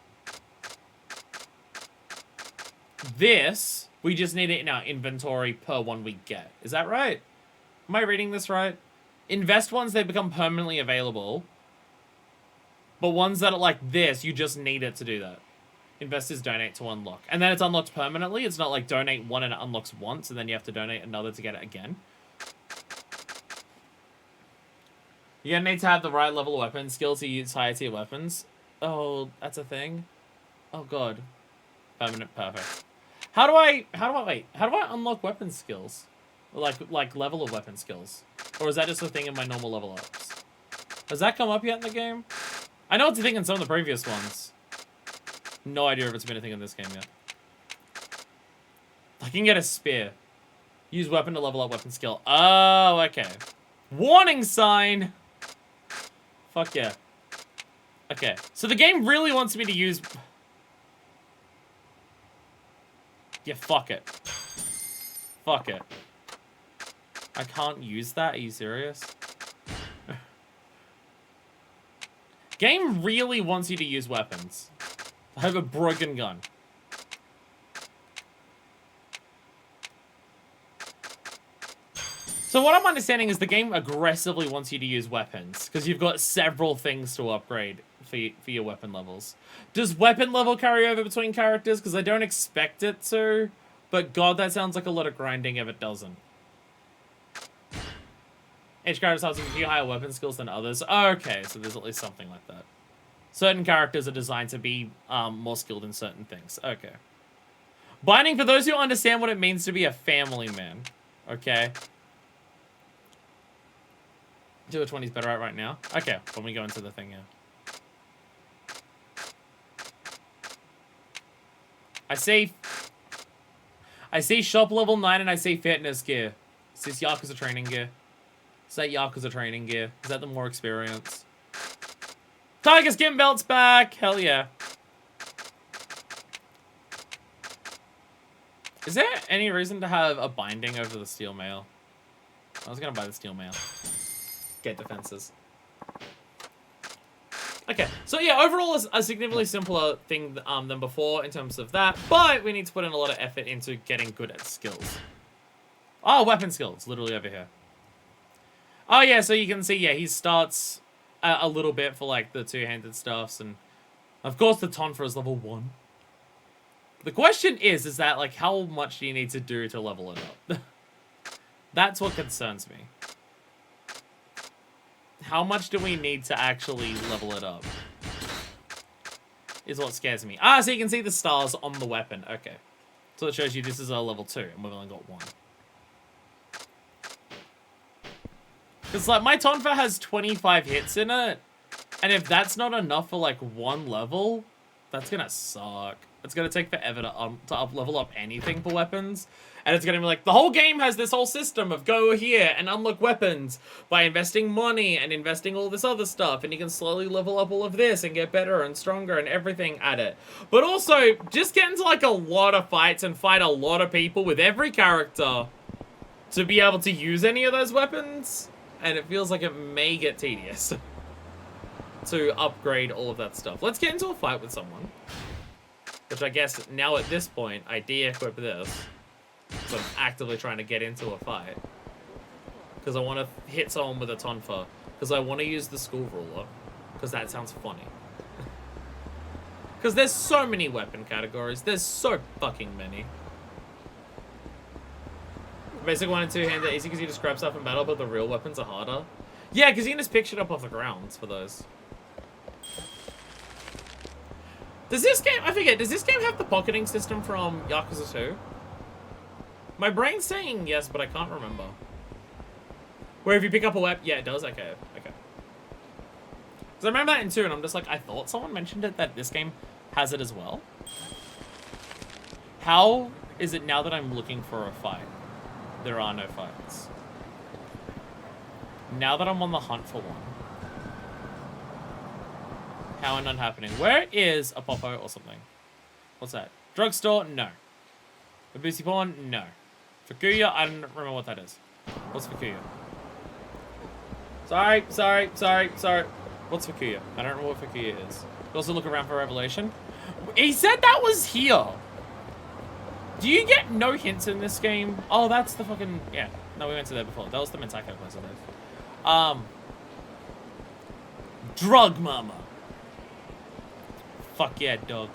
this, we just need it in our inventory per one we get. Is that right? Am I reading this right? Invest ones, they become permanently available. But ones that are like this, you just need it to do that. Investors donate to unlock. And then it's unlocked permanently. It's not like donate one and it unlocks once, and then you have to donate another to get it again. You're gonna need to have the right level of weapon skill to use higher tier weapons. Oh, that's a thing? Oh god. Permanent, perfect. How do I unlock weapon skills? Like level of weapon skills? Or is that just a thing in my normal level ups? Has that come up yet in the game? I know it's a thing in some of the previous ones. No idea if it's been a thing in this game yet. I can get a spear. Use weapon to level up weapon skill. Oh, okay. Warning sign! Fuck yeah. Okay, so the game really wants me to use... Yeah, fuck it. Fuck it. I can't use that? Are you serious? Game really wants you to use weapons. I have a broken gun. So what I'm understanding is the game aggressively wants you to use weapons, because you've got several things to upgrade for your weapon levels. Does weapon level carry over between characters? Because I don't expect it to, but god, that sounds like a lot of grinding if it doesn't. Each character has a few higher weapon skills than others. Okay, so there's at least something like that. Certain characters are designed to be more skilled in certain things. Okay. Binding, for those who understand what it means to be a family man. Okay. 220 is better at right now. Okay, when we go into the thing, yeah. I say shop level 9 and I say fitness gear. Is this Yakuza training gear? Is that Yakuza training gear? Is that the more experience? Tiger skin belt's back! Hell yeah. Is there any reason to have a binding over the steel mail? I was gonna buy the steel mail. Get defenses. Okay, so yeah, overall it's a significantly simpler thing than before in terms of that, but we need to put in a lot of effort into getting good at skills. Oh, weapon skills, literally over here. Oh yeah, so you can see, yeah, he starts a little bit for like the two-handed stuffs, and of course the Tonfa is level 1. The question is that like how much do you need to do to level it up? That's what concerns me. How much do we need to actually level it up? Is what scares me. Ah, so you can see the stars on the weapon. Okay. So it shows you this is a level 2, and we've only got 1. Because, like, my Tonfa has 25 hits in it, and if that's not enough for, like, 1 level, that's gonna suck. It's gonna take forever to level up anything for weapons. And it's gonna be like, the whole game has this whole system of go here and unlock weapons by investing money and investing all this other stuff. And you can slowly level up all of this and get better and stronger and everything at it. But also, just get into like a lot of fights and fight a lot of people with every character to be able to use any of those weapons. And it feels like it may get tedious to upgrade all of that stuff. Let's get into a fight with someone. Which I guess now at this point, I de-equip this. So I'm actively trying to get into a fight. Because I want to hit someone with a Tonfa. Because I want to use the school ruler. Because that sounds funny. Because there's so many weapon categories. There's so fucking many. Basic 1 and 2 hand are easy because you just grab stuff in battle, but the real weapons are harder. Yeah, because you can just pick shit up off the ground for those. Does this game, I forget, does this game have the pocketing system from Yakuza 2? My brain's saying yes, but I can't remember. Where if you pick up a weapon, yeah, it does, okay, okay. Because I remember that in 2, and I'm just like, I thought someone mentioned it, that this game has it as well. How is it now that I'm looking for a fight? There are no fights. Now that I'm on the hunt for one. How are none happening? Where is a Popo or something? What's that? Drugstore? No. A Boosie Pawn? No. Fukuya? I don't remember what that is. What's Fukuya? Sorry. What's Fukuya? I don't know what Fukuya is. You also look around for Revelation. He said that was here. Do you get no hints in this game? Oh, that's the fucking... Yeah. No, we went to there before. That was the Mensako place, I believe. Drug Mama. Fuck yeah, dog.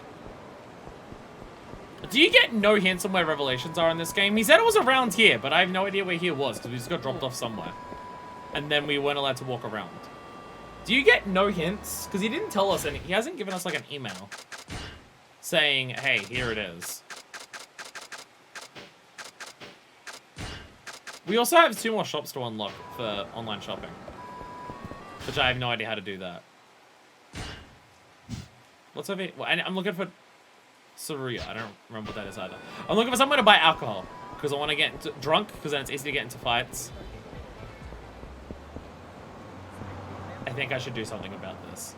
Do you get no hints on where Revelations are in this game? He said it was around here, but I have no idea where here was, because we just got dropped off somewhere. And then we weren't allowed to walk around. Do you get no hints? Because he didn't tell us any... He hasn't given us, like, an email saying, hey, here it is. We also have 2 more shops to unlock for online shopping. Which I have no idea how to do that. What's over here? Well, I'm looking for Saruya. I don't remember what that is either. I'm looking for somewhere to buy alcohol. Because I want to get drunk, because then it's easy to get into fights. I think I should do something about this.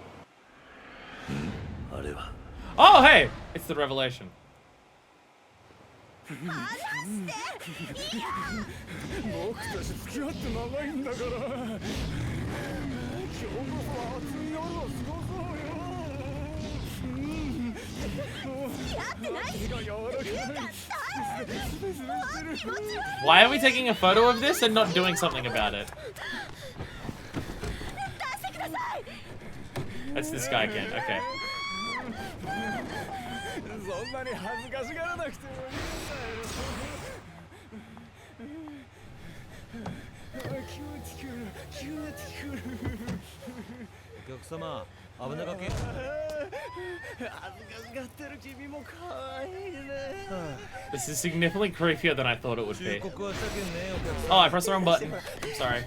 Oh, hey! It's the Revelation. 僕たち付き合って長いんだから今日こそは熱い夜を過ごそう Why are we taking a photo of this and not doing something about it? That's this guy again, okay. This is significantly creepier than I thought it would be. Oh, I pressed the wrong button. I'm sorry.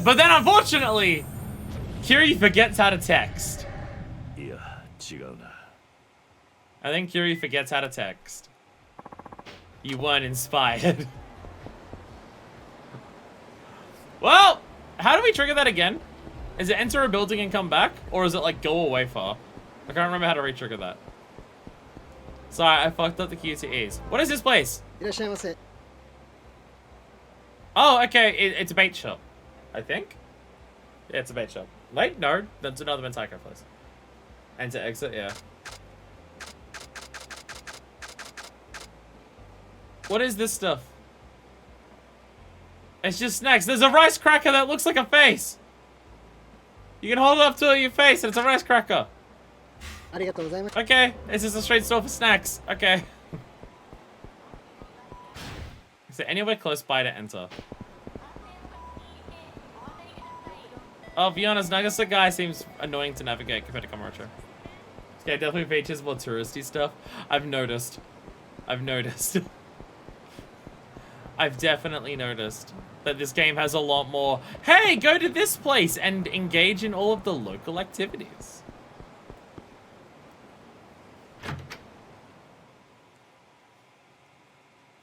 But then, unfortunately, Kiri forgets how to text. I think Kiri forgets how to text. You weren't inspired. Well, how do we trigger that again? Is it enter a building and come back? Or is it like go away far? I can't remember how to re-trigger that. Sorry, I fucked up the QTEs. What is this place? Oh, okay, it's a bait shop. I think? Yeah, it's a bait shop. Wait, no, that's another Mentaiko place. Enter, exit, yeah. What is this stuff? It's just snacks. There's a rice cracker that looks like a face. You can hold it up to your face and it's a rice cracker. Okay, this is a straight store for snacks. Okay. Is there anywhere close by to enter? Oh, to be honest, Nagasa guy seems annoying to navigate compared to Kamurocho. Yeah, definitely features more touristy stuff. I've noticed. I've definitely noticed that this game has a lot more, hey, go to this place and engage in all of the local activities.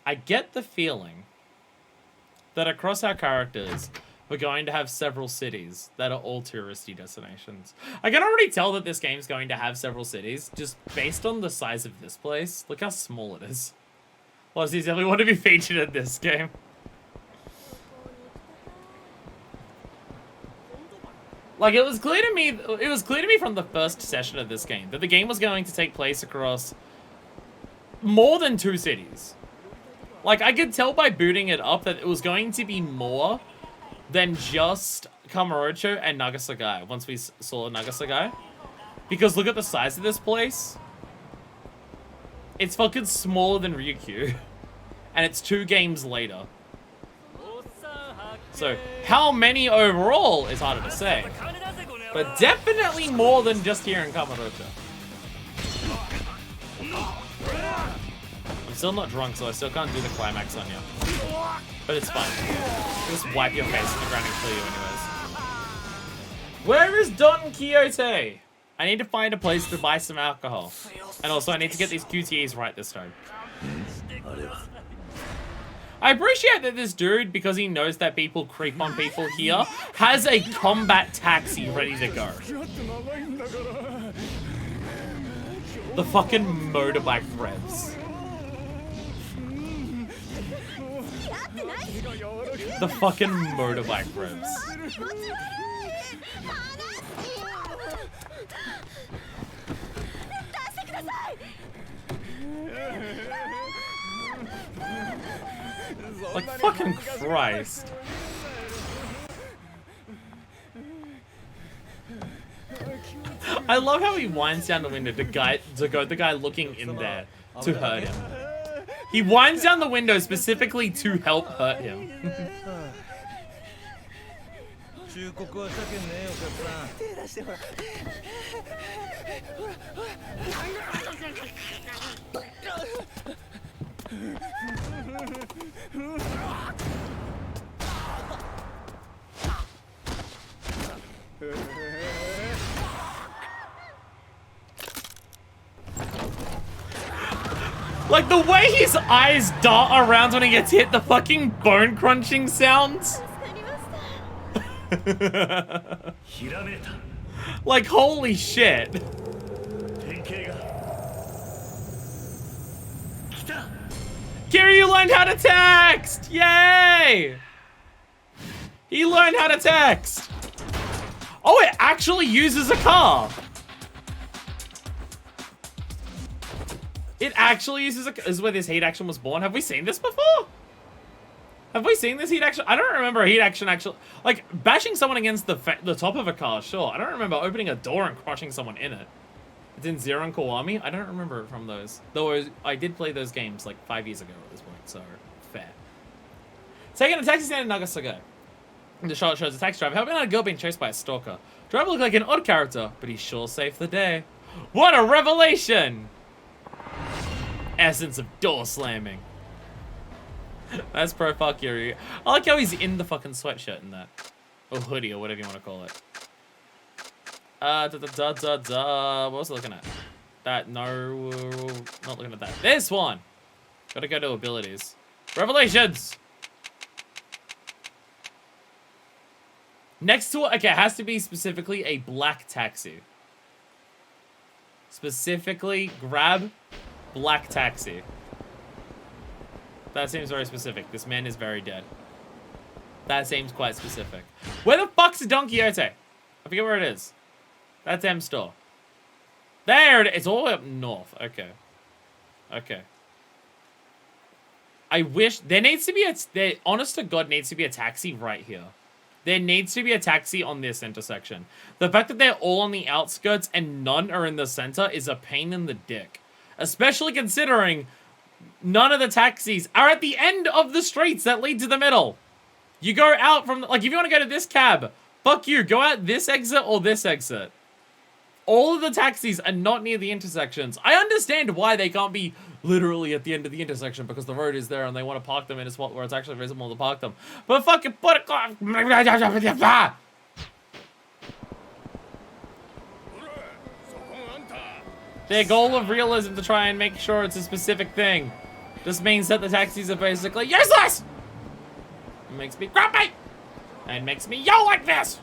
I get the feeling that across our characters, we're going to have several cities that are all touristy destinations. I can already tell that this game's going to have several cities, just based on the size of this place. Look how small it is. Aussies definitely want to be featured in this game. Like, it was clear to me from the first session of this game that the game was going to take place across more than 2 cities. Like, I could tell by booting it up that it was going to be more than just Kamurocho and Nagasagai once we saw Nagasagai. Because look at the size of this place. It's fucking smaller than Ryukyu. And it's 2 games later. So, how many overall is harder to say. But definitely more than just here in Kamurocho. I'm still not drunk, so I still can't do the climax on you. But it's fine. Just wipe your face on the ground and kill you anyways. Where is Don Quixote? I need to find a place to buy some alcohol. And also I need to get these QTEs right this time. I appreciate that this dude, because he knows that people creep on people here, has a combat taxi ready to go. The fucking motorbike revs. The fucking motorbike revs. Like, fucking Christ. I love how he winds down the window to go the guy looking in there to hurt him. He winds down the window specifically to help hurt him. Like, the way his eyes dart around when he gets hit, the fucking bone crunching sounds. Like, holy shit. Kiryu learned how to text! Yay! He learned how to text! Oh, it actually uses a car! It actually uses a car. This is where this heat action was born. Have we seen this before? Have we seen this heat action? I don't remember a heat action actually. Like, bashing someone against the top of a car, sure. I don't remember opening a door and crushing someone in it. It's in Zero and Kiwami. I don't remember it from those. Though I did play those games like 5 years ago at this point, so fair. Taking a taxi stand in Nagasaki. The shot shows a taxi driver helping out a girl being chased by a stalker. Driver looked like an odd character, but he sure saved the day. What a revelation! Essence of door slamming. That's profile Kiryu. I like how he's in the fucking sweatshirt in that. Or hoodie, or whatever you want to call it. What was I looking at? That, no, not looking at that. This one! Gotta go to abilities. Revelations! Next to it, okay, it has to be specifically a black taxi. Specifically, grab black taxi. That seems very specific. This man is very dead. That seems quite specific. Where the fuck's Don Quixote? I forget where it is. That's M store. There it is. It's all the way up north. Okay. Okay. I wish there needs to be there, honest to God, needs to be a taxi right here. There needs to be a taxi on this intersection. The fact that they're all on the outskirts and none are in the center is a pain in the dick. Especially considering none of the taxis are at the end of the streets that lead to the middle. You go out from, like, if you want to go to this cab, fuck you, go out this exit or this exit. All of the taxis are not near the intersections. I understand why they can't be literally at the end of the intersection because the road is there and they want to park them in a spot where it's actually reasonable to park them. But fucking put it. Their goal of realism to try and make sure it's a specific thing just means that the taxis are basically useless. It makes me grumpy. And makes me yell like this.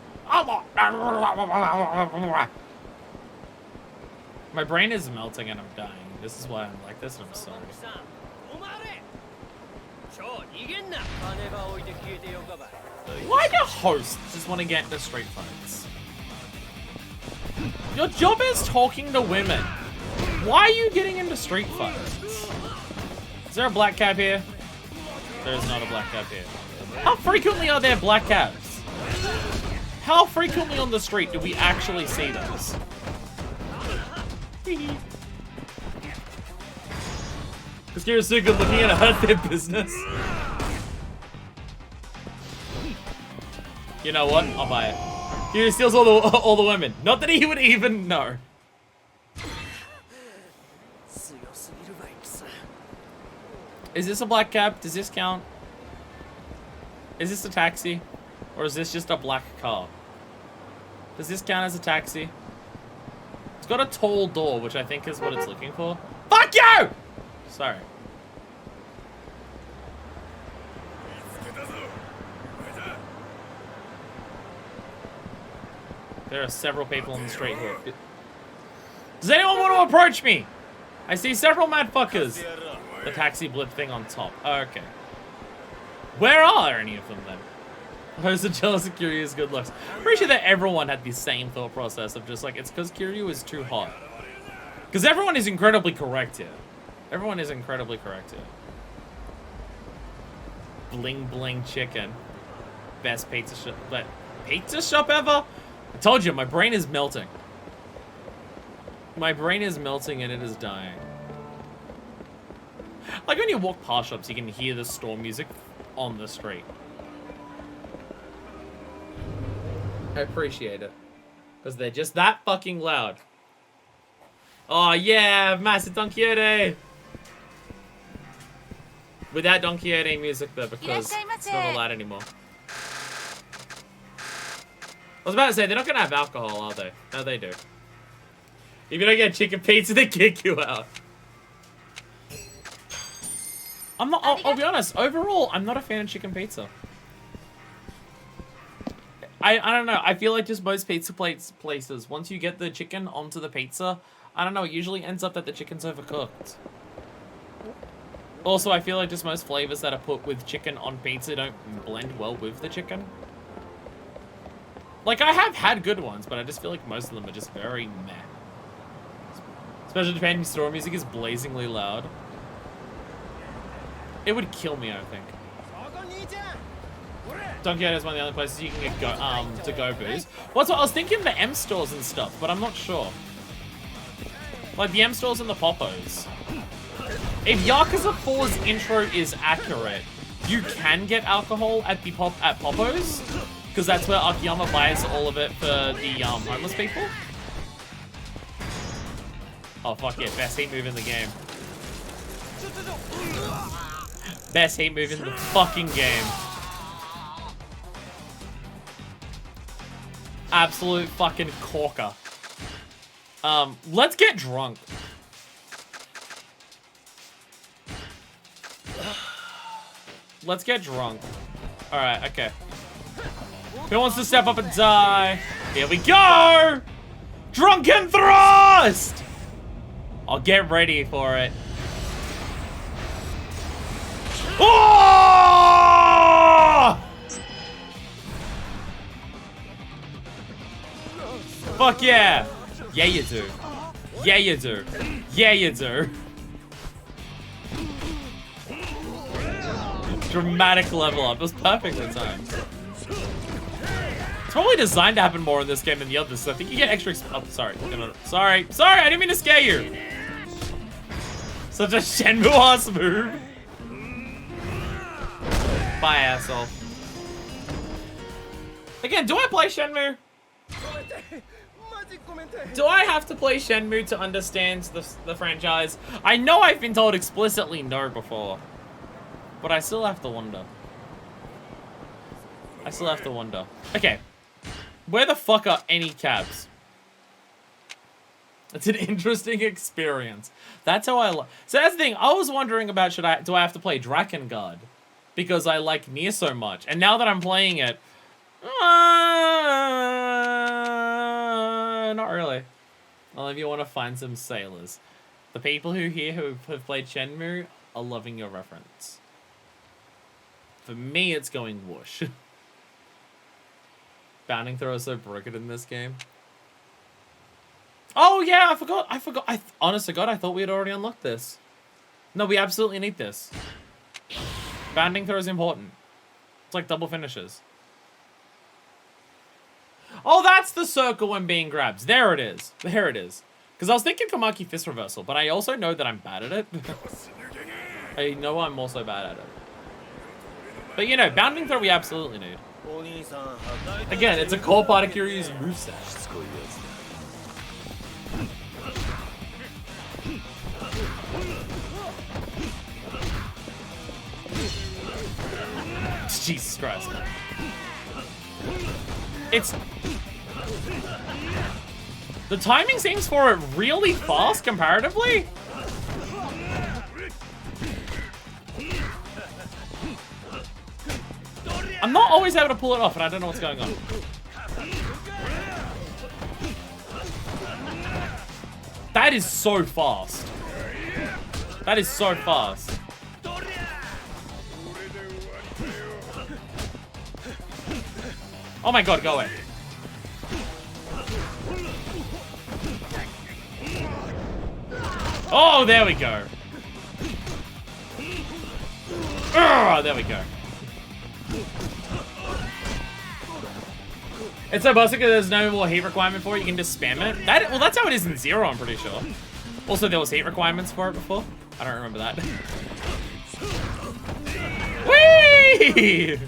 My brain is melting and I'm dying. This is why I'm like this and I'm sorry. Why do hosts just want to get into street fights? Your job is talking to women. Why are you getting into street fights? Is there a black cab here? There is not a black cab here. How frequently are there black cabs? How frequently on the street do we actually see those? Because Kira's so good looking at it hurt their business. You know what? I'll buy it. Kira steals all the women. Not that he would even know. Is this a black cab? Does this count? Is this a taxi? Or is this just a black car? Does this count as a taxi? It's got a tall door, which I think is what it's looking for. Fuck you! Sorry. There are several people on the street who are... Does anyone want to approach me? I see several mad fuckers. The taxi blip thing on top. Oh, okay. Where are any of them then? Who's the jealous of Kiryu's good looks? I'm pretty sure that everyone had the same thought process of just like, it's because Kiryu is too hot. Because everyone is incredibly correct here. Everyone is incredibly correct here. Bling bling chicken. Best pizza shop, but pizza shop ever? I told you, my brain is melting. My brain is melting and it is dying. Like when you walk past shops, you can hear the store music on the street. I appreciate it. Because they're just that fucking loud. Oh yeah, massive Don Quixote! Without Don Quixote music though, because it's not allowed anymore. I was about to say, they're not gonna have alcohol, are they? No, they do. If you don't get chicken pizza, they kick you out. I'm not. I'll be honest. Overall, I'm not a fan of chicken pizza. I don't know. I feel like just most pizza places, once you get the chicken onto the pizza, I don't know. It usually ends up that the chicken's overcooked. Also, I feel like just most flavors that are put with chicken on pizza don't blend well with the chicken. Like, I have had good ones, but I just feel like most of them are just very meh. Special Japan store music is blazingly loud. It would kill me, I think. Donkey is one of the only places you can get to-go booze. Well, I was thinking the M stores and stuff, but I'm not sure. Like the M stores and the Poppos. If Yakuza 4's intro is accurate, you can get alcohol at the Poppos, because that's where Akiyama buys all of it for the homeless people. Oh fuck yeah, best heat move in the game. Best heat move in the fucking game. Absolute fucking corker. Let's get drunk. Let's get drunk. Alright, okay. Who wants to step up and die? Here we go! Drunken thrust! I'll get ready for it. Oh! Fuck yeah! Yeah, you do. Yeah, you do. Yeah, you do. Dramatic level up. It was perfectly timed. It's probably designed to happen more in this game than the others, so I think you get extra. Oh, sorry. No. Sorry. Sorry, I didn't mean to scare you. Such a Shenmue-ass move. Bye, asshole. Again, do I play Shenmue? Do I have to play Shenmue to understand the franchise? I know I've been told explicitly no before. But I still have to wonder. I still have to wonder. Okay. Where the fuck are any cabs? It's an interesting experience. That's how I like. So that's the thing. I was wondering about do I have to play Drakengard? Because I like Nier so much. And now that I'm playing it, not really. Well, if you want to find some sailors. The people who have played Shenmue are loving your reference. For me, it's going whoosh. Bounding throw is so broken in this game. Oh yeah, I forgot. Honest to God, I thought we had already unlocked this. No, we absolutely need this. Bounding throw is important. It's like double finishes. Oh, that's the circle when being grabbed. There it is. There it is. Because I was thinking Kamaki fist reversal, but I also know that I'm bad at it. I know I'm also bad at it. But you know, bounding throw we absolutely need. Again, it's a core part of Kiryu's moveset. Jesus Christ. It's... The timing seems for it really fast comparatively. I'm not always able to pull it off, and I don't know what's going on. That is so fast. That is so fast. Oh my god, go away. Oh, there we go. There we go. It's so basic that there's no more heat requirement for it. You can just spam it. Well, that's how it is in Zero, I'm pretty sure. Also, there was heat requirements for it before. I don't remember that. Whee!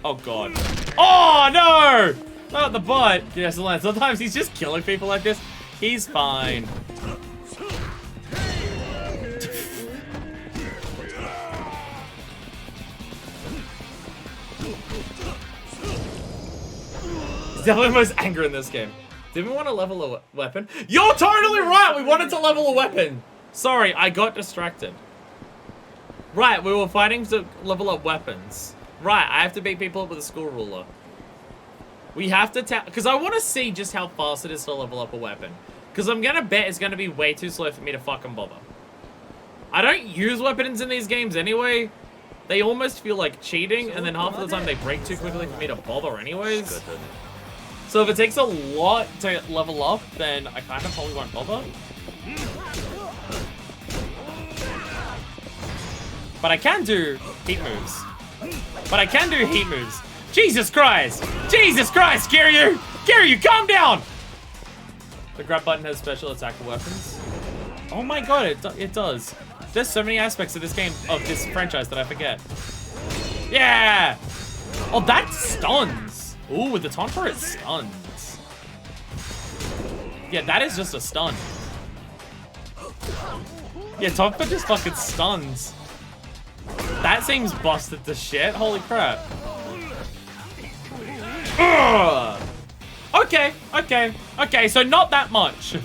Oh god. Oh no! Not the butt. Yes, sometimes he's just killing people like this. He's fine. Definitely the most anger in this game. Did we want to level a weapon? You're totally right! We wanted to level a weapon! Sorry, I got distracted. Right, we were fighting to level up weapons. Right, I have to beat people up with a school ruler. We have to tell... Because I want to see just how fast it is to level up a weapon. Because I'm going to bet it's going to be way too slow for me to fucking bother. I don't use weapons in these games anyway. They almost feel like cheating, and then half of the time they break too quickly for me to bother anyways. So if it takes a lot to level up, then I kind of probably won't bother. But I can do heat moves. Jesus Christ! Jesus Christ, Kiryu! Kiryu, calm down! The grab button has special attack for weapons. Oh my god, it does. There's so many aspects of this game, of this franchise, that I forget. Yeah! Oh, that stuns! Ooh, with the Tonfa, it stuns. Yeah, that is just a stun. Yeah, Tonfa just fucking stuns. That seems busted to shit. Holy crap. Ugh. Okay, so not that much.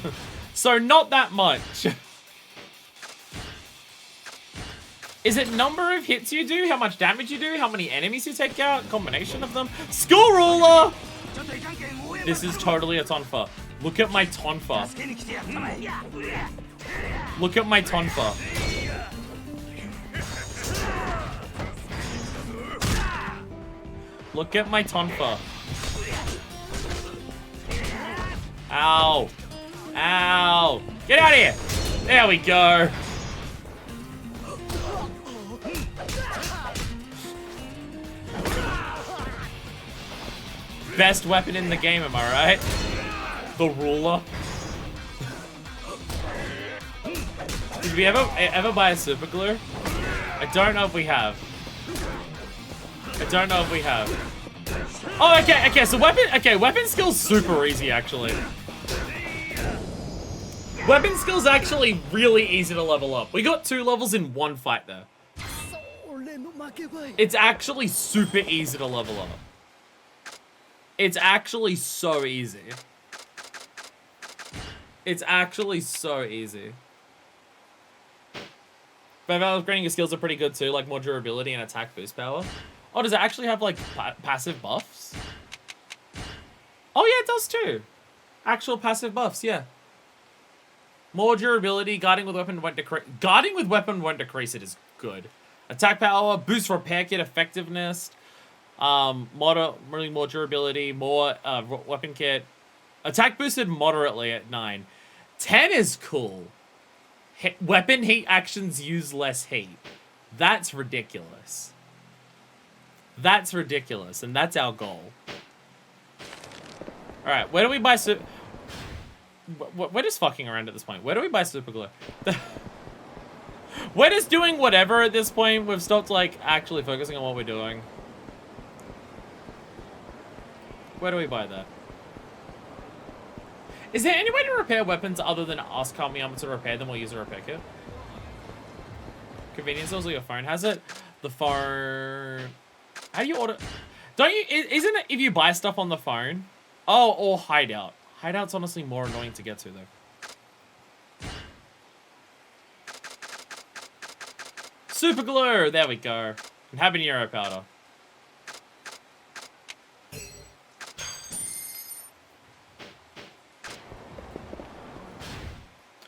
Is it number of hits you do? How much damage you do? How many enemies you take out? Combination of them? School ruler! This is totally a Tonfa. Look at my Tonfa. Look at my Tonfa. Look at my Tonfa. Ow. Ow. Get out of here. There we go. Best weapon in the game, am I right? The ruler. Did we ever buy a super glue? I don't know if we have. Oh, okay, so weapon skill's super easy, actually. Weapon skill's actually really easy to level up. We got 2 levels in 1 fight there. It's actually super easy to level up. It's actually so easy. But upgrading your skills are pretty good too, like more durability and attack boost power. Oh, does it actually have like passive buffs? Oh yeah, it does too. Actual passive buffs, yeah. More durability, guarding with weapon won't decrease. Guarding with weapon won't decrease it is good. Attack power, boost repair kit effectiveness. Really more durability, more weapon kit. Attack boosted moderately at 9. 10 is cool. Weapon heat actions use less heat. That's ridiculous. And that's our goal. Alright, where do we buy we're just fucking around at this point. Where do we buy super glue? We're just doing whatever at this point. We've stopped, like, actually focusing on what we're doing. Where do we buy that? Is there any way to repair weapons other than ask Kamiyama to repair them or use a repair kit? Convenience stores or your phone has it? The phone... How do you order... Don't you... Isn't it if you buy stuff on the phone? Oh, or Hideout. Hideout's honestly more annoying to get to, though. Super glue! There we go. And habanero powder.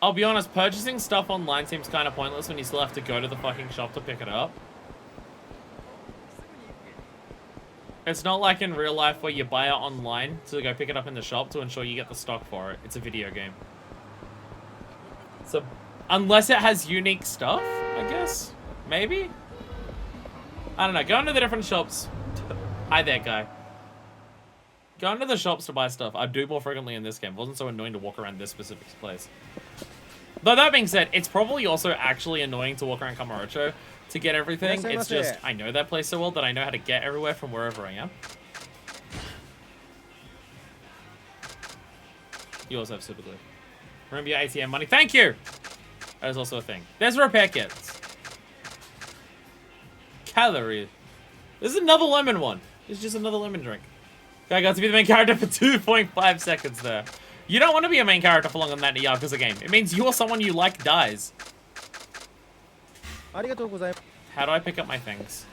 I'll be honest, purchasing stuff online seems kind of pointless when you still have to go to the fucking shop to pick it up. It's not like in real life where you buy it online to go pick it up in the shop to ensure you get the stock for it. It's a video game. So, unless it has unique stuff, I guess? Maybe? I don't know. Go into the different shops. Hi there, guy. Go into the shops to buy stuff. I do more frequently in this game. It wasn't so annoying to walk around this specific place. Though that being said, it's probably also actually annoying to walk around Kamurocho to get everything. It's just, I know that place so well that I know how to get everywhere from wherever I am. You also have super glue. Remember your ATM money. Thank you! That is also a thing. There's repair kits. Calorie. This is another lemon one. It's just another lemon drink. I got to be the main character for 2.5 seconds there. You don't want to be a main character for longer than that in a Yakuza game. It means you're someone you like dies. How do I pick up my things?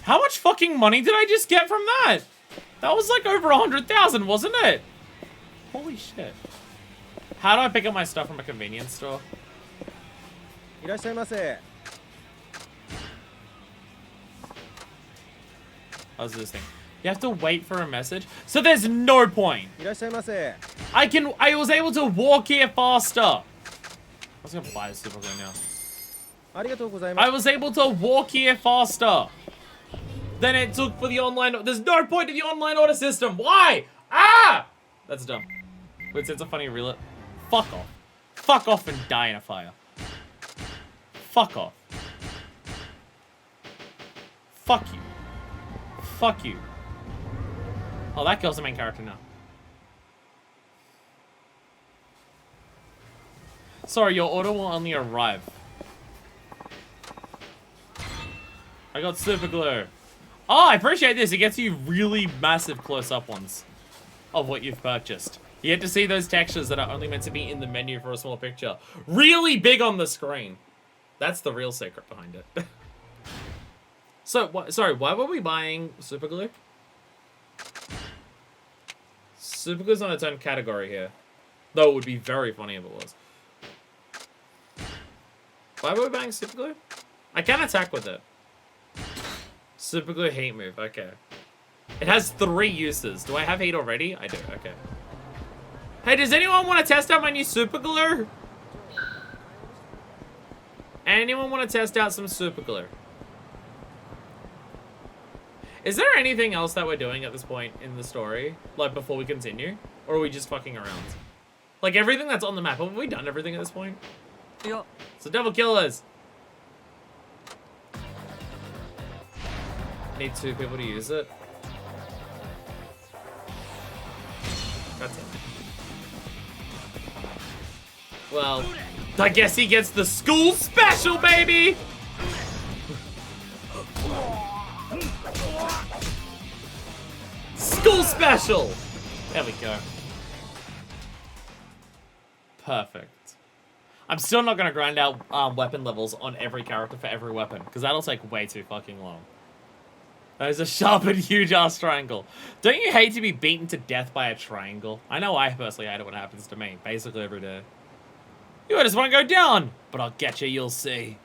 How much fucking money did I just get from that? That was like over 100,000, wasn't it? Holy shit. How do I pick up my stuff from a convenience store? How's this thing? You have to wait for a message? So there's no point. I was able to walk here faster. I was gonna buy a super glue now. I was able to walk here faster than it took for the online. There's no point to the online order system. Why? Ah! That's dumb. Wait, it's a funny real. Fuck off. Fuck off and die in a fire. Fuck off. Fuck you. Fuck you. Oh, that girl's the main character now. Sorry, your order will only arrive. I got super glue. Oh, I appreciate this. It gets you really massive close-up ones of what you've purchased. You get to see those textures that are only meant to be in the menu for a small picture. Really big on the screen. That's the real secret behind it. So, sorry, why were we buying super glue? Super glue's on its own category here. Though it would be very funny if it was. Why were we buying super glue? I can attack with it. Super glue heat move, okay. It has 3 uses. Do I have heat already? I do, okay. Hey, does anyone want to test out my new super glue? Anyone want to test out some super glue? Is there anything else that we're doing at this point in the story? Like, before we continue? Or are we just fucking around? Like, everything that's on the map, have we done everything at this point? Yeah. So, devil killers! Need 2 people to use it. That's it. Well, I guess he gets the school special, baby! School special! There we go. Perfect. I'm still not going to grind out weapon levels on every character for every weapon, because that'll take way too fucking long. There's a sharp and huge-ass triangle. Don't you hate to be beaten to death by a triangle? I know I personally hate it when it happens to me, basically every day. You just want to go down, but I'll get you, you'll see.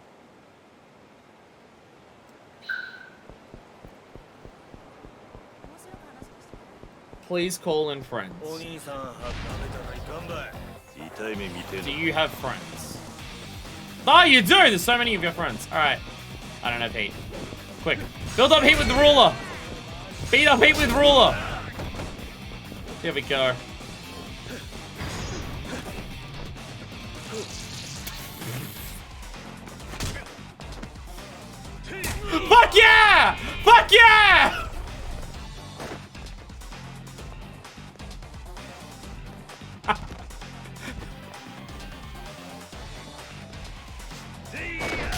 Please call in friends. Do you have friends? Oh, you do! There's so many of your friends. Alright. I don't have heat. Quick. Build up heat with the ruler. Beat up heat with ruler. Here we go. Fuck yeah! Fuck yeah!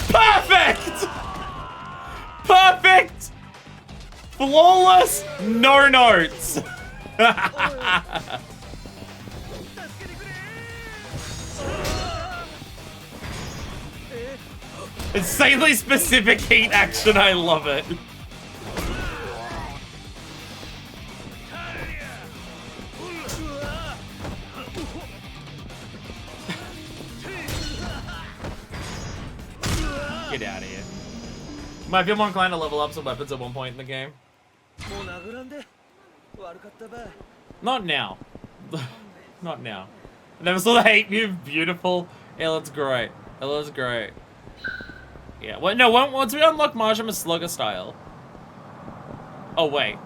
Perfect! Perfect! Flawless, no notes. Insanely specific heat action, I love it. Get out of here. Might feel more inclined to level up some weapons at one point in the game. Not now. Not now. I never saw the hate move. Beautiful. It looks great. It looks great. Yeah. Well, no. Once we unlock Marshima's Slugger style. Oh wait.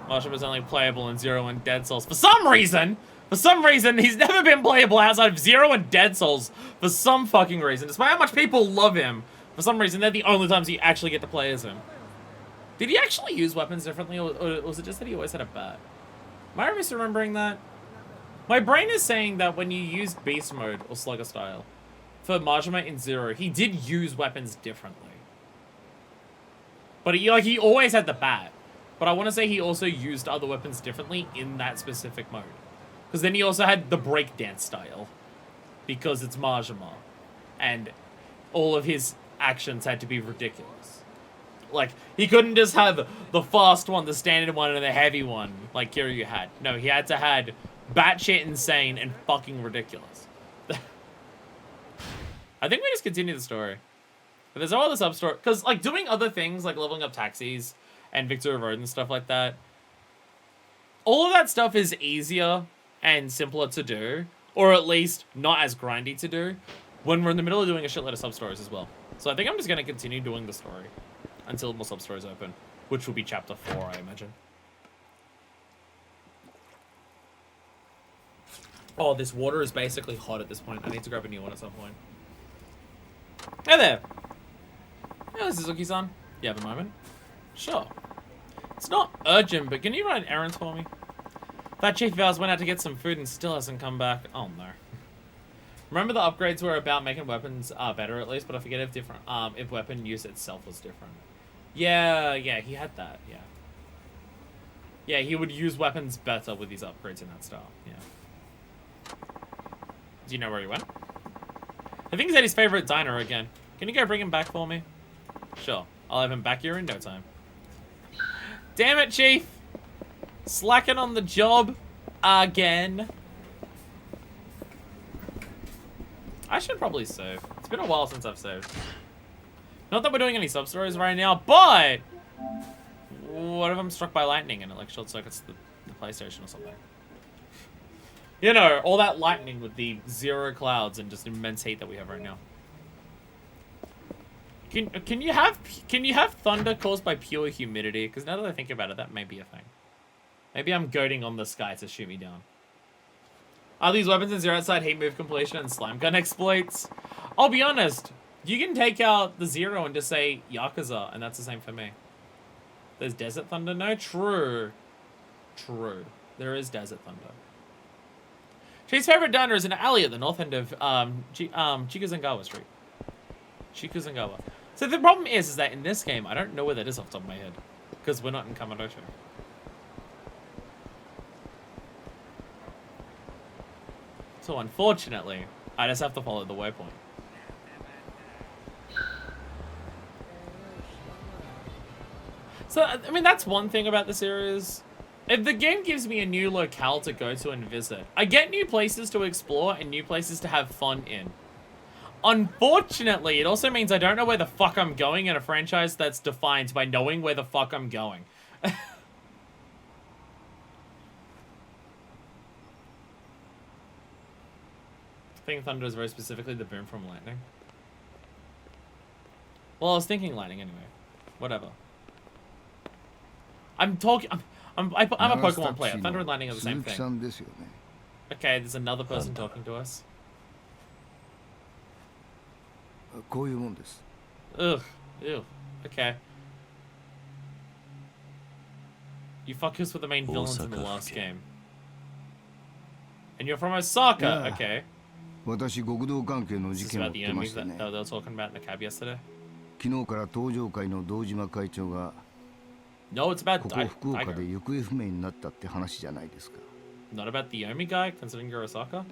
Marshima's only playable in Zero and Dead Souls. For some reason, he's never been playable outside of Zero and Dead Souls. For some fucking reason, despite how much people love him. For some reason, they're the only times you actually get to play as him. Did he actually use weapons differently, or was it just that he always had a bat? Am I misremembering that? My brain is saying that when you used Beast Mode, or Slugger Style, for Majima in Zero, he did use weapons differently. But he always had the bat. But I want to say he also used other weapons differently in that specific mode. Because then he also had the breakdance style. Because it's Majima. And all of his actions had to be ridiculous. Like, he couldn't just have the fast one, the standard one, and the heavy one like Kiryu had. No, he had to have batshit insane and fucking ridiculous. I think we just continue the story. But there's no other sub-story. Because, like, doing other things, like leveling up taxis and Victory Road and stuff like that, all of that stuff is easier and simpler to do, or at least not as grindy to do, when we're in the middle of doing a shitload of sub-stories as well. So I think I'm just going to continue doing the story until more sub-stories open, which will be chapter 4, I imagine. Oh, this water is basically hot at this point. I need to grab a new one at some point. Hey there! Hello, Suzuki-san. You have a moment? Sure. It's not urgent, but can you run errands for me? That Chief of ours went out to get some food and still hasn't come back. Oh no. Remember the upgrades were about making weapons better at least, but I forget if different if weapon use itself was different. Yeah, he had that, yeah. Yeah, he would use weapons better with these upgrades in that style, yeah. Do you know where he went? I think he's at his favorite diner again. Can you go bring him back for me? Sure, I'll have him back here in no time. Damn it, Chief! Slacking on the job again. I should probably save. It's been a while since I've saved. Not that we're doing any sub-stories right now, but what if I'm struck by lightning and it like short circuits the PlayStation or something? You know, all that lightning with the zero clouds and just immense heat that we have right now. Can you have thunder caused by pure humidity? Because now that I think about it, that may be a thing. Maybe I'm goading on the sky to shoot me down. Are these weapons in Zero Side heat move completion and slime gun exploits? I'll be honest. You can take out the zero and just say Yakuza, and that's the same for me. There's Desert Thunder? No? True. True. There is Desert Thunder. She's favorite diner is an alley at the north end of Chikuzangawa Street. Chikuzangawa. So the problem is that in this game, I don't know where that is off the top of my head. Because we're not in Kamurocho. So unfortunately, I just have to follow the waypoint. So, I mean, that's one thing about the series. If the game gives me a new locale to go to and visit, I get new places to explore and new places to have fun in. Unfortunately, it also means I don't know where the fuck I'm going in a franchise that's defined by knowing where the fuck I'm going. I think Thunder is very specifically the boom from lightning. Well, I was thinking lightning anyway. Whatever. I'm a Pokemon player. Thunder and lightning are the same thing. Okay, there's another person talking to us. Ugh. Ew. Okay. You fuckers were the main villains in the last game. And you're from Osaka, okay. This is about the Yomis that they were talking about in the cab yesterday? No, it's about Daigo. Not about the Yomi guy, considering you're Osaka?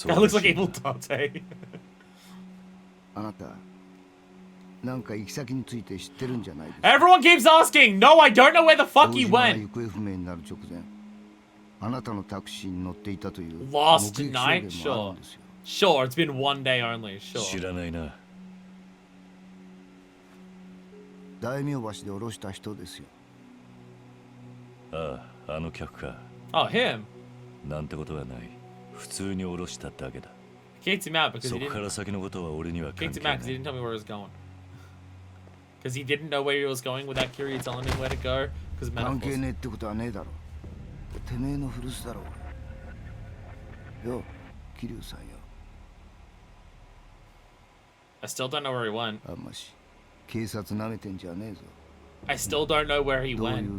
Guy looks like evil Dante. Everyone keeps asking! No, I don't know where the fuck he went! Last night? Sure. Sure, it's been one day only, sure. Oh, him? Kicked him out because he didn't tell me where he was going. Because he didn't know where he was going without Kiryu telling him where to go. Because I still don't know where he went. I still don't know where he went.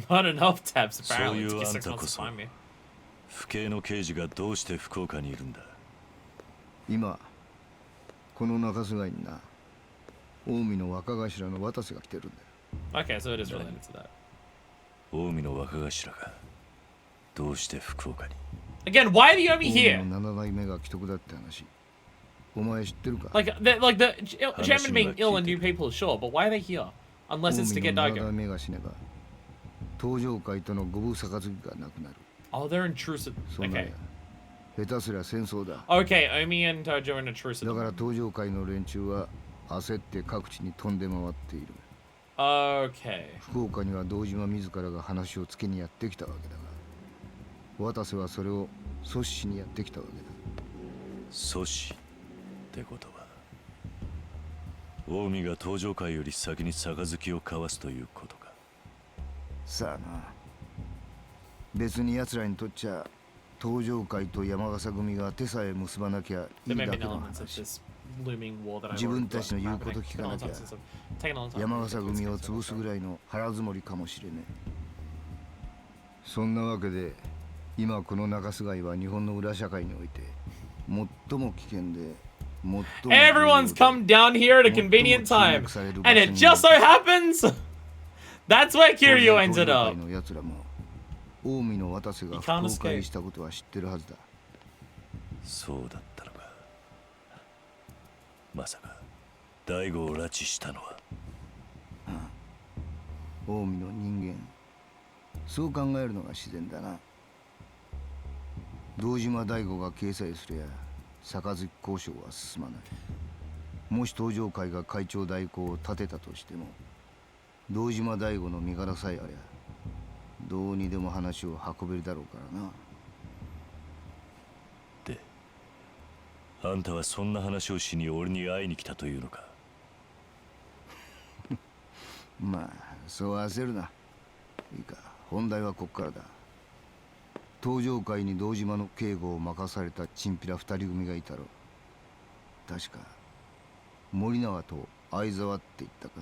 Not enough tabs そう apparently い to う get あん six た months こ to そ find me. 府警の刑事がどうして福岡にいるんだ。今この中洲街にな近江の若頭の渡瀬が来てるんだよ。 Okay, so it is related to that. 近江の若頭がどうして福岡に。 Again, why the Yomi 近江 here? の7代目が既得だって話お前知ってるか？ Like the chairman being ill and new people, sure, but why are they here? Unless it's to 近 get 江の7代 Daigo. 目が死ねば東上会との五分杯がなくなる。 Oh, they're intrusive. そんなんや Okay. 下手すりゃ戦争だ。 Okay, Omi and Tojo are intrusive. だから東上会の連中は焦って各地に飛んで回っている。 Okay. 福岡には堂島自らが話をつけにやってきたわけだが、渡瀬はそれを阻止しにやってきたわけだ。阻止ってことは近江が東上会より先に杯を交わすということか。さあな、別に奴らにとっちゃ東上会と山笠組が手さえ結ばなきゃい There い may だ be け an の element of 話。 this looming war that I 自分たちの言うこと聞かなきゃ taking a long time. 山笠組を潰すぐらいの腹積もりかもしれねえ。そんなわけで今この中洲街は日本の裏社会において最も危険で最も Everyone's come down here at a convenient time, and it just so happens that's where Kiryu ended up. の奴らも近江の渡瀬が福岡入りしたことは知ってるはずだ。そうだったのか。まさか大悟を拉致したのは。近江の人間、そう考えるのが自然だな。堂島大吾が掲載すりゃ杯交渉は進まない。もし東上会が会長代行を立てたとしても堂島大吾の身柄さえありゃどうにでも話を運べるだろうからな。で、あんたはそんな話をしに俺に会いに来たというのか。まあそう焦るな。いいか、本題はこっからだ。東上会に堂島の警護を任されたチンピラ2人組がいたろ。確か森永と相沢って言ったか。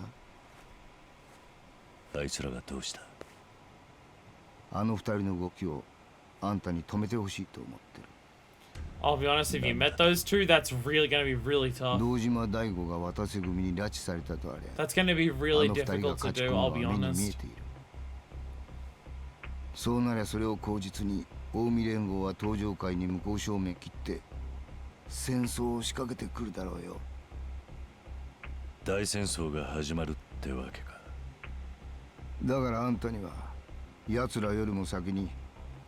あいつらがどうした？あの2人の動きをあんたに止めてほしいと思ってる。 I'll be honest, if you met those two, that's really gonna be really tough. 堂島大吾が渡瀬組に拉致されたとあれ。 That's gonna be あ really の2人が difficult to 勝ち do, 込む I'll の be は目に見え honest. ている。そうなりゃそれを口実に近江連合は東上会に向こう正面切って戦争を仕掛けてくるだろうよ。大戦争が始まるってわけか。だからあんたには奴らよりも先に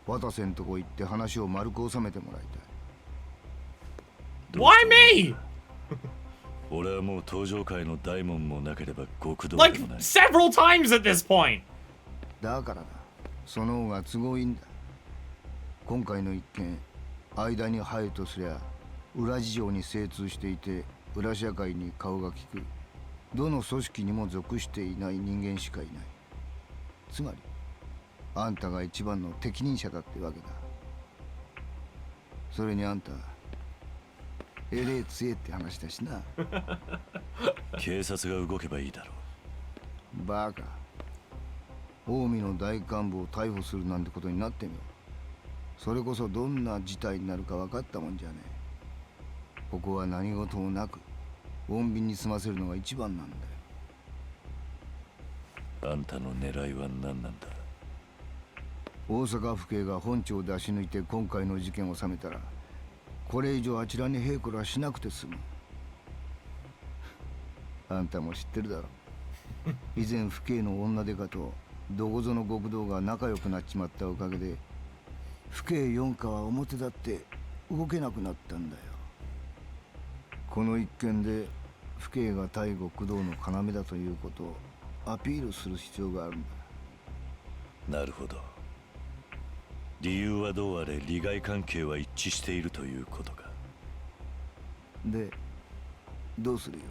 渡瀬んとこ行って話を丸く収めてもらいたい。Why me? 俺はもう東上会の大門もなければ極道 Like でもない。 several times at this point. だからだ、その方が都合いいんだ。今回の一件間に入るとすりゃ裏事情に精通していて裏社会に顔が利くどの組織にも属していない人間しかいない。つまりあんたが一番の適任者だってわけだ。それにあんたえれえ強えって話だしな。警察が動けばいいだろバカ、近江の大幹部を逮捕するなんてことになってみろ。それこそどんな事態になるか分かったもんじゃねえ。ここは何事もなく穏便に済ませるのが一番なんだよ。う。あんたの狙いは何なんだ？大阪府警が本庁を出し抜いて今回の事件を収めたらこれ以上あちらにへいこらしなくて済む。あんたも知ってるだろ。以前府警の女デカとどこぞの極道が仲良くなっちまったおかげで府警四課は表だって動けなくなったんだよ。この一件で府警が対極道の要だということをアピールする必要があるんだ。なるほど。理由はどうあれ利害関係は一致しているということか。でどうするよ。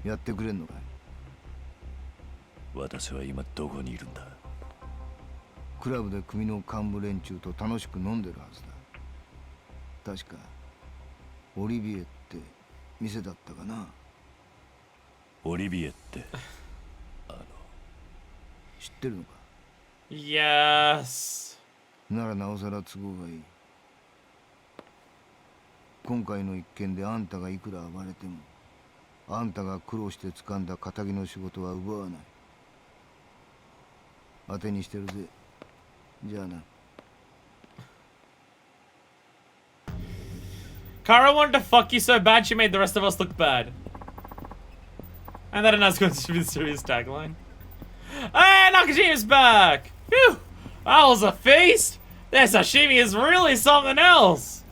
やってくれんのかい。私は今どこにいるんだ？クラブで組の幹部連中と楽しく飲んでるはずだ。確かオリビエって店だったかな。オリビエって知ってるのか。Yes. ならなおさら都合がいい。今回の一件であんたがいくら暴れても、あんたが苦労して掴んだ仇の仕事は奪わない。当てにしてるぜ。じゃあな。Kara wanted to fuck you so bad she made the rest of us look bad. And that announcement should be the serious tagline. Hey, Nakashima's back! Phew! That was a feast! This sashimi is really something else!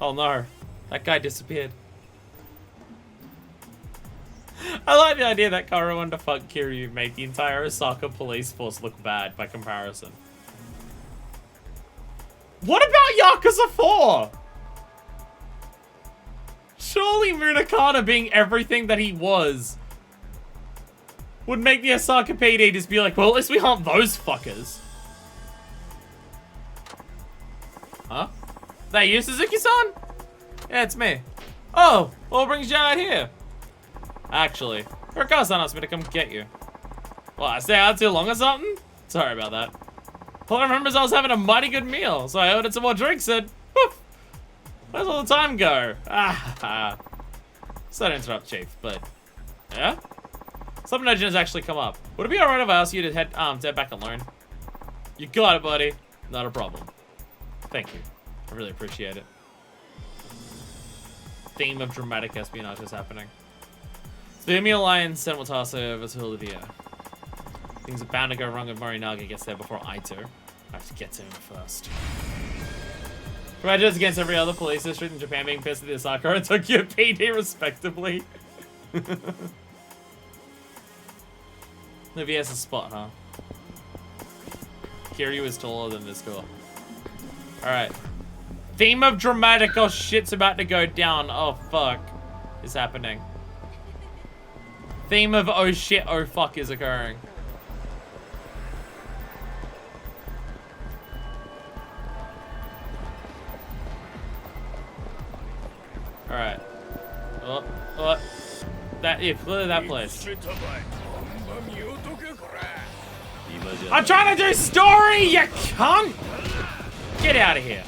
Oh no. That guy disappeared. I like the idea that Kara wanted to fuck Kiryu make the entire Osaka police force look bad by comparison. What about Yakuza 4? Surely Munakata being everything that he was would make the Osaka PD just be like, well, at least we aren't those fuckers. Huh? That you, Suzuki-san? Yeah, it's me. Oh, what brings you out here? Actually, Hirakawa-san asked me to come get you. Well, I stay out too long or something? Sorry about that. All I remember is I was having a mighty good meal, so I ordered some more drinks and woof! Where's all the time go? Ah, sorry to interrupt, Chief, but yeah? Something urgent has actually come up. Would it be alright if I asked you to head back alone? You got it, buddy. Not a problem. Thank you. I really appreciate it. Theme of dramatic espionage is happening. So the Emi Alliance sent Watase over to Olivia. Things are bound to go wrong if Morinaga gets there before I do. I have to get to him first. Grudges against every other police district in Japan being pissed at the Osaka and Tokyo PD respectively. Olivia has a spot, huh? Kiryu is taller than this girl. Alright. Theme of dramatic. Oh, shit's about to go down. Oh, fuck. Is happening. Theme of oh shit, oh fuck is occurring. Alright. Oh. That, yeah, clearly that place. I'm trying to do story, you cunt! Get out of here.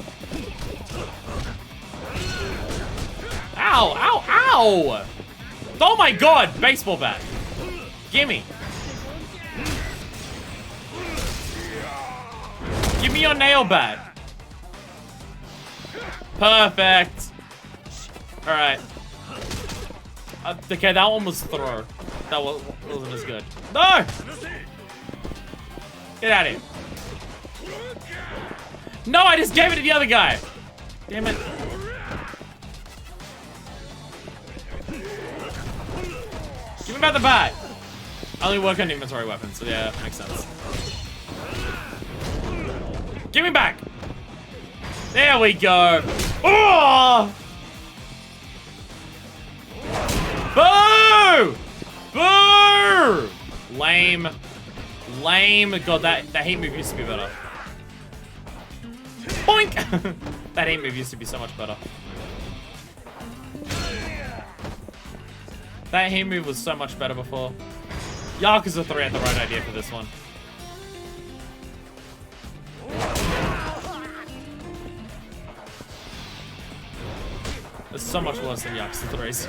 Ow, ow, ow! Oh my god, baseball bat. Gimme. Give me your nail bat. Perfect. Alright. Okay, that one was throw. That wasn't as good. No! Get out of here. No, I just gave it to the other guy. Damn it. Give me back the bat. I only work on inventory weapons, so yeah, that makes sense. Give me back. There we go. Oh! Boo! Boo! Lame. Lame. God, that heat move used to be better. Boink! That heat move used to be so much better. That heat move was so much better before. Yakuza 3 had the right idea for this one. It's so much worse than Yakuza 3's.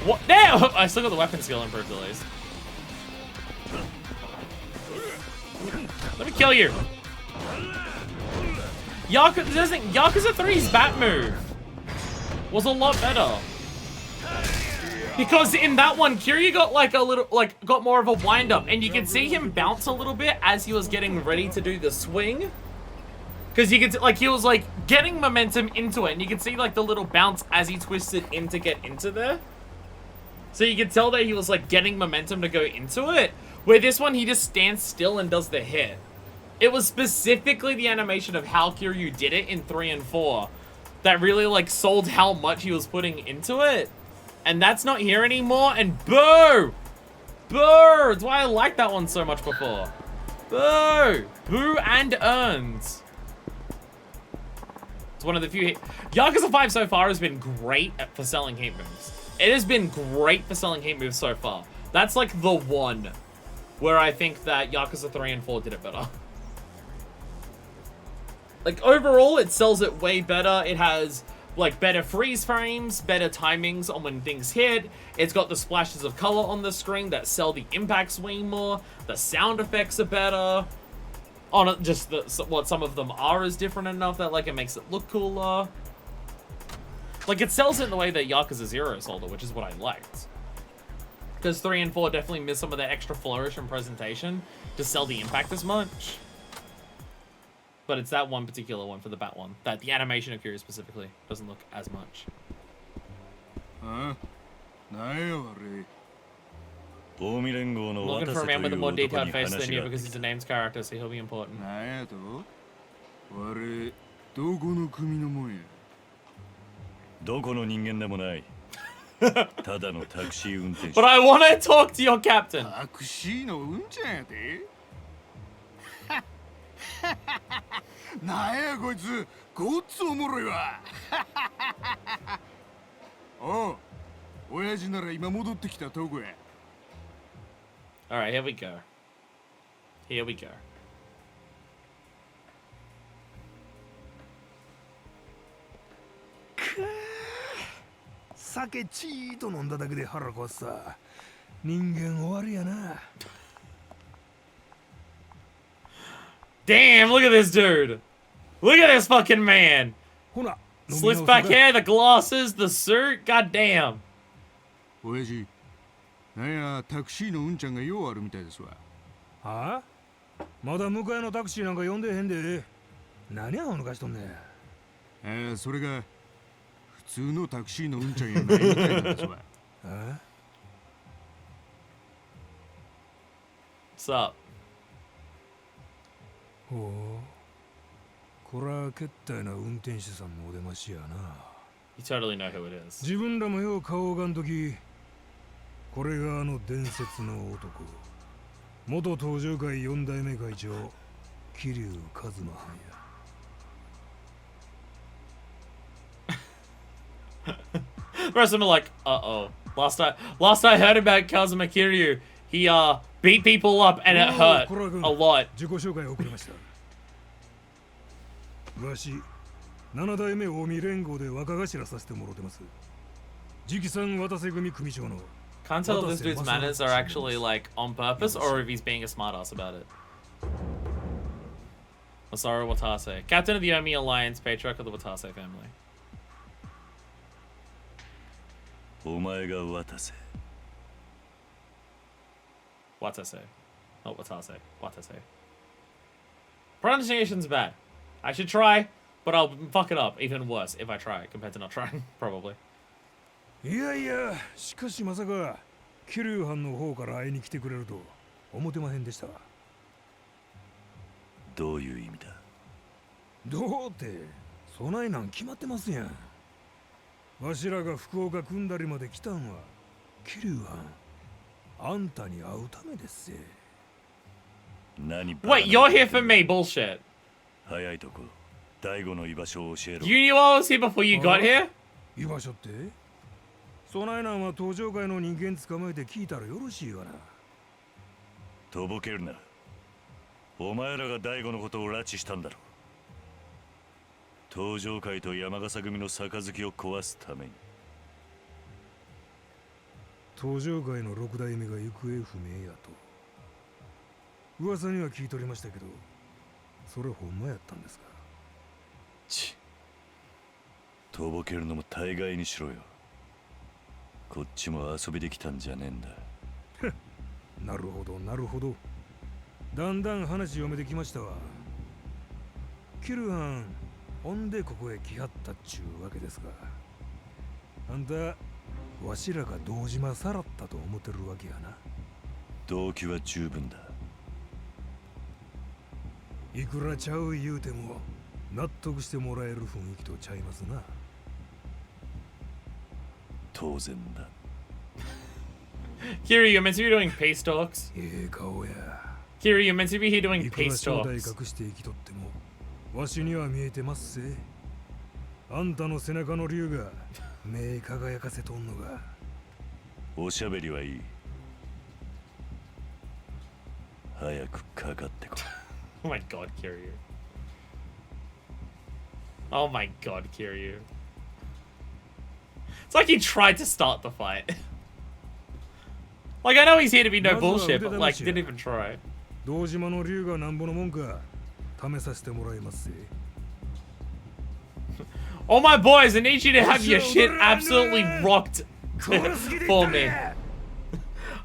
What? Damn! I still got the weapon skill improved at least. Let me kill you. Yakuza 3's bat move was a lot better. Because in that one, Kiryu got like a little, got more of a wind up, and you could see him bounce a little bit as he was getting ready to do the swing. Because you could, he was like getting momentum into it, and you could see like the little bounce as he twisted in to get into there. So you could tell that he was like getting momentum to go into it. Where this one, he just stands still and does the hit. It was specifically the animation of how Kiryu did it in 3 and 4 that really like sold how much he was putting into it. And that's not here anymore, and boo! Boo! That's why I liked that one so much before. Boo! Boo and earns. It's one of the few Yakuza 5 so far has been great for selling heat moves. It has been great for selling heat moves so far. That's like the one where I think that Yakuza 3 and 4 did it better. Like, overall, it sells it way better. It has, like, better freeze frames, better timings on when things hit. It's got the splashes of color on the screen that sell the impacts way more. The sound effects are better. On just what some of them are is different enough that, like, it makes it look cooler. Like, it sells it in the way that Yakuza 0 sold it, which is what I liked. Because 3 and 4 definitely miss some of that extra flourish and presentation to sell the impact as much. But it's that one particular one for the Bat one that the animation of Kiryu specifically doesn't look as much. Looking for a man with a more detailed face than you because he's a named character, so he'll be important. どこの人間でもない。ただのタクシー運転手。But I want to talk to your captain. タクシーのうんちゃんやで。なんやこいつ、ごっつおもろいわ。おう、親父なら今戻ってきたとこや。Alright, here we go. Here we go. 酒ちーっと飲んだだけで腹壊すさ。人間終わりやな。Damn, look at this dude. Look at this fucking man. ほな、 Slicked back hair, the glasses, the suit. God damn. 親父、なんやタクシーのうんちゃんがようあるみたいですわ。はあ？まだ迎えのタクシーなんか呼んでへんで。何やほのかしとんねん。それが普通のタクシーのうんちゃんやないみたいなんですわ。What's up? ほう。こらけったいな運転手さんのお出ましやな。You totally know who it is. 自分らもよう顔をがんとき、これがあの伝説の男。元登場会4代目会長、桐生一馬藩や。The rest of them are like, uh-oh. Last I heard about Kazuma Kiryu, he beat people up and it hurt a lot. 自己紹介を送りました。わし、7代目近江連合で若頭させてもろてます。直参渡瀬組組長の。Can't tell if this dude's manners are actually like on purpose or if he's being a smartass about it. Masaru Watase, captain of the Omi Alliance, patriarch of the Watase family. お前が渡せ。Watase. Not Watase. Watase. Pronunciation's bad. I should try, but I'll fuck it up even worse if I try compared to not trying, probably. いやいや、しかしまさか桐生藩の方から会いに来てくれると思ってまへんでした。どういう意味だ。どうって、そないなん決まってますやん。わしらが福岡組んだりまで来たんは桐生藩あんたに会うためですせ。何 Wait, you're here for me, bullshit. 早いとこ、大悟の居場所を教えろ。You knew I was here before you got here? 居場所って？そないなんは登場界の人間捕まえて聞いたらよろしいわな。とぼけるな。お前らが大悟のことを拉致したんだろ。登場界と山笠組の杯を壊すために。登場界の6代目が行方不明やと噂には聞いとりましたけど、それほんまやったんですか。ちとぼけるのも大概にしろよ。こっちも遊びできたんじゃねえんだ。なるほどなるほど。だんだん話読めてきましたわ。キルハンほんでここへ来はったっちゅうわけですが、あんたわしらが堂島さらったと思ってるわけやな。動機は十分だ。いくらちゃう言うても納得してもらえる雰囲気とちゃいますな。当然だ。Kiryu, you're meant to be doing peace talks. ええ顔や。Kiryu, you're meant to be here doing いくら peace 正体 talks. 隠して生きとってもわしには見えてますせ。あんたの背中の竜が目輝かせとんのが。おしゃべりはいい。早くかかってこい。 Oh my god, Kiryu. Oh my god, Kiryu. It's like he tried to start the fight. Like, I know he's here to be no bullshit, but like, didn't even try. 堂島の竜がなんぼのもんか試させてもらいますぜ。 All my boys, I need you to have your shit absolutely rocked for me.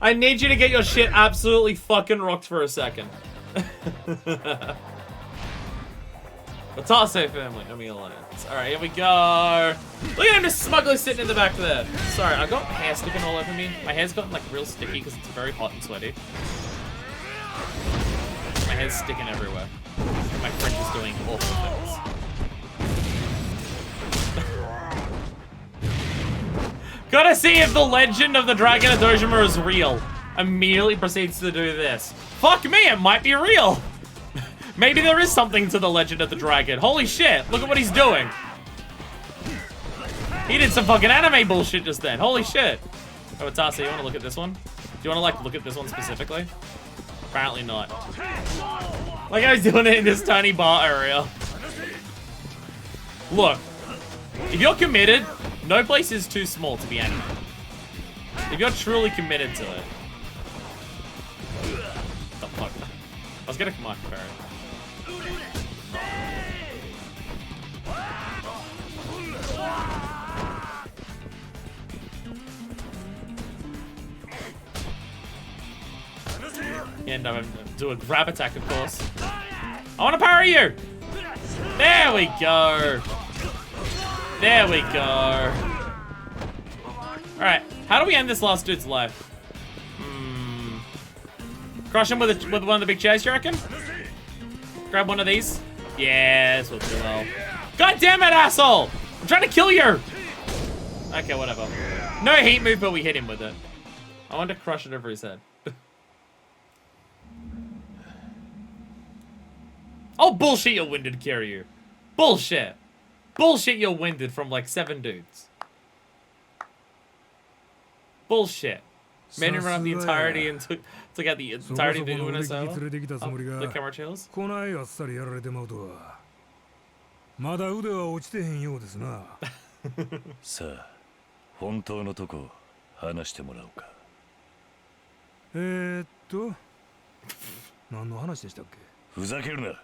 I need you to get your shit absolutely fucking rocked for a second. Batase family, enemy alliance. Alright, here we go. Look at him just smugly sitting in the back there. Sorry, I got hair sticking all over me. My hair's gotten like real sticky because it's very hot and sweaty. My hair's sticking everywhere. And my French is doing awful things. Gotta see if the legend of the Dragon of Dojima is real. Immediately proceeds to do this. Fuck me, it might be real. Maybe there is something to the legend of the dragon. Holy shit, look at what he's doing. He did some fucking anime bullshit just then. Holy shit. Oh, Tasa, you wanna look at this one? Do you wanna like look at this one specifically? Apparently not. Like I was doing it in this tiny bar area. Look, if you're committed, no place is too small to be anime. If you're truly committed to it. What the fuck? I was gonna come on, Barry. And I'm gonna do a grab attack, of course. I wanna parry you! There we go! There we go. Alright, how do we end this last dude's life? Crush him with one of the big chairs, you reckon? Grab one of these? Yeah, this will do well. God damn it, asshole! I'm trying to kill you! Okay, whatever. No heat move, but we hit him with it. I want to crush it over his head. Oh, bullshit, you're winded, Kiryu. Bullshit. Bullshit, you're winded from like 7 dudes. Bullshit. Made him run up the entirety and took out the entirety of the Unasawa. The camera chills. こないあっさりやられてまうとは。まだ腕は落ちてへんようですな。さあ、本当のとこ話してもらおうか。何の話でしたっけ？ふざけるな。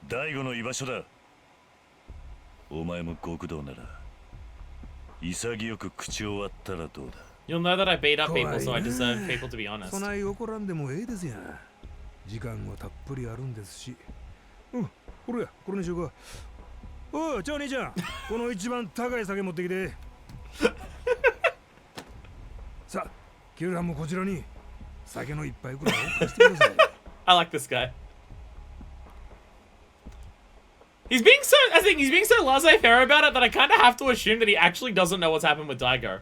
大悟の居場所だ。お前も極道なら潔く口を割ったらどうだ。 You'll know that I beat up people, so I deserve people to be honest. そない怒らんでもええですやん。時間はたっぷりあるんですし。これや、これにしようか。おい、じゃあ兄ちゃん、この一番高い酒持ってきて。さあ、キルランもこちらに酒の一杯くらいを貸してください。I like this guy. He's being so, I think he's being so laissez-faire about it that I kind of have to assume that he actually doesn't know what's happened with Daigo.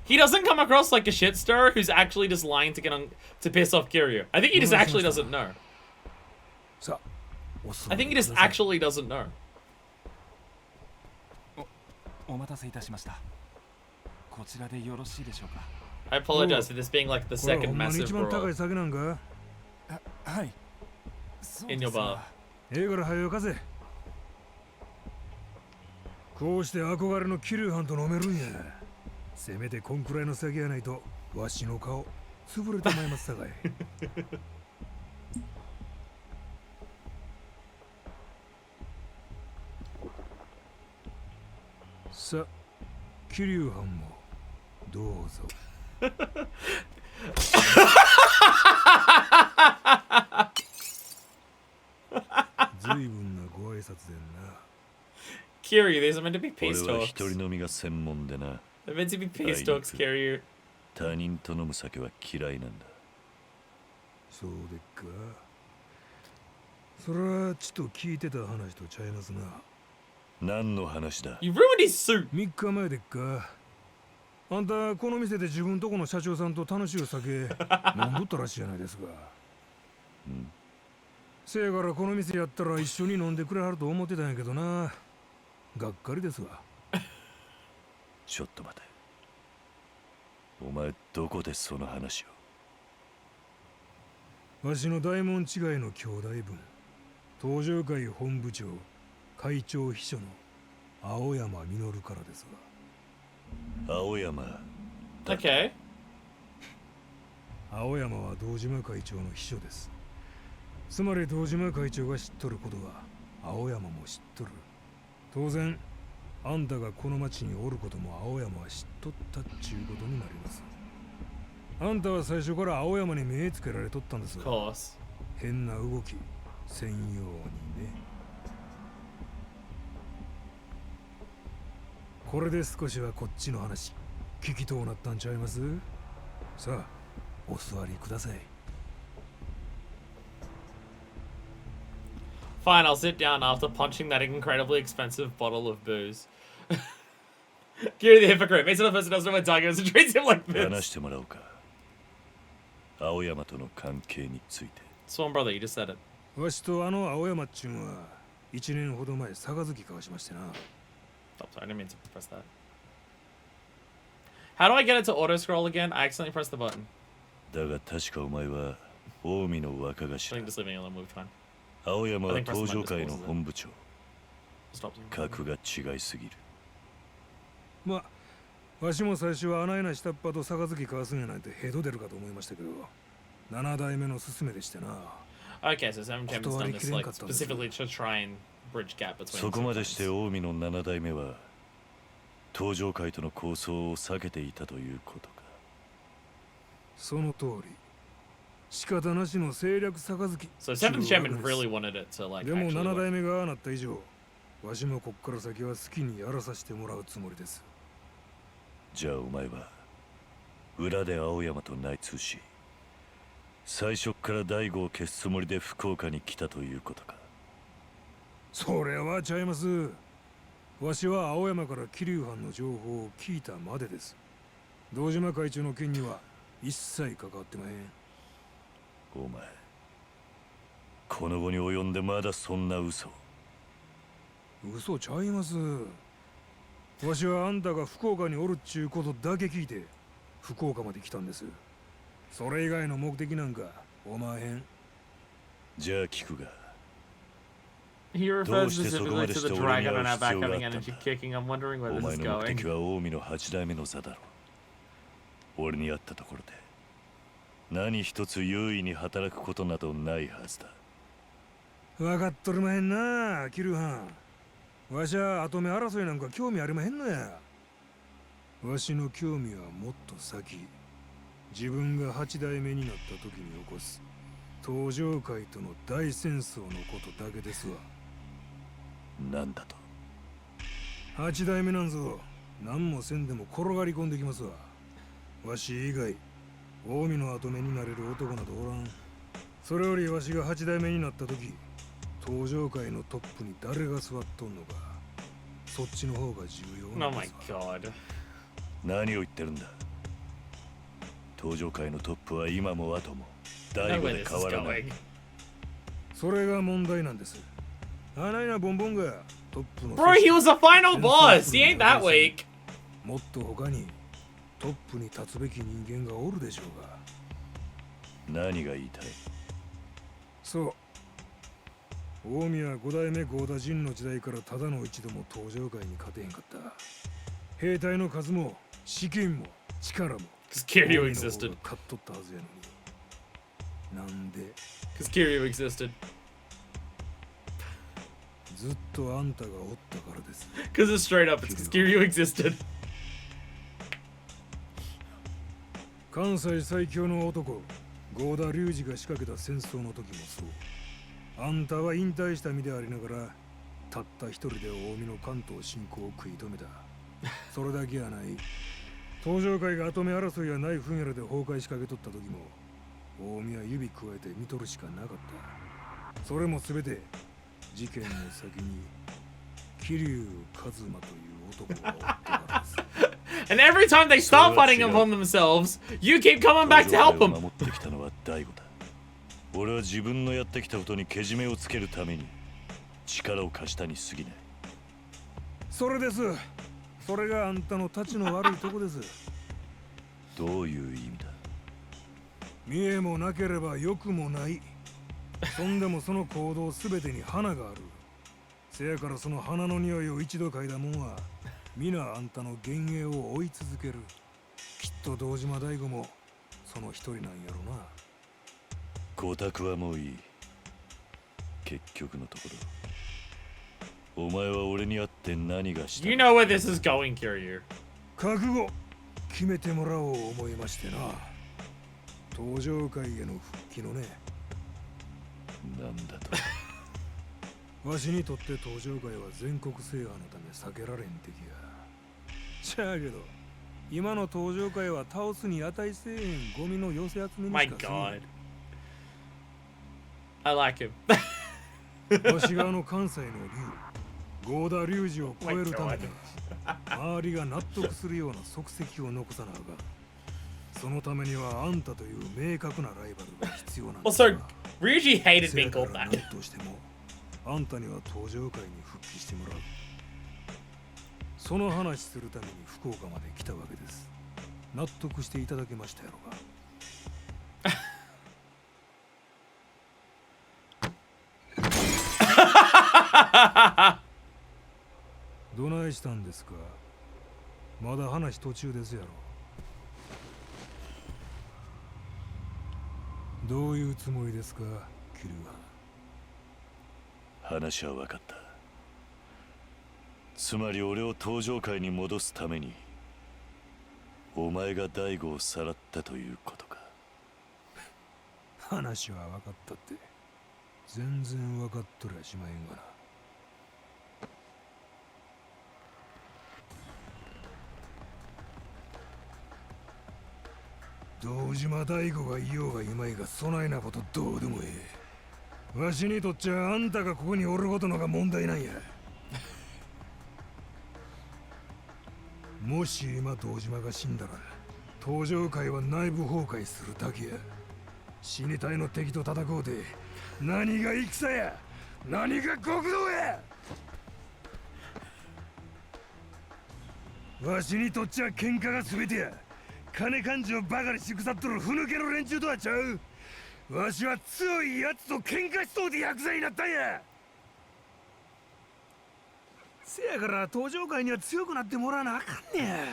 He doesn't come across like a shit stirrer who's actually just lying to get on to piss off Kiryu. I think he just actually doesn't know. I think he just actually doesn't know. I apologize for this being like the second massive brawl in your bar. こうして憧れのキルハンと飲めるんや。せめてこんくらいの酒やないとわしの顔潰れてまいますさかい。さ、キリュウハンもどうぞ。随分なご挨拶でな。Kiryu, these are meant to be peace 俺は talks. 一人飲みが専門でな。 They're meant to be peace talks, Kiryu. 他人と飲む酒は嫌いなんだ。そうでっか。それはちと聞いてた話とちゃいますな。何の話だ？ You ruined his suit. 3日前でっか。あんたこの店で自分とこの社長さんと楽しいお酒飲んどったらしいじゃないですか。せやからこの店やったら一緒に飲んでくれはると思ってたんやけどな。がっかりですわ。ちょっと待て。お前どこでその話を？わしの大門違いの兄弟分、東上会本部長会長秘書の青山実からですが。青山。Okay. 青山は堂島会長の秘書です。つまり堂島会長が知っとることは青山も知っとる。当然あんたがこの町におることも青山は知っとったっちゅうことになります。あんたは最初から青山に目つけられとったんです。 Of course. 変な動き専用にね。これで少しはこっちの話聞きとうなったんちゃいます？さあお座りください。 Fine, I'll sit down after punching that incredibly expensive bottle of booze. Gary the hypocrite makes another person else know what Daigo is and treats him like 話 this. してもらおうか。青山との関係について。Swan brother, you just said it. わしとあの青山っちゅんは1年ほど前杯交わしましてな。 Oh, sorry, I didn't mean to press that. How do I get it to auto scroll again? I accidentally pressed the button. だが確かお前は近江の若 I 頭。 think just leaving it alone moved fine. 青山は東上会の本部長。 Stop. 格が違いすぎる。まあわしも最初はあないな下っ端と杯交わすんやないてヘド出るかと思いましたけど、7代目の勧めでしてな。 Okay, so Seven Champion's done this like specifically to try and bridge gap between. そこまでして近江の7代目は東上会との抗争を避けていたということか。その通り。仕方なしの政略杯。 So Seventh Champion really wanted it to like でも actually 7 work. 代目がああなった以上、わしもこっから先は好きにやらさせてもらうつもりです。じゃあお前は裏で青山と内通し、最初から大悟を消すつもりで福岡に来たということか。それはちゃいます。わしは青山から桐生藩の情報を聞いたまでです。堂島会長の件には一切関わってまへん。お前この後に及んでまだそんな嘘。嘘ちゃいます。わしはあんたが福岡におるっちゅうことだけ聞いて福岡まで来たんです。それ以外の目的なんかおまへん。じゃあ聞くが、 He refers specifically to the dragon on our back having energy kicking. I'm wondering where お this 前 is の目 going. 的は近江の8代目の座だろう。俺に会ったところで何一つ優位に働くことなどないはずだ。分かっとるまへんな、桐生藩。わしは跡目争いなんか興味ありまへんのや。わしの興味はもっと先。自分が8代目になった時に起こす東上界との大戦争のことだけですわ。なんだと。8代目なんぞ何もせんでも転がり込んできますわ。わし以外近江の跡目になれる男などおらん。それよりわしが8代目になった時、東上界のトップに誰が座っとんのか、そっちの方が重要な Oh ん my ですわ。 god. 何を言ってるんだ。東上界のトップは今も後も大 No 悟 way で this 変 is わらない。 going. それが問題なんです。あないなボンボンがトップの Bro, he was the final boss. He ain't that weak. もっと他にトップに立つべき人間がおるでしょうが。何が言いたい。そう。近江は5代目合田陣の時代からただの一度も東上界に勝てへんかった。兵隊の数も資金も力も Because Kiryu 近江の方 existed. が勝っとったはずやのに。なんで Because Kiryu existed. ずっとあんたがおったからです。 Because it's straight up. It's because Kiryu existed. 関西最強の男合田隆二が仕掛けた戦争の時もそう。あんたは引退した身でありながらたった一人で近江の関東侵攻を食い止めた。それだけやない。東上界が跡目争いやないふんやらで崩壊しかけとった時も近江は指加えて見とるしかなかった。それも全て事件の先に桐生一馬という男がおったからです。And every time they start fighting upon themselves, you keep coming back to help 東上界を them. 守ってきたのは大悟だ。俺は自分のやってきたことにけじめをつけるために力を貸したに過ぎない。それです。それがあんたのたちの悪いとこです。どういう意味だ。見えもなければ良くもない。そんでもその行動すべてに花がある。せやからその花の匂いを一度嗅いだもんは皆あんたの幻影を追い続ける。きっと堂島大吾もその一人なんやろな。ごたくはもういい。結局のところお前は俺に会って何がした。 You know where this is going, Kiryu. 覚悟決めてもらおう思いましてな。登場会への復帰のね。なんだと。わしにとって登場会は全国制覇のため避けられん敵や。じゃあけど今の登場会は倒すに値せえへんゴミの寄せ集めに My しかせえ God. I like him. ん。わし側の関西の竜合田隆二を超えるために周りが納得するような足跡を残さなあかん。そのためにはあんたという明確なライバルが必要なんだ。 Also, Ryuji hated being せやから called 何 that. としてもあんたには登場会に復帰してもらう。その話するために福岡まで来たわけです。納得していただけましたやろか。どないしたんですか。まだ話途中ですやろ。どういうつもりですか、キルは。話は分かった。つまり俺を登場会に戻すためにお前が大悟をさらったということか。話は分かったって。全然分かっとりゃしまへんがな。堂島大吾がいようがいまいがそないなことどうでもええ。わしにとっちゃあんたがここにおることのが問題なんや。もし今堂島が死んだら登場会は内部崩壊するだけや。死に体の敵と戦うて何が戦や、何が極道や。わしにとっちゃ喧嘩が全てや。金勘定ばかりし腐っとるふぬけの連中とはちゃう。わしは強いやつと喧嘩しそうでヤクザになったんや。せやから登場会には強くなってもらわなあかんねや。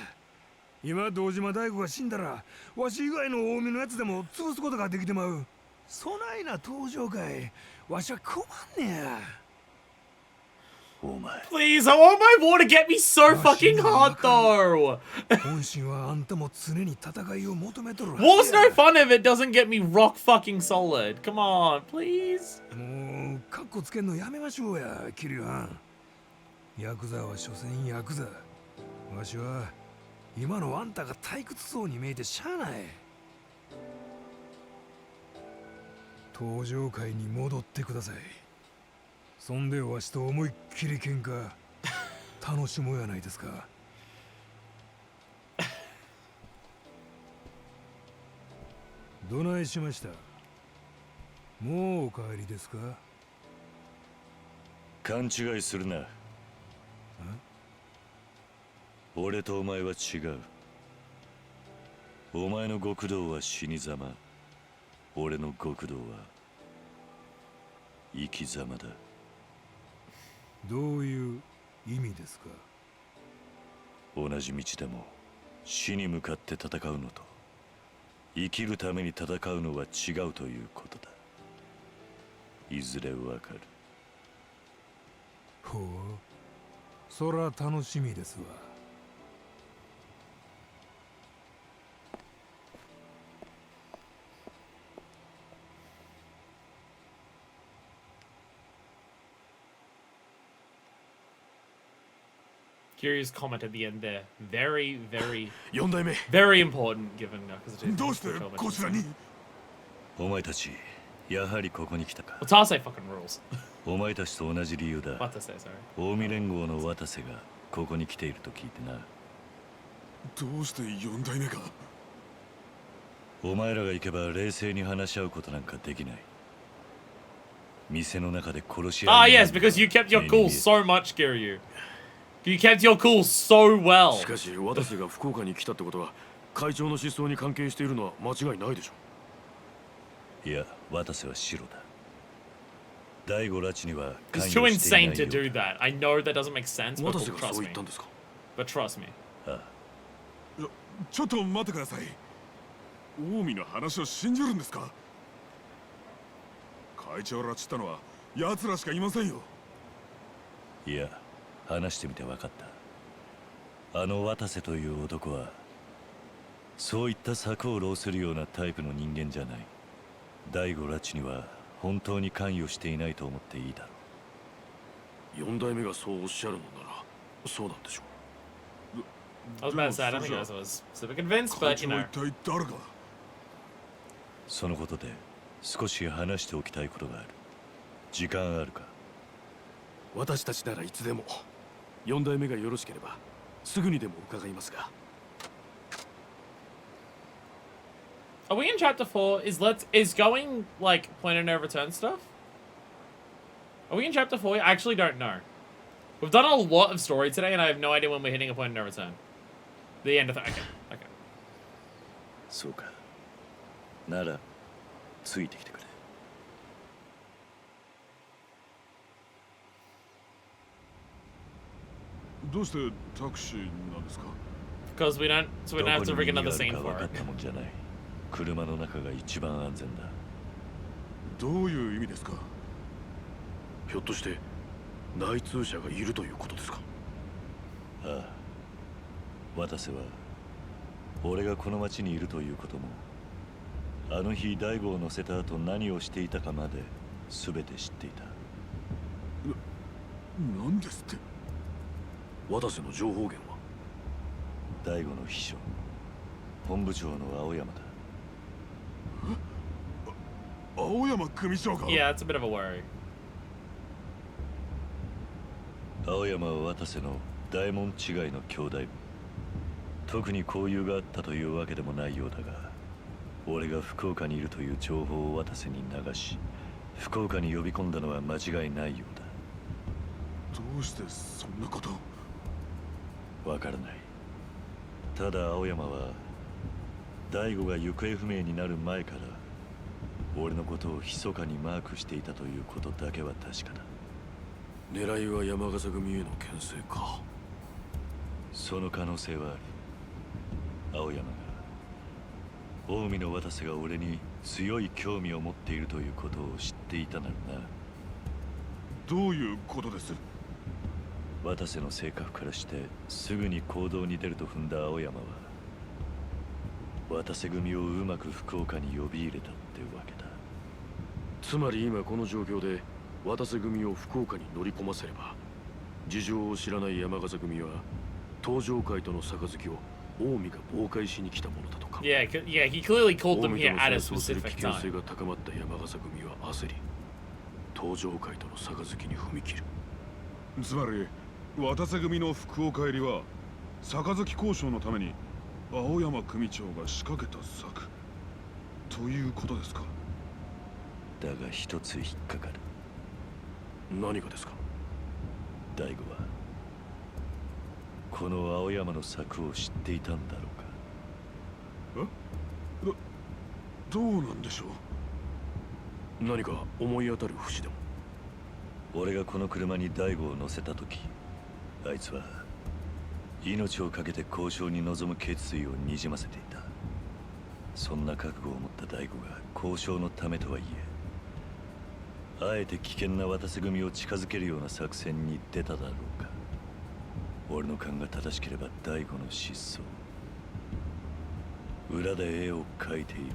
今堂島大吾が死んだらわし以外の近江のやつでも潰すことができてまう。そないな登場会わしは困んねや。お前 Please, I want my war to get me so fucking hard though. 本心はあんたも常に戦いを求めとるはず War's や。 no fun if it doesn't get me rock fucking solid. Come on, please. もうカッコつけんのやめましょうや、キリュハン。ヤクザは所詮ヤクザ。わしは今のあんたが退屈そうに見えてしゃあない。登場会に戻ってください。そんでわしと思いっきり喧嘩楽しもうやないですか。どないしました。もうお帰りですか。勘違いするな。俺とお前は違う。お前の極道は死に様、俺の極道は生き様だ。どういう意味ですか。同じ道でも死に向かって戦うのと生きるために戦うのは違うということだ。いずれわかる。ほう、そら楽しみですわ。Kiryu's comment at the end there. Very, very, 4代目 very important given Yakuza 2's どうして control こちらに。お前たちやはりここに来たか。 Watase fucking rules. お前たちと同じ理由だ。 Watase, sorry. 近江連合の渡瀬がここに来ていると聞いてな。どうして4代目が。お前らが行けば冷静に話し合うことなんかできない。店の中で殺し合 Ah, い yes, because you kept your cool so much, Kiryu. You kept your cool so well. しかし私が福岡に来たってことは会長の失踪に関係しているのは間違いないでしょ。いや、渡瀬は白だ。第五拉致には He's 関 too 与していな insane い to よう do that. I know that doesn't make sense, but 渡瀬が trust そう me. 言ったんですか？ But trust me. ちょっと待ってください。近江の話を信じるんですか？会長を拉致ったのは奴らしかいませんよ。いや、話してみて分かった。あの渡瀬という男はそういった策を浪するようなタイプの人間じゃない。第五拉致には本当に関与していないと思っていいだろう。4代目がそうおっしゃるのならそうなんでしょう。 I was about to say, I don't think I was super convinced, but you know. 一体誰が？そのことで少し話しておきたいことがある。時間あるか？私たちならいつでも。4代目がよろしければすぐにでも伺いますが。 Are we in chapter 4? Is going like point of no return stuff? Are we in chapter 4? I actually don't know. We've done a lot of story today, and I have no idea when we're hitting a point of no return. The end of okay. そうか。ならついてきてくれ。どうしてタクシーなんですか？ Because we don't, so we don't have to rig ど another こに scene 逃げられるか for 分か it. ったもんじゃない。車の中が一番安全だ。どういう意味ですか？ひょっとして内通者がいるということですか？ああ、渡瀬は俺がこの町にいるということも、あの日大悟を乗せた後何をしていたかまで全て知っていた。なんですって？渡瀬の情報源は？大悟の秘書、本部長の青山だ。青山組長が？ Yeah, it's a bit of a worry. 青山は渡瀬の大門違いの兄弟分。特に交友があったというわけでもないようだが、俺が福岡にいるという情報を渡瀬に流し、福岡に呼び込んだのは間違いないようだ。どうしてそんなこと？わからない。ただ青山は大悟が行方不明になる前から俺のことを密かにマークしていたということだけは確かだ。狙いは山笠組への牽制か。その可能性はある。青山が近江の渡瀬が俺に強い興味を持っているということを知っていたならな。どういうことです？渡瀬の性格からしてすぐに行動に出ると踏んだ青山は渡瀬組をうまく福岡に呼び入れたってわけだ。つまり今この状況で渡瀬組を福岡に乗り込ませれば、事情を知らない山笠組は東上会との杯を近江が妨害しに来たものだとか。 Yeah, yeah, he clearly called them 近 here 江との at a 戦争する危 specific 険性 time. が高まった山笠組は焦り、東上会との杯に踏み切る。つまり渡瀬組の福岡入りは杯交渉のために青山組長が仕掛けた策ということですか？だが一つ引っかかる。何がですか？大悟はこの青山の策を知っていたんだろうか。どうなんでしょう？何か思い当たる節でも？俺がこの車に大悟を乗せた時、あいつは命を懸けて交渉に臨む決意をにじませていた。そんな覚悟を持った大悟が交渉のためとはいえ、あえて危険な渡瀬組を近づけるような作戦に出ただろうか。俺の勘が正しければ大悟の失踪、裏で絵を描いているの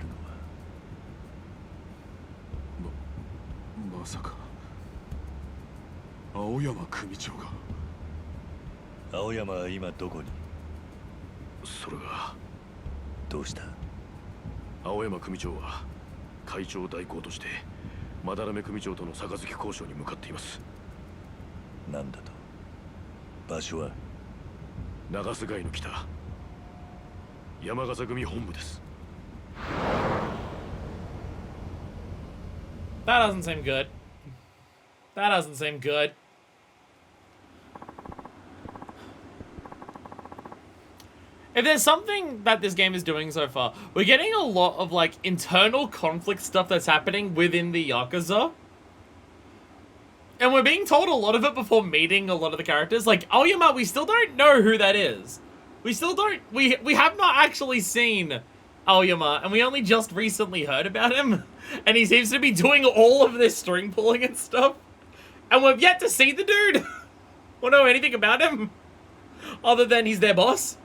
はまさか青山組長が？青山は今どこに？それが。どうした？青山組長は会長代行として斑目組長との杯交渉に向かっています。なんだと？場所は？長瀬街の北、山笠組本部です。 That doesn't seem good. That doesn't seem good. If there's something that this game is doing so far, we're getting a lot of, like, internal conflict stuff that's happening within the Yakuza. And we're being told a lot of it before meeting a lot of the characters. Like, Aoyama, we still don't know who that is. We still don't... We have not actually seen Aoyama, and we only just recently heard about him. And he seems to be doing all of this string pulling and stuff. And we've yet to see the dude. Or know anything about him. Other than he's their boss.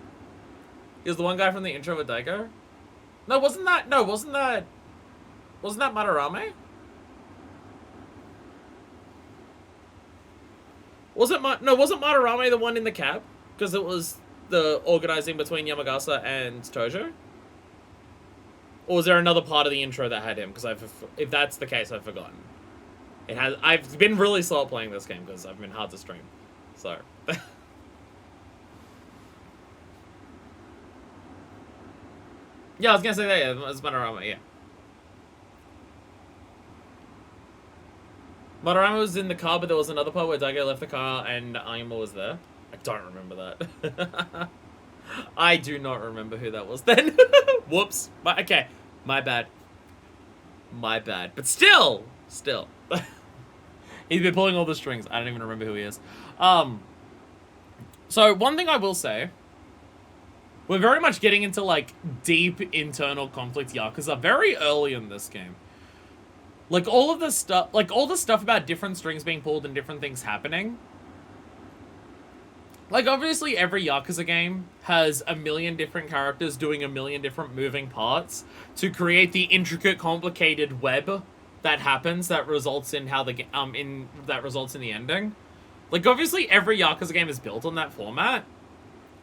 He was the one guy from the intro with Daigo. No, wasn't that Madarame? Wasn't Madarame the one in the cab? Because it was the organizing between Yamagasa and Tojo? Or was there another part of the intro that had him? Because if that's the case, I've forgotten. I've been really slow at playing this game because I've been hard to stream. So. Yeah, I was gonna say that, yeah, it's Madarame, yeah. Madarame was in the car, but there was another part where Daigo left the car and Aoyama was there. I don't remember that. I do not remember who that was then. Whoops. Okay, my bad. My bad. But still. He's been pulling all the strings. I don't even remember who he is. So, one thing I will say... We're very much getting into, like, deep internal conflict Yakuza very early in this game. Like, all the stuff about different strings being pulled and different things happening. Like, obviously, every Yakuza game has a million different characters doing a million different moving parts to create the intricate, complicated web that happens that results in how the results in the ending. Like, obviously, every Yakuza game is built on that format.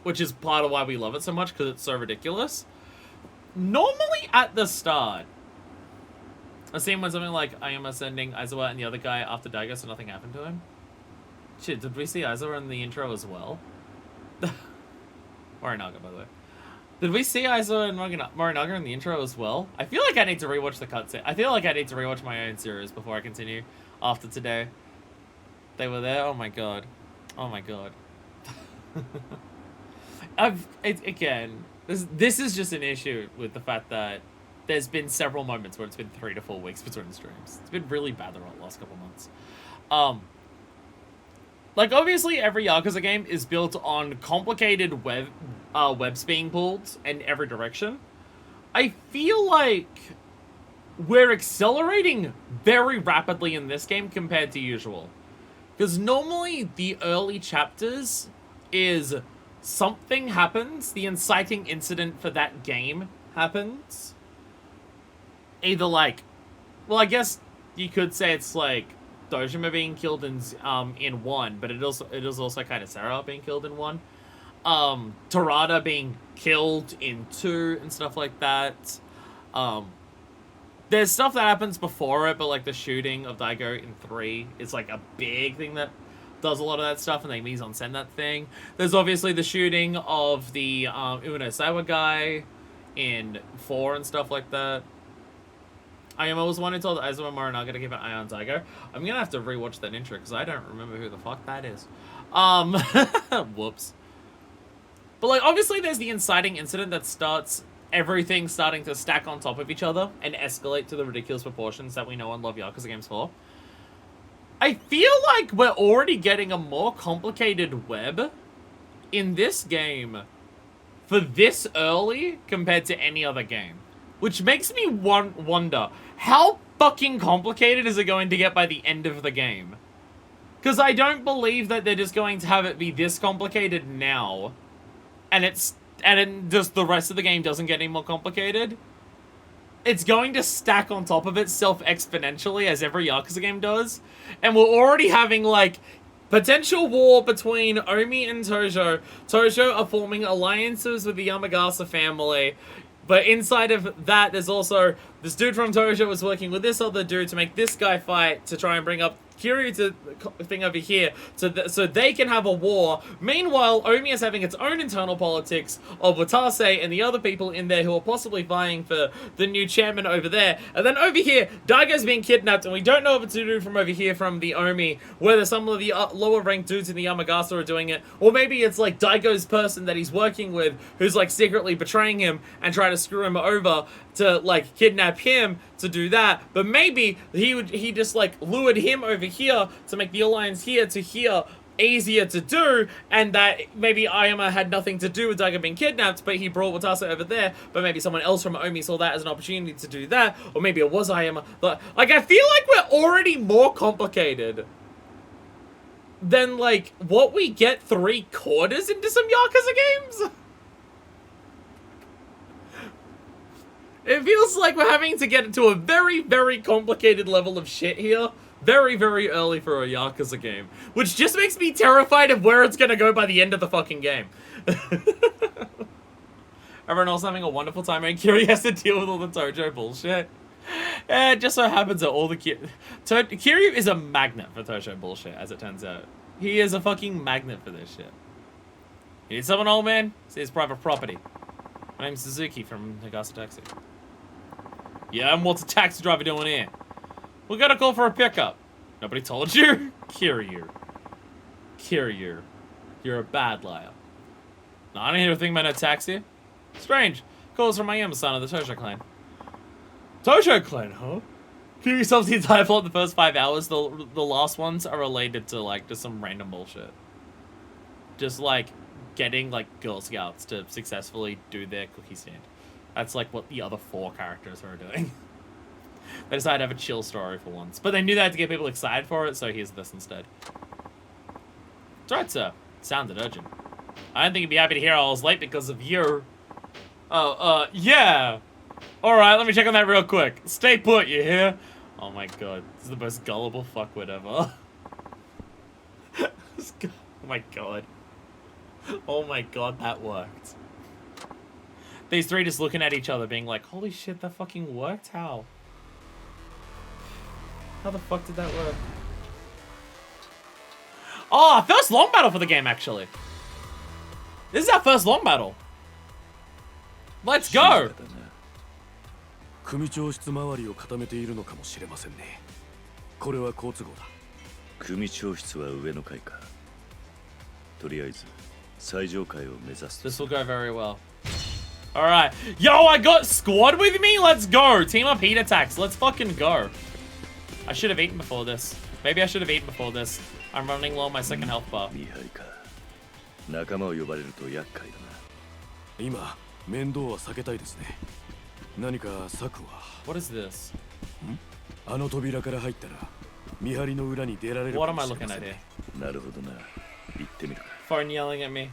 Which is part of why we love it so much, because it's so ridiculous. Normally, at the start, a scene when something like Aoyama sending Aizawa and the other guy after Daigo so nothing happened to him. Shit, did we see Aizawa in the intro as well? Morinaga, by the way. Did we see Aizawa and Morinaga in the intro as well? I feel like I need to rewatch the cutscene. I feel like I need to rewatch my own series before I continue after today. They were there? Oh my god. Oh my god. Again, this is just an issue with the fact that there's been several moments where it's been 3 to 4 weeks between streams. It's been really bad the last couple months. Like, obviously, every Yakuza game is built on complicated webs being pulled in every direction. I feel like we're accelerating very rapidly in this game compared to usual. Because normally, the early chapters is... something happens, the inciting incident for that game happens. Either like, well, I guess you could say it's like Dojima being killed in 1, but it is also kind of Sarah being killed in 1. Torada being killed in 2 and stuff like that. There's stuff that happens before it, but like the shooting of Daigo in 3 is like a big thing that does a lot of that stuff, and they mise-en-scène that thing. There's obviously the shooting of the Uno Saiwa guy in 4 and stuff like that. Aoyama was one who told Aizawa and Morinaga to keep an eye on Daigo. I'm gonna have to rewatch that intro, because I don't remember who the fuck that is. Whoops. But, like, obviously there's the inciting incident that starts everything starting to stack on top of each other and escalate to the ridiculous proportions that we know and love Yakuza games for. I feel like we're already getting a more complicated web in this game for this early compared to any other game. Which makes me wonder, how fucking complicated is it going to get by the end of the game? Because I don't believe that they're just going to have it be this complicated now, and just the rest of the game doesn't get any more complicated. It's going to stack on top of itself exponentially, as every Yakuza game does. And we're already having, like, potential war between Omi and Tojo. Tojo are forming alliances with the Yamagasa family. But inside of that, there's also This dude from Tojo was working with this other dude to make this guy fight to try and bring up Kiryu to the thing over here so they can have a war. Meanwhile, Omi is having its own internal politics of Watase and the other people in there who are possibly vying for the new chairman over there. And then over here, Daigo's being kidnapped, and we don't know if it's a dude from over here from the Omi, whether some of the lower ranked dudes in the Yamagata are doing it, or maybe it's like Daigo's person that he's working with who's like secretly betraying him and trying to screw him over to like kidnap him to do that. But maybe he just like lured him over here to make the alliance here to here easier to do, and that maybe Ayama had nothing to do with Daigo being kidnapped, but he brought Watase over there, but maybe someone else from Omi saw that as an opportunity to do that, or maybe it was Ayama. Like, I feel like we're already more complicated than like what we get 3/4 into some Yakuza games. It feels like we're having to get into a very, very complicated level of shit here. Very, very early for a Yakuza game. Which just makes me terrified of where it's gonna go by the end of the fucking game. Everyone else having a wonderful time, and Kiryu has to deal with all the Tojo bullshit. It just so happens that all the Kiryu is a magnet for Tojo bullshit, as it turns out. He is a fucking magnet for this shit. You need someone, old man? It's his private property. My name's Suzuki from Nagasa Taxi. Yeah, and what's a taxi driver doing here? We got a call for a pickup. Nobody told you? Kiryu. Kiryu. You're a bad liar. No, I didn't hear a thing about no taxi. Strange. Calls from Ayama-san of the Tojo clan. Tojo clan, huh? Kiryu solves the entire plot in the first 5 hours. The last ones are related to, like, just some random bullshit. Just, like, getting, like, Girl Scouts to successfully do their cookie stand. That's, like, what the other 4 characters are doing. They decided to have a chill story for once. But they knew they had to get people excited for it, so here's this instead. It's alright, sir. It sounded urgent. I don't think you'd be happy to hear I was late because of you. Oh, yeah. Alright, let me check on that real quick. Stay put, you hear? Oh my god. This is the most gullible fuckwit ever. Oh my god. Oh my god, that worked. These 3 just looking at each other being like, holy shit, that fucking worked? How? How the fuck did that work? Oh, first long battle for the game, actually. This is our first long battle. Let's go! 組長室周りを固めているのかもしれませんね。これは好都合だ。組長室は上の階か。とりあえず最上階を目指す。This will go very well. Alright. Yo, I got squad with me? Let's go! Team up heat attacks. Let's fucking go. I should have eaten before this. Maybe I should have eaten before this. I'm running low on my second health bar. 見張りか。仲間を呼ばれると厄介だな。今、面倒は避けたいですね。何か策は。What is this? あの扉から入ったら見張りの裏に出られるか What も am I しれま looking せん at ね。 here? なるほどな。行ってみるか。Phone yelling at me.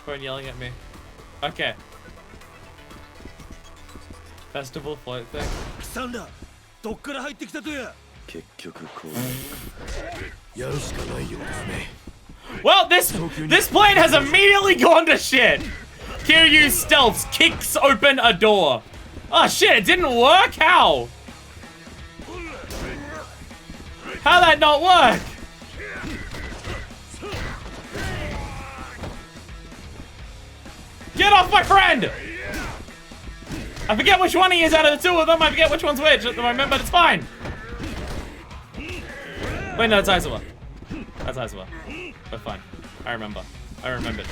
Phone yelling at me. Okay. Festival float thing. サンダー、どっから入ってきたとや。結局こうやるしかないようですね。Well, this plane has immediately gone to shit. Kiryu stealths, kicks open a door. Oh shit, it didn't work? How? How'd that not work? Get off my friend! I forget which one he is out of the 2 of them. I forget which one's which at the moment, but it's fine. Wait, no, it's Aizawa. That's Aizawa. But fine. I remember. I remembered.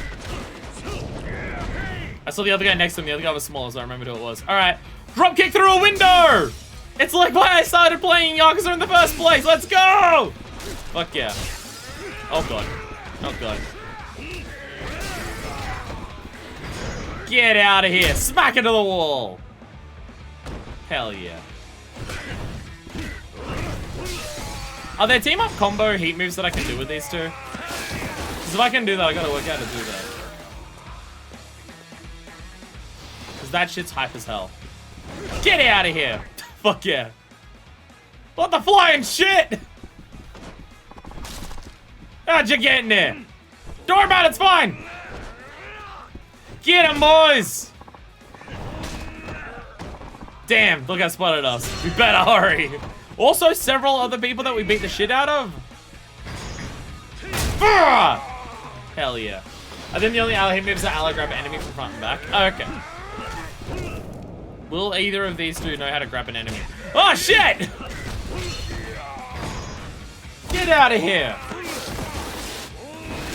I saw the other guy next to him. The other guy was smaller, so I remembered who it was. Alright. Drop kick through a window! It's like why I started playing Yakuza in the first place. Let's go! Fuck yeah. Oh god. Oh god. Get out of here. Smack into the wall. Hell yeah. Are there team up combo heat moves that I can do with these 2? Because if I can do that, I gotta work out how to do that. Because that shit's hype as hell. Get out of here! Fuck yeah. What the flying shit? How'd you get in there? Don't worry about it, it's fine! Get him, boys! Damn, look how spotted us. We better hurry. Also, several other people that we beat the shit out of. Hell yeah. I think the only ally moves are ally grab an enemy from front and back. Okay. Will either of these two know how to grab an enemy? Oh shit! Get out of here!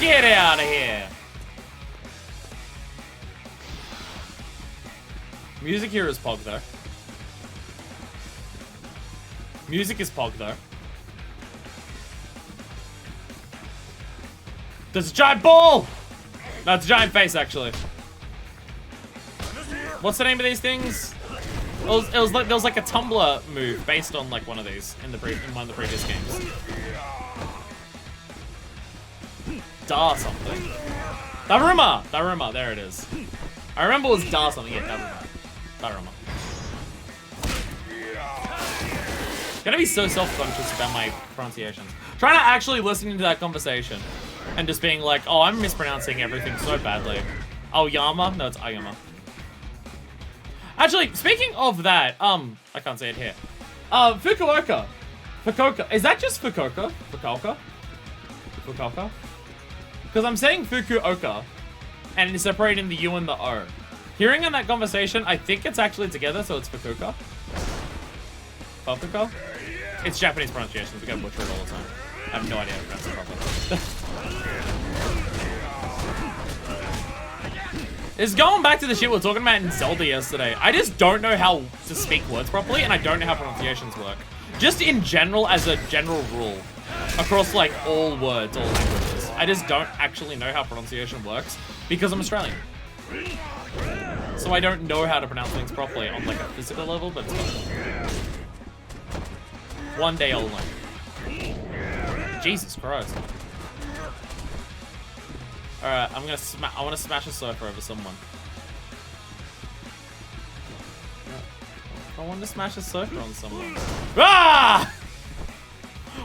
Get out of here! Music here is Pog though. Music is Pog though. There's a giant ball! No, it's a giant face actually. What's the name of these things? It was like there was like a Tumblr move based on like one of these in one of the previous games. Da something. Daruma, there it is. I remember it was Da something, yeah, Daruma. Gonna be so self-conscious about my pronunciations. Trying to actually listen to that conversation and just being like, oh, I'm mispronouncing everything so badly. Aoyama? No, it's Ayama. Actually, speaking of that, I can't say it here. Fukuoka. Fukuoka. Is that just Fukuoka? Fukuoka? Fukuoka? Because I'm saying Fukuoka, and it's separating the U and the O. Hearing in that conversation, I think it's actually together, so it's Fukuoka. Fukuoka? It's Japanese pronunciations, we get butchered all the time. I have no idea how to pronounce it properly. It's going back to the shit we were talking about in Zelda yesterday. I just don't know how to speak words properly, and I don't know how pronunciations work. Just in general, as a general rule, across like all words, all languages. I just don't actually know how pronunciation works because I'm Australian. So I don't know how to pronounce things properly on like a physical level, but it's fine. One day I'll learn. Jesus Christ. Alright, I want to smash a surfer over someone. I want to smash a surfer on someone. Ah!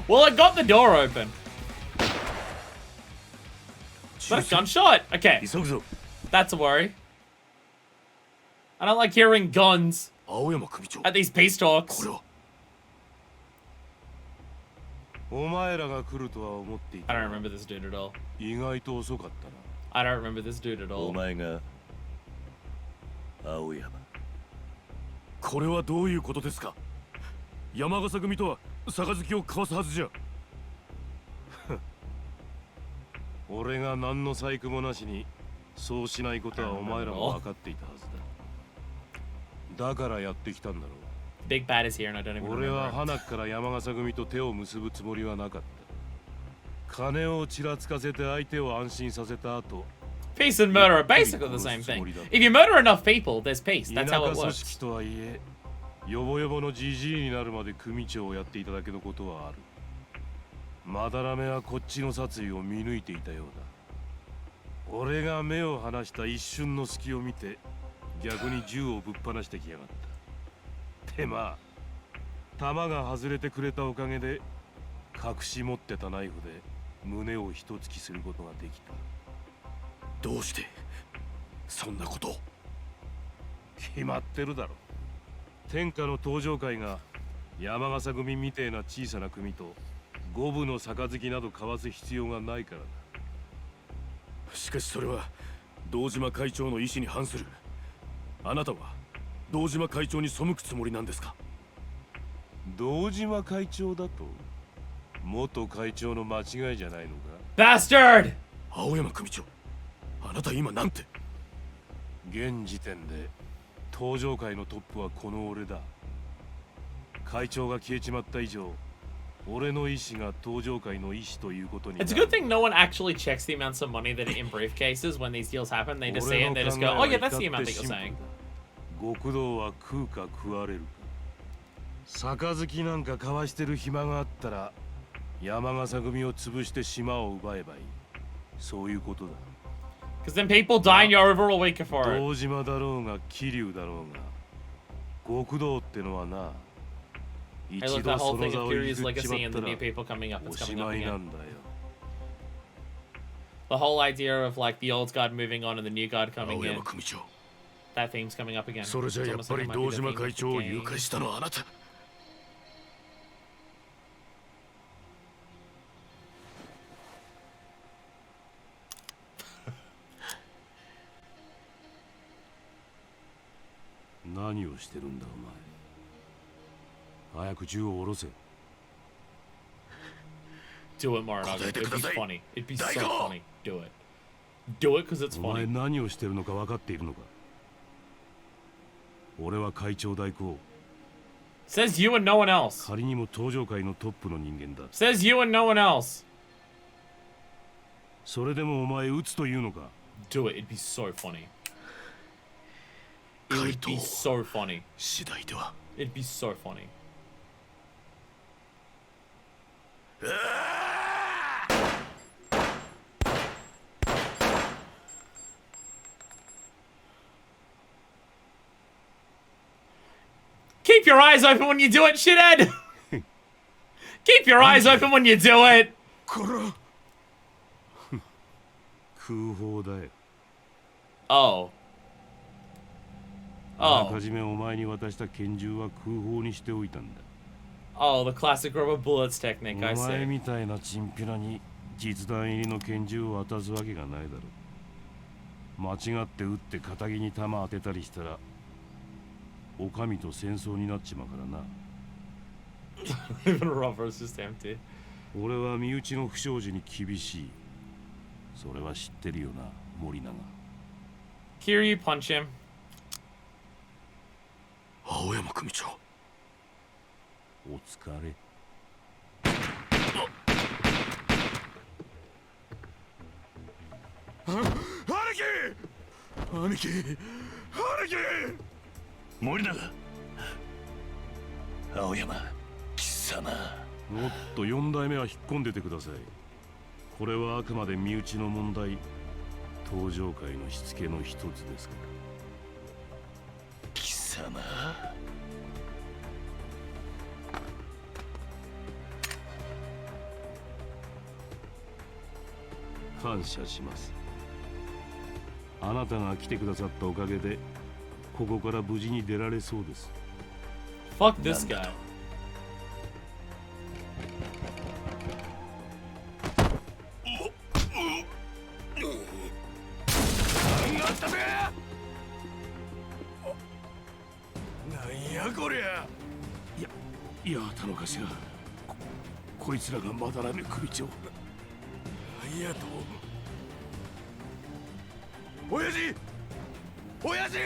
Well, it got the door open. Is that a gunshot? Okay. That's a worry. I don't like hearing guns at these peace talks. I don't remember this dude at all. I don't remember this dude at all. これはどういうことですか。山笠組とは杯を交わすはずじゃ。俺が何の細工もなしにそうしないことはお前らも分かっていたはずだ。だからやってきたんだろう。Big Bad is here and I don't even remember. 俺は花から山笠組と手を結ぶつもりはなかった。金をちらつかせて相手を安心させた後。Peace and murder are basically the same thing. If you murder enough people, there's peace. That's how it works. 組織とはいえ、ヨボヨボのジジイになるまで組長をやっていただけのことはある。まだらめはこっちの殺意を見抜いていたようだ。俺が目を離した一瞬の隙を見て、逆に銃をぶっ放してきやがった。てまあ、弾が外れてくれたおかげで、隠し持ってたナイフで胸を一突きすることができた。どうしてそんなことを。決まってるだろ。天下の登場会が山笠組みてえな小さな組と五分の杯など交わす必要がないからだ。しかしそれは堂島会長の意思に反する。あなたは堂島会長に背くつもりなんですか。堂島会長だと元会長の間違いじゃないのか。Bastard! 青山組長、あなた今なんて。現時点で登場会のトップはこの俺だ。会長が消えちまった以上、俺の意思が登場会の意思ということになる。 It's a good thing no one actually checks the amounts of money that are in briefcases when these deals happen. They just say it and they just go, oh yeah, that's the amount that you're saying. 極道は食うか食われるか。杯なんか交わしてる暇があったら山笠組を潰して島を奪えばいい。そういうことだ。Because then people die and you're overall weaker for it. 堂島だろうが桐生だろうが、極道ってのはな、一 I look 度 that そ whole の thing 座 of を Fury's 譲っち legacy ま and った the ら new people coming up. お It's し coming up まいな again. んだよ。 The whole idea of like the old guard moving on and the new guard 青 coming 山 in. 組長、that theme's coming up again. それじゃ It's やっ almost ぱ like り it might be 堂 the 島 theme of 会 the 長を game. 誘拐したのはあなた。何をしてるんだお前。早く銃を下ろせ。 Do it, Morinaga. 答えて It'd くだ be さい。 funny. It'd be so 大悟。 funny. Do it. Do it because it's お前 funny. 何をしてるのか分かっているのか。俺は会長代行。 Says you and no one else. 仮にも登場界のトップの人間だ。 Says you and no one else. それでもお前撃つというのか。 Do it. It'd be so funny. It 怪 would 盗 be so funny. 次第では。 It'd be so funny. Keep your eyes open when you do it, shithead! Keep your eyes open when you do it! こら。空砲だよ。 Oh. あら Oh. かじめお前に渡した拳銃は空砲にしておいたんだ。 Oh, the classic rubber bullets technique, I お前 see. みたいなチンピラに実弾入りの拳銃を渡すわけがないだろう。間違って撃って肩に弾当てたりしたら、お上と戦争になっちまうからな。Even rubber is just empty. 俺は身内の不祥事に厳しい。それは知ってるよな、森永。 Kiryu, punch him. 青山組長。お疲れ。兄貴森永。青山貴様。おっと4代目は引っ込んでてください。これはあくまで身内の問題。登場界のしつけの一つですから。貴様。感謝します。あなたが来てくださったおかげでここから無事に出られそうです。 Fuck this guy.いや田の頭、こいつらがまだらめ組長。ありがとう。親父親父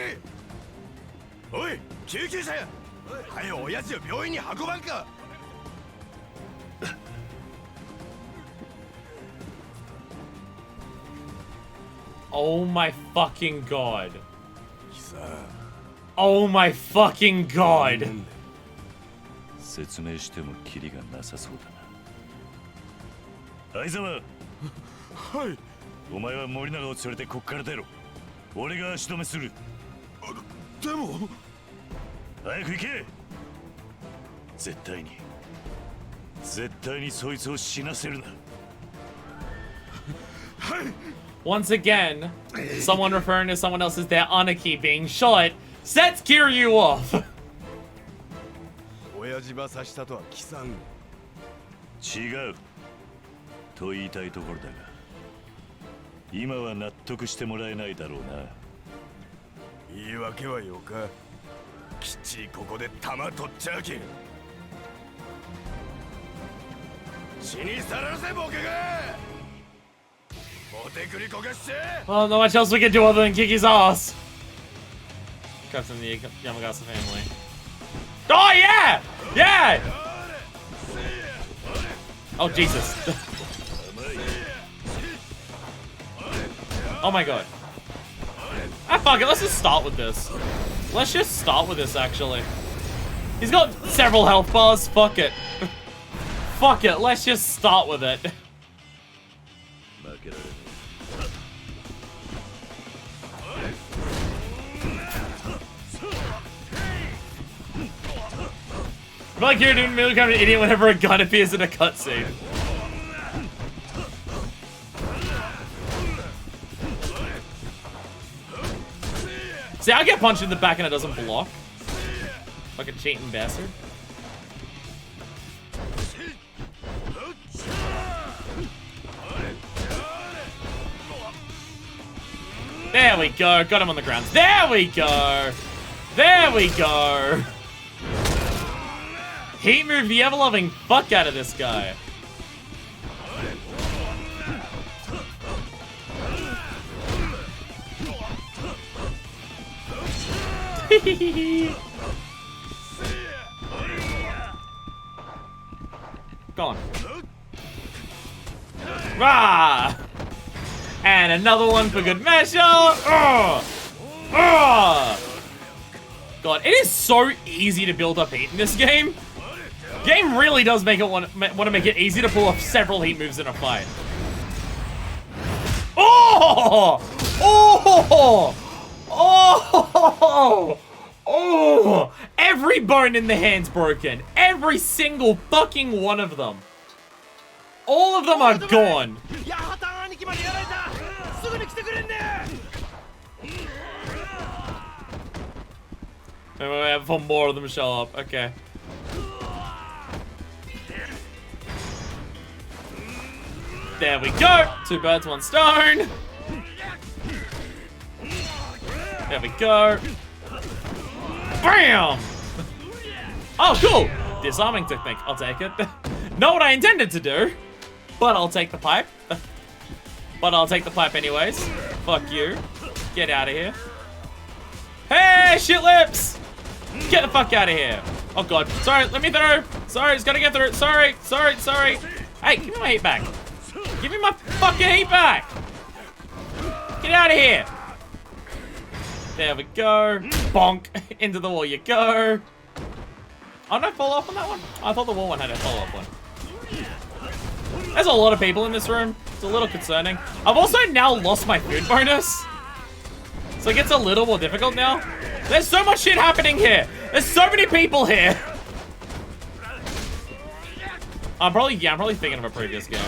おい救急車や。はよ親父を病院に運ばんか。 Oh my fucking god. Oh my fucking god. 説明してもキリがなさそうだな。相沢。はい。お前は森永を連れてこっから出ろ。俺が足止めする。でも早く行け。絶対にそいつを死なせるな。はい。 Once again, someone referring to someone else as their Aniki being shot sets Kiryu off. 親父ば刺したとは貴さん。違うと言いたいところだが、今は納得してもらえないだろうな。言い訳はよか。きっちりここで弾取っちゃうけん。死にさらせボケが。モテクリこかして。 Well, not much else we can do other than kick his ass. Cuts in the Yamagasa family. Oh yeah! Yeah! Oh Jesus. Oh my god. Ah, fuck it, let's just start with this. Let's just start with this, actually. He's got several health bars, fuck it. Fuck it, let's just start with it. I feel like you're doing really kind of an idiot whenever a gun appears in a cutscene. See, I get punched in the back and it doesn't block. Like a cheating bastard. There we go. Got him on the ground. There we go. There we go. Heat move the ever-loving fuck out of this guy. Go on. Rah! And another one for good measure. God, it is so easy to build up heat in this game. Game really does make it want to make it easy to pull off several heat moves in a fight. Oh! Oh! Oh! Oh! Every bone in the hand's broken. Every single fucking one of them. All of them are gone. Wait, before more of them show up. Okay. There we go. 2 birds, 1 stone. There we go. Bam! Oh, cool. Disarming technique. I'll take it. Not what I intended to do, but I'll take the pipe. But I'll take the pipe anyways. Fuck you. Get out of here. Hey, shit lips! Get the fuck out of here. Oh, God. Sorry, let me through. Sorry, it's gotta get through. Sorry. Hey, give me my heat back. Give me my fucking heat back. Get out of here. There we go. Bonk. Into the wall you go. Oh, no follow up on that one? I thought the wall one had a follow up one. There's a lot of people in this room. It's a little concerning. I've also now lost my food bonus. So it gets a little more difficult now. There's so much shit happening here. There's so many people here. I'm probably thinking of a previous game.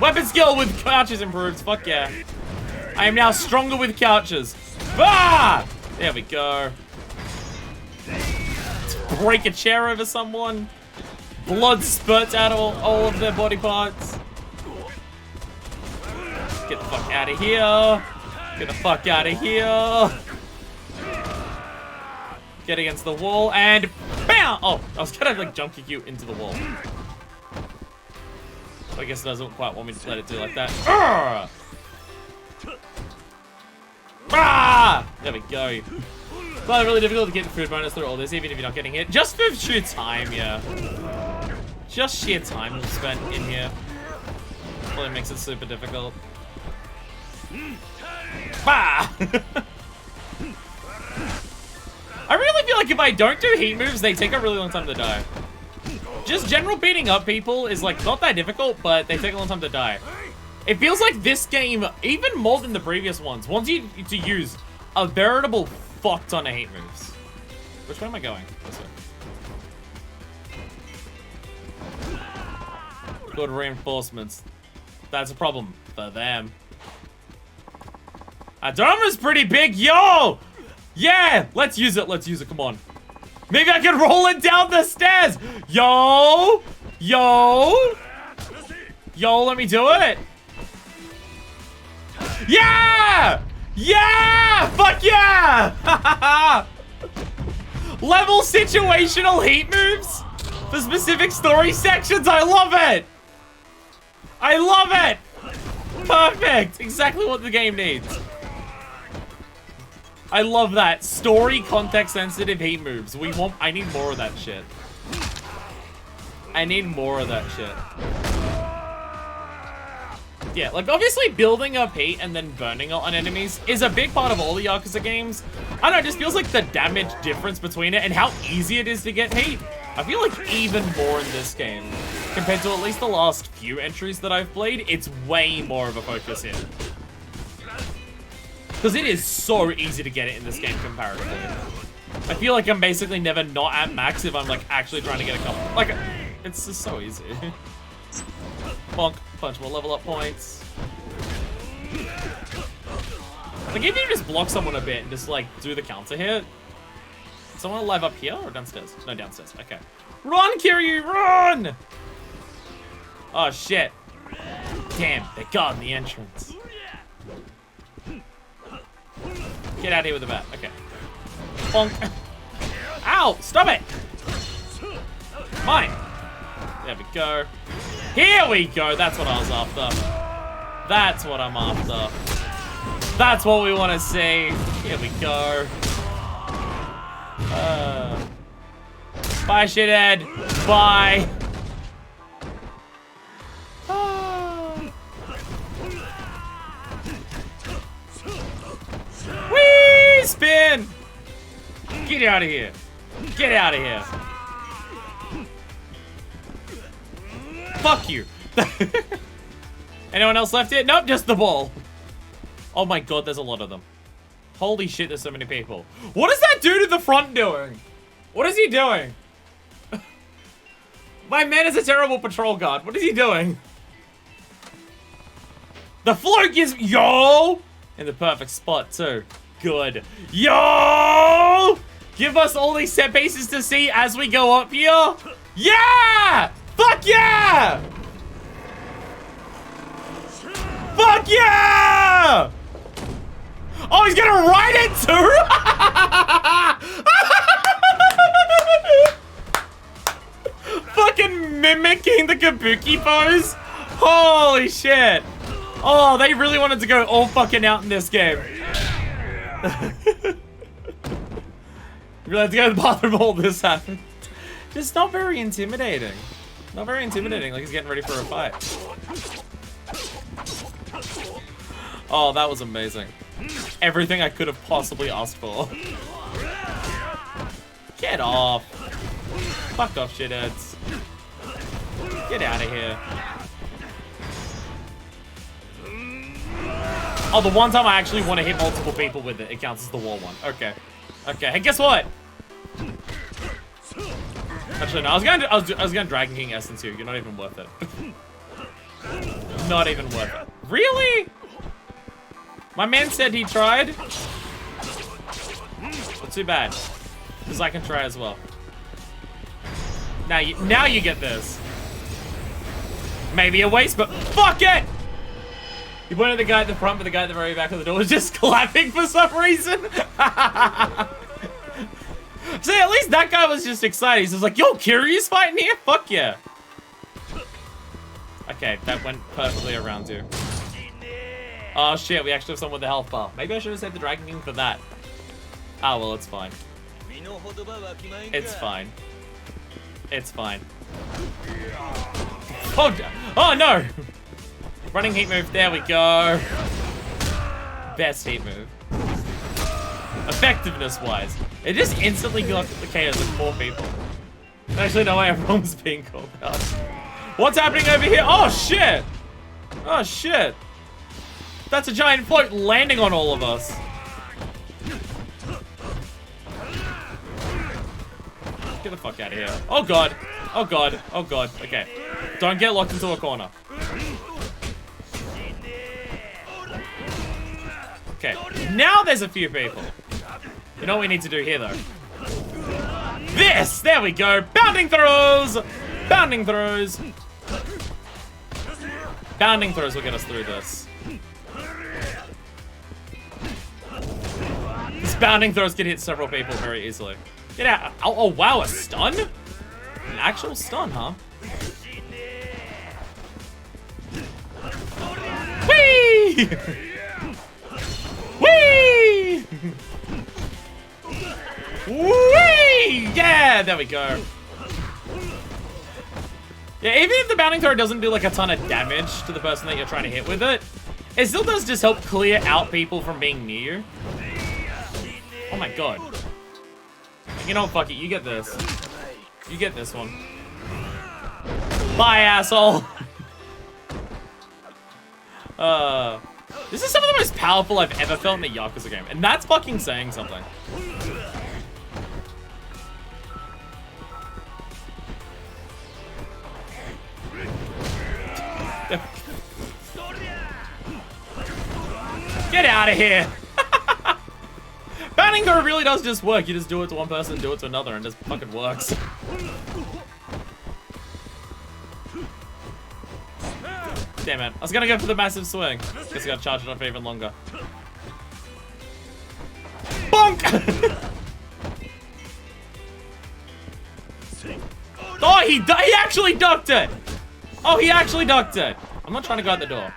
Weapon skill with couches improved. Fuck yeah. I am now stronger with couches. Ah! There we go. Break a chair over someone. Blood spurts out of all of their body parts. Get the fuck out of here. Get the fuck out of here. Get against the wall and bam! Oh, I was gonna like jump kick you into the wall. I guess it doesn't quite want me to let it do like that. There we go. But really difficult to get the food bonus through all this, even if you're not getting hit. Just for sheer time, yeah. Just sheer time spent in here. Probably makes it super difficult. Bah! I really feel like if I don't do heat moves, they take a really long time to die. Just general beating up people is like not that difficult, but they take a long time to die. It feels like this game, even more than the previous ones, wants you to use a veritable fuck ton of heat moves. Which way am I going? This way. Good reinforcements. That's a problem for them. Our dome is pretty big, yo! Yeah! Let's use it, come on. Maybe I can roll it down the stairs! Yo! Yo! Yo, let me do it! Yeah! Yeah! Fuck yeah! Level situational heat moves for specific story sections. I love it! I love it! Perfect! Exactly what the game needs. I love that. Story context sensitive heat moves. I need more of that shit. I need more of that shit. Yeah, like obviously building up heat and then burning it on enemies is a big part of all the Yakuza games. I don't know, it just feels like the damage difference between it and how easy it is to get heat. I feel like even more in this game. Compared to at least the last few entries that I've played, it's way more of a focus here. Because it is so easy to get it in this game comparatively. I feel like I'm basically never not at max if I'm like actually trying to get a couple. Like, it's just so easy. Bonk, bunch more level up points. Like, if you just block someone a bit and just, like, do the counter hit. Someone alive up here or downstairs? No, downstairs. Okay. Run, Kiryu, run! Oh, shit. Damn, they're guarding the entrance. Get out of here with the bat. Okay. Bonk. Ow! Stop it! Mine. There we go. Here we go. That's what I was after. That's what I'm after. That's what we want to see. Here we go. Bye, shithead. Bye. Whee! Spin! Get out of here. Get out of here. Fuck you. Anyone else left here? Nope, just the ball. Oh my god, there's a lot of them. Holy shit, there's so many people. What is that dude in the front doing? What is he doing? My man is a terrible patrol guard. What is he doing? The fluke is... Yo! In the perfect spot, too. Good. Yo! Give us all these set pieces to see as we go up here. Yeah! Fuck yeah! Fuck yeah! Oh, he's gonna ride it too? Fucking mimicking the kabuki pose? Holy shit. Oh, they really wanted to go all fucking out in this game. Really had to go to the bathroom while this happened. Just not very intimidating. Not very intimidating, like he's getting ready for a fight. Oh, that was amazing. Everything I could have possibly asked for. Get off. Fuck off, shitheads. Get out of here. Oh, the one time I actually want to hit multiple people with it, it counts as the wall one. Okay. Okay, hey, guess what? Actually, no, I was gonna Dragon King Essence you. You're not even worth it. Not even worth it. Really? My man said he tried. Well, too bad. Because I can try as well. Now you get this. Maybe a waste, but fuck it! You pointed at the guy at the front, but the guy at the very back of the door was just clapping for some reason. See, at least that guy was just excited. He's just like, yo, Kiryu's fighting here? Fuck yeah. Okay, that went perfectly around you. Oh shit, we actually have someone with the health bar. Maybe I should have saved the Dragon King for that. Oh, well, it's fine. It's fine. It's fine. Oh no! Running heat move, there we go. Best heat move. Effectiveness-wise, it just instantly got the KOs of 4 people. There's actually no way everyone was being called out. What's happening over here? Oh shit! Oh shit! That's a giant float landing on all of us. Get the fuck out of here. Oh god. Oh god. Oh god. Okay. Don't get locked into a corner. Okay. Now there's a few people. You know what we need to do here though? This! There we go. Bounding throws! Bounding throws. Bounding throws will get us through this. These bounding throws can hit several people very easily. Get out. Oh wow, a stun? An actual stun, huh? Whee! Whee! Whee! Yeah, there we go. Yeah, even if the bounding throw doesn't do like a ton of damage to the person that you're trying to hit with it, it still does just help clear out people from being near you. Oh my god. You know what, fuck it, you get this. You get this one. Bye, asshole! This is some of the most powerful I've ever felt in a Yakuza game, and that's fucking saying something. Get out of here! Flamingo really does just work. You just do it to one person, do it to another, and it just fucking works. Damn it. I was gonna go for the massive swing. Guess I gotta charge it off even longer. Bonk! Oh, he actually ducked it! Oh, he actually ducked it! I'm not trying to go out the door. I'm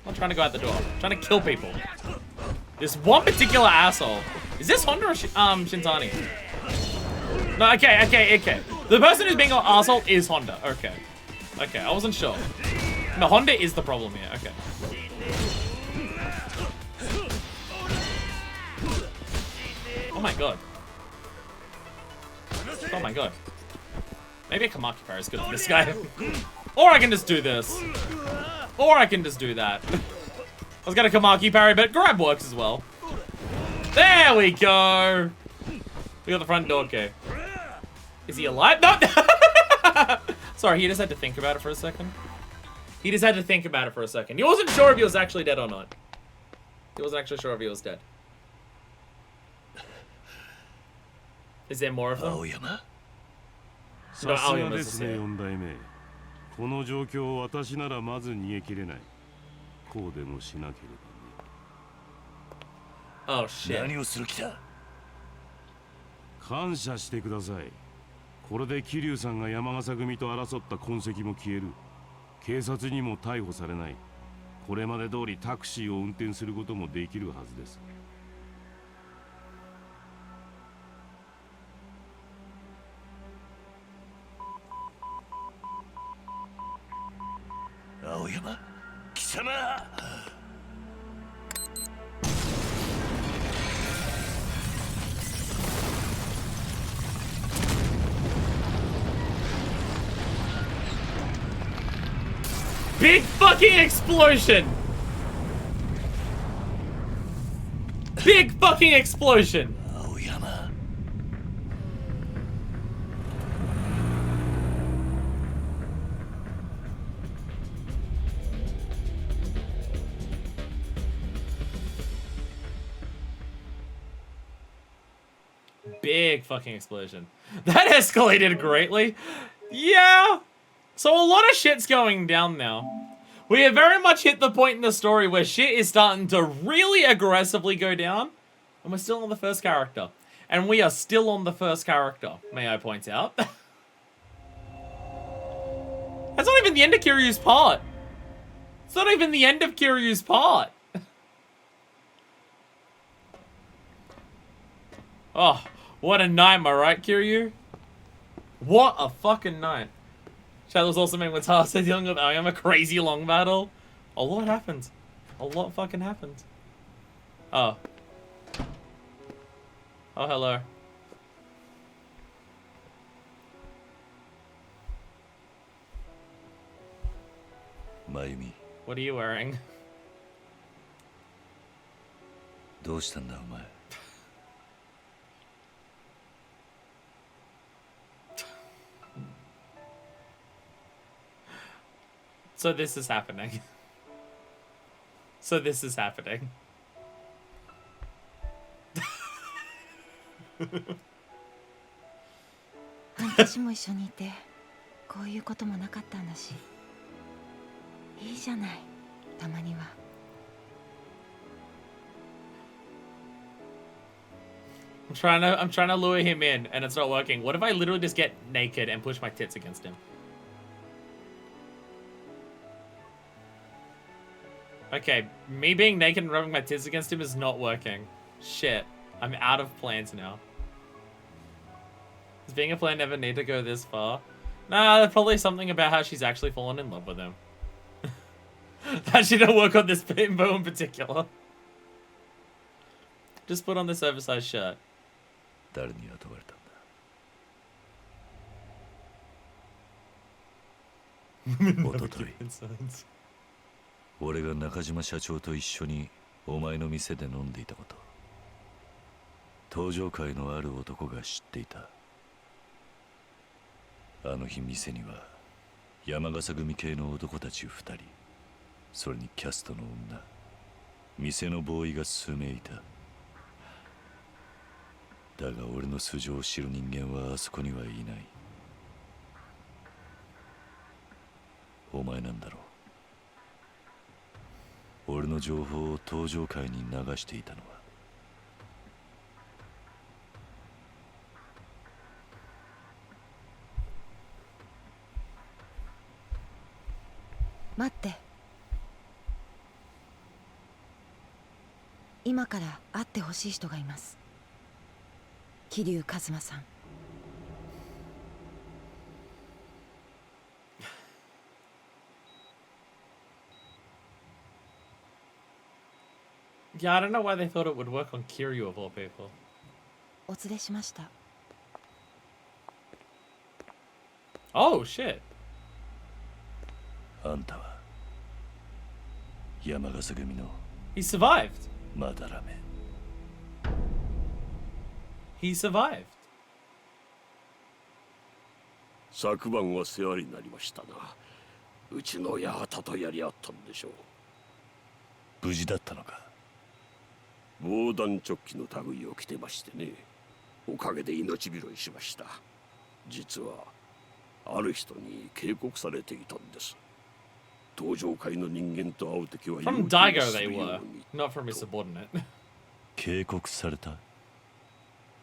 not trying to go out the door. I'm trying to kill people. This one particular asshole. Is this Honda or Shintani? No, okay. The person who's being an asshole is Honda. Okay. Okay, I wasn't sure. No, Honda is the problem here. Okay. Oh my god. Oh my god. Maybe a Kamaki Parry is good for this guy. Or I can just do this. Or I can just do that. I was gonna Kamaki Parry, but grab works as well. There we go. We got the front door key. Is he alive? No! Sorry, he just had to think about it for a second. He just had to think about it for a second. He wasn't sure if he was actually dead or not. He wasn't actually sure if he was dead. Is there more of them? Aoyama? のさすがですね、4代目。この状況を私ならまず逃げ切れない。こうでもしなければね。Oh shit. 何をする気だ？感謝してください。これで桐生さんが山笠組と争った痕跡も消える。警察にも逮捕されない。これまで通りタクシーを運転することもできるはずです。青山、貴様。Big fucking explosion! Big fucking explosion! Aoyama. Big fucking explosion. That escalated greatly. Yeah! So a lot of shit's going down now. We have very much hit the point in the story where shit is starting to really aggressively go down. And we're still on the first character. And we are still on the first character, may I point out. That's not even the end of Kiryu's part. It's not even the end of Kiryu's part. Oh, what a night, am I right, Kiryu? What a fucking night. Shadows also made with said young of Aoyama, crazy long battle. A lot happened. A lot fucking happened. Oh. Oh, hello. Mayumi. What are you wearing? どうしたんだお前。So this is happening. So this is happening. 半年も一緒にいてこういうこともなかったんだし、いいじゃない、たまには。I'm trying to lure him in and it's not working. What if I literally just get naked and push my tits against him? Okay, me being naked and rubbing my tits against him is not working. Shit, I'm out of plans now. Does being a plan never need to go this far? Nah, there's probably something about how she's actually fallen in love with him. That she don't work on this bimbo in particular. Just put on this oversized shirt. 誰に雇われたんだ。おととい。俺が中島社長と一緒にお前の店で飲んでいたこと、登場界のある男が知っていた。あの日店には山笠組系の男たち2人、それにキャストの女、店のボーイが数名いた。だが俺の素性を知る人間はあそこにはいない。お前なんだろう。俺の情報を登場界に流していたのは。待って。今から会ってほしい人がいます。桐生一馬さん。Yeah, I don't know why they thought it would work on Kiryu of all people. お連れしました。Oh, shit. あんたは山笠組の He survived. まだらめ。He survived. 昨晩は世話になりましたな。うちの八幡とやり合ったんでしょう。無事だったのか。防弾チョッキの類を着てましてね。おかげで命拾いしました。実はある人に警告されていたんです。登場界の人間と会うときは From Daigo they were, not from his subordinate. 警告された。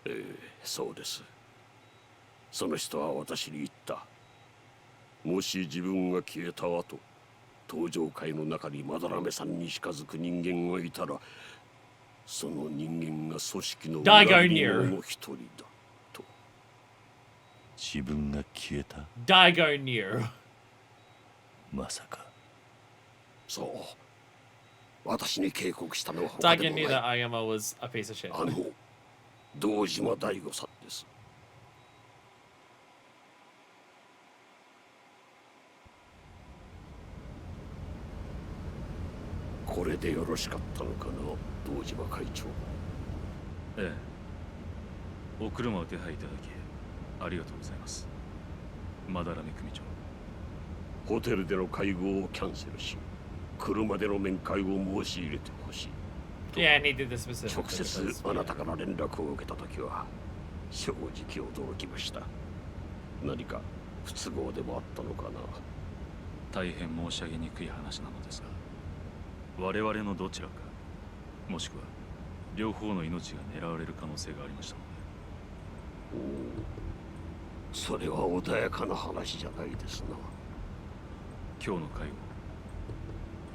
ええ、そうです。その人は私に言った。もし自分が消えた後、登場界の中にまだらめさんに近づく人間がいたら、その人間が組織の裏切り者の一人だと。自分が消えた。Daigo knew. まさか。そう。私に警告したのは Daigo knew that Ayama was a piece of shit. 堂島大吾さんです。これでよろしかったのかな、堂島会長。ええ。お車を手配いただきありがとうございます。まだらめ組長。ホテルでの会合をキャンセルし、車での面会を申し入れてほしい。Yeah, and he did this specifically. 直接あなたから連絡を受けたときは正直驚きました。何か不都合でもあったのかな。大変申し上げにくい話なのですが、我々のどちらか、もしくは両方の命が狙われる可能性がありましたので。それは穏やかな話じゃないですな。今日の会合、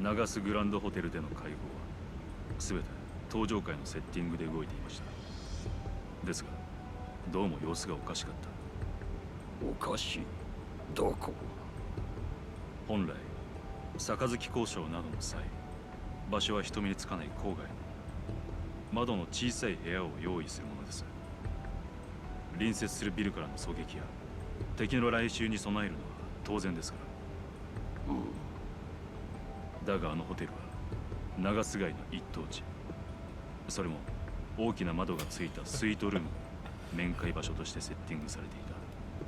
長須グランドホテルでの会合は全て登場界のセッティングで動いていました。ですがどうも様子がおかしかった。おかしい？どこ？本来杯交渉などの際、場所は人目につかない郊外の窓の小さい部屋を用意するものです。隣接するビルからの狙撃や敵の来襲に備えるのは当然ですから。だがあのホテルは長須街の一等地、それも大きな窓がついたスイートルームが面会場所としてセッティングされてい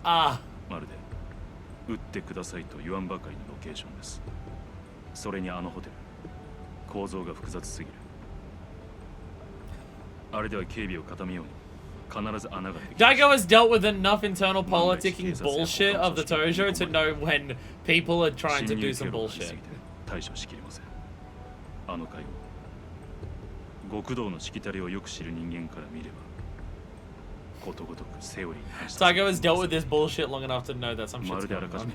た。まるで撃ってくださいと言わんばかりのロケーションです。それにあのホテル、構造が複雑すぎる。あれでは警備を固めように必ず穴ができる。 Daigo has dealt with enough internal politicking bullshit of the Tojo to know when people are trying to do some bullshit. 対処しきれません。あの会合、極道のしきたりをよく知る人間から見ればことごとくセオリーに反して。 Daigo has dealt with this bullshit long enough to know that some ま shit's るであら going かじ on. め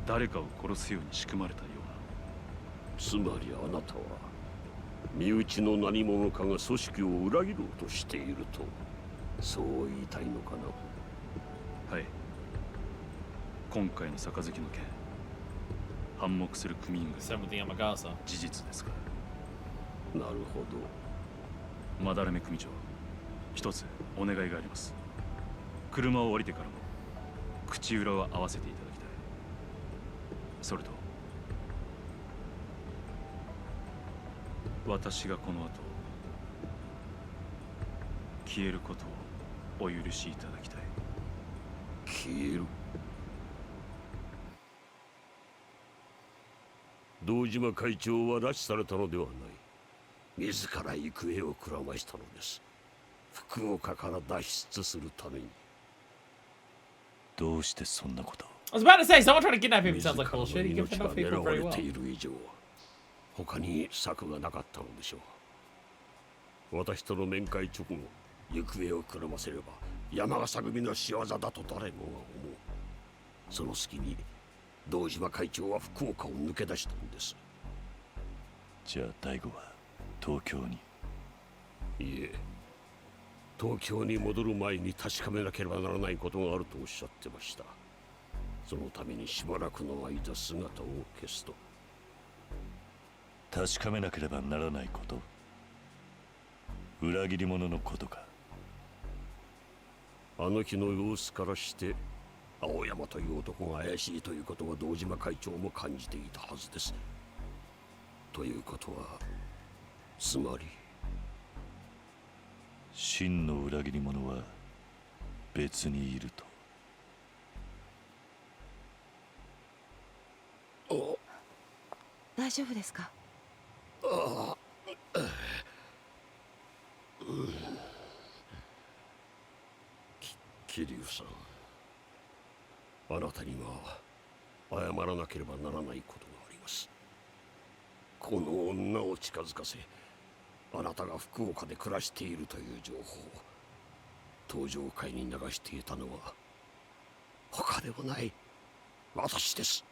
誰かを殺すように仕組まれたような。つまりあなたは身内の何者かが組織を裏切ろうとしていると、そう言いたいのかな。はい。今回の杯の件、反目する組員が Same with the Yamagasa. 事実ですかなるほら。まだらめ組長、一つお願いがあります。車を降りてからも口裏は合わせていただきたい。それと私がこの後消えることをお許しいただきたい。消える？堂島会長は拉致されたのではない。自ら行方をくらましたのです。福岡から脱出するために。どうしてそんなこと？ I was about to say, someone trying to kidnap him sounds like 自らの bullshit. He can 命が kidnap people 狙わ very れ well. ている以上他に策がなかったのでしょう。私との面会直後行方をくらませれば山笠組の仕業だと誰もが思う。その隙に堂島会長は福岡を抜け出したんです。じゃあ大吾は東京に？いえ、東京に戻る前に確かめなければならないことがあるとおっしゃってました。そのためにしばらくの間姿を消すと。確かめなければならないこと？裏切り者のことか？あの日の様子からして青山という男が怪しいということは堂島会長も感じていたはずです。ということはつまり真の裏切り者は別にいると。大丈夫ですか？桐生さん、あなたには謝らなければならないことがあります。この女を近づかせ、あなたが福岡で暮らしているという情報を登場会に流していたのは他ではない私です。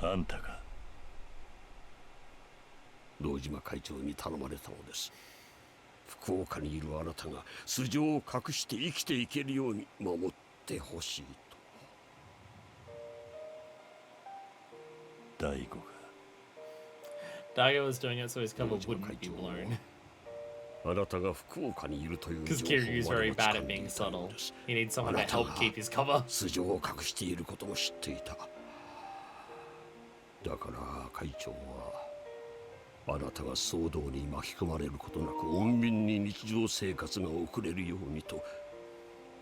あんたが？堂島会長に頼まれたのです。福岡にいるあなたが素性を隠して生きていけるように守ってほしいと。大吾が。Daigo was doing it so his cover wouldn't be blown. あなたが福岡にいるという情 Because 報 Kiryu's を very 掴 bad ん at でい being たの subtle. です。 He needs あ someone な to た help が keep his cover. 素性を隠していることも知っていた。だから会長はあなたが騒動に巻き込まれることなく穏便に日常生活が送れるようにと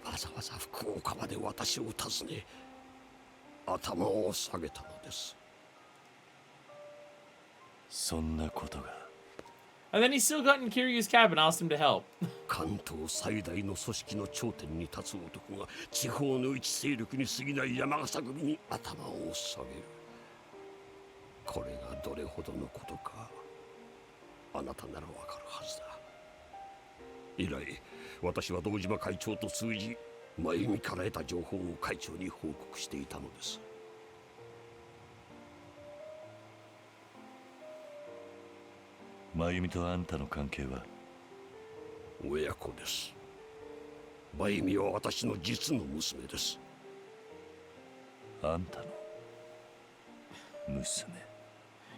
わざわざ福岡まで私を訪ね頭を下げたのです。そんなことが。And then he still got in Kiryu's cab and asked him to help. 関東最大の組織の頂点に立つ男が地方の一勢力に過ぎない山笠組に頭を下げる。これがどれほどのことかあなたならわかるはずだ。以来私は堂島会長と通じ真由美から得た情報を会長に報告していたのです。真由美とあんたの関係は？親子です。真由美は私の実の娘です。あんたの娘？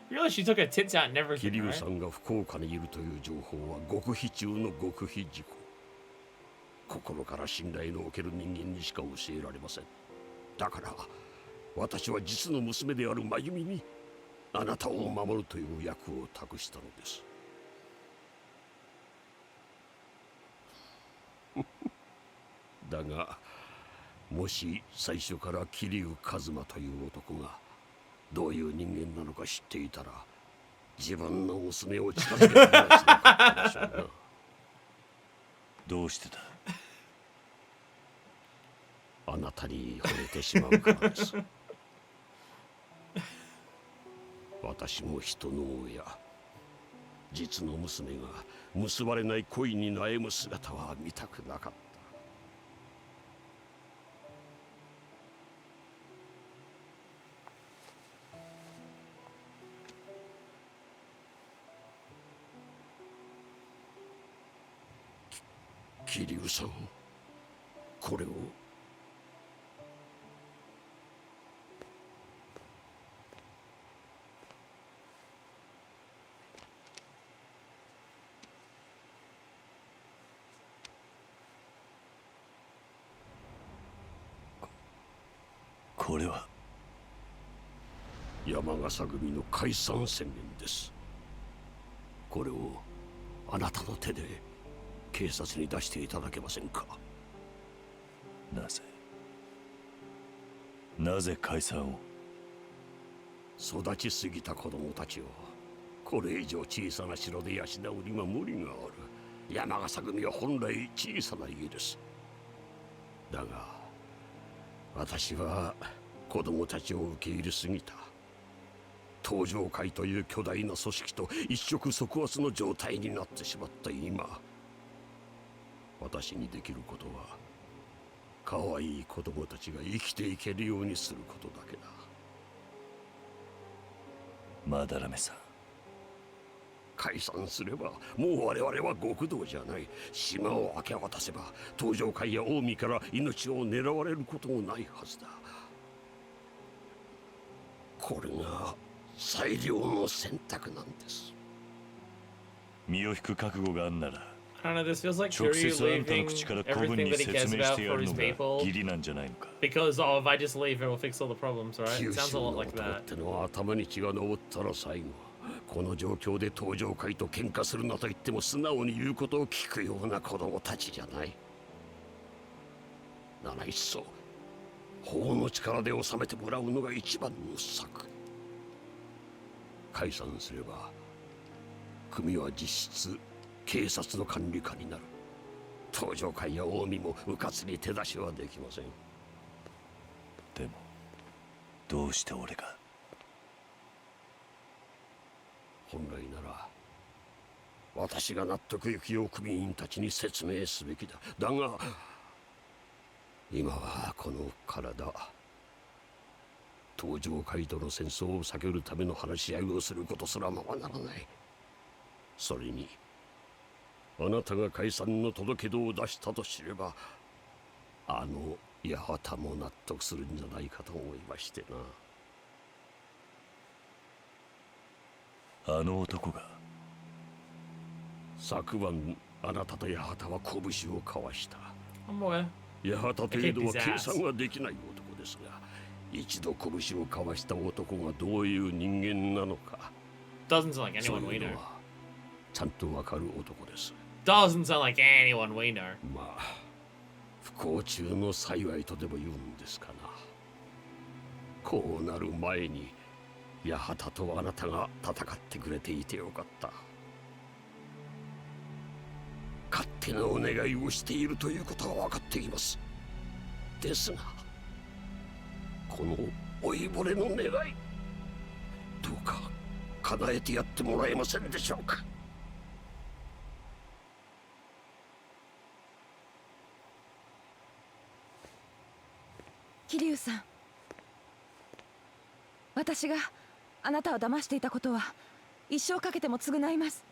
You realize she took her tits out and everything, 桐生 right? さんが福岡にいるという情報は極秘中の極秘事項。心から信頼のおける人間にしか教えられません。だから私は実の娘である真由美にあなたを守るという役を託したのです。だがもし最初から桐生一馬という男がどういう人間なのか知っていたら自分の娘を近づけてもらしなかったでしょうな。どうしてだ？あなたに惚れてしまうからです。私も人の親、実の娘が結ばれない恋に悩む姿は見たくなかった。桐生さん、これを。これは山笠組の解散宣言です。これをあなたの手で警察に出していただけませんか？なぜ解散を？育ちすぎた子供たちをこれ以上小さな城で養うには無理がある。山笠組は本来小さな家です。だが私は子供たちを受け入れすぎた。登場会という巨大な組織と一触即発の状態になってしまった今、私にできることは可愛い子供たちが生きていけるようにすることだけだ。まだらめさん、解散すればもう我々は極道じゃない。島を明け渡せば登場会や近江から命を狙われることもないはずだ。これが最良の選択なんです。身を引く覚悟があんなら I don't know, this feels like 直 Fury 接あんたの leaving 口から古文 everything に that he 説 cares 明し about てや for る his のが people 義理なんじゃないのか。 because, oh, if I just leave, it will fix all the problems, right? 九 It sounds 州 a の lot like 男っ that. てのは頭に血が上ったら最後、この状況で登場会と喧嘩するなと言っても素直に言うことを聞くような子供たちじゃない。ならいっそ法の力で収めてもらうのが一番の策。解散すれば組は実質警察の管理下になる。登場会や近江も迂闊に手出しはできません。でもどうして俺が。本来なら私が納得いくよう組員たちに説明すべきだ。だが今はこの体、登場会との戦争を避けるための話し合いをすることすらままならない。それにあなたが解散の届け出を出したと知れば、あの八幡も納得するんじゃないかと思いましてな。あの男が。昨晩あなたと八幡は拳を交わした。 I'm aware. 八幡程度は計算ができない男ですが、一度拳を交わした男がどういう人間なのか、 Doesn't sound like そう anyone we いう know. のはちゃんとわかる男です。 Doesn't sound like anyone we know. まあ不幸中の幸いとでも言うんですかな。こうなる前に八幡とあなたが戦ってくれていてよかった。勝手なお願いをしているということは分かっています。ですがこの老いぼれの願い、どうか叶えてやってもらえませんでしょうか。桐生さん、私があなたを騙していたことは一生かけても償います。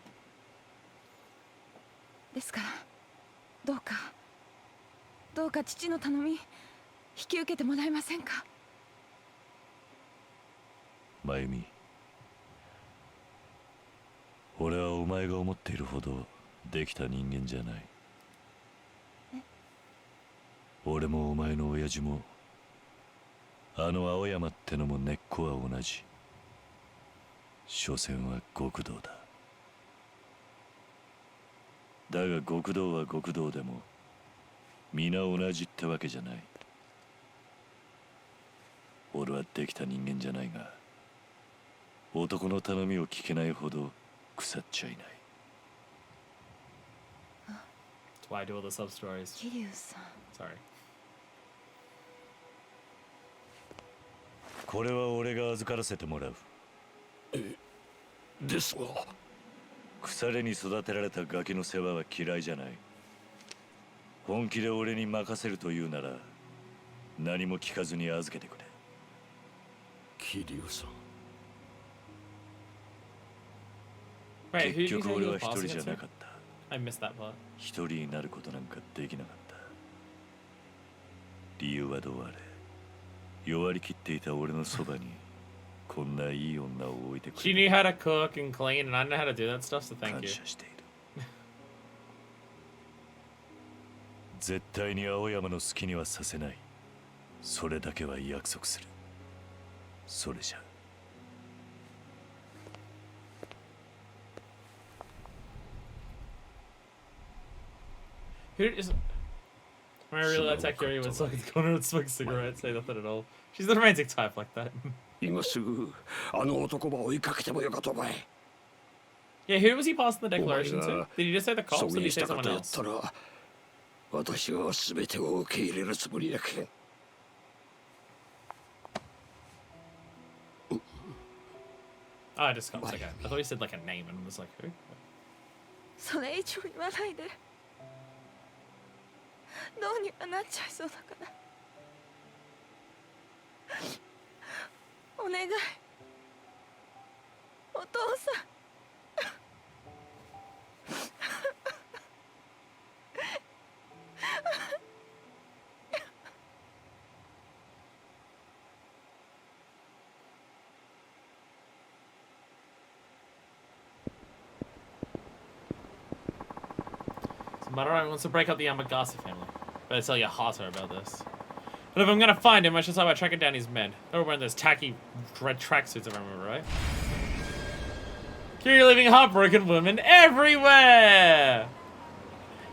ですからどうか父の頼み引き受けてもらえませんか。真由美、俺はお前が思っているほどできた人間じゃない。俺もお前の親父もあの青山ってのも根っこは同じ。所詮は極道だ。だが極道は極道でも皆同じってわけじゃない。俺はできた人間じゃないが、男の頼みを聞けないほど腐っちゃいない。That's why I do all the sub stories. 桐生さん。 Sorry. これは俺が預からせてもらう。ですが腐れに育てられたガキの世話は嫌いじゃない。本気で俺に任せるというなら何も聞かずに預けてくれ。桐生さん、 Right, who 結 did you 局 say 俺 you は were 一人 passing じゃ it な to? かった。 I missed that part. 一人になることなんかできなかった。理由はどうあれ、弱りきっていた俺のそばにこんないい女を置いてく She れ knew how to cook and clean, and I know how to do that stuff, so thank 感 you. 謝している。絶対に青山の好きにはさせない。それだけは約束する。それじゃ。Who is? When I really attack Yuri with like going and smoke cigarettes, say nothing at all. She's the romantic type like that. 今すぐあの男ば追いかけてもよかとばい。Yeah, who was he passing the declaration to? Did he just say the cops, or did he say someone else? 私は全てを受け入れるつもりだけ。Oh, just cops. Okay. I thought he said like a name and was like, who? それ以上言わないで。どうにかなっちゃいそうだから。お願い。お父さん。Madarame wants to break up the Yamagasa family. Better tell Yahata about this. But if I'm gonna find him, I should start by tracking down his men. They were wearing those tacky red tracksuits, if I remember right. You're leaving heartbroken women everywhere!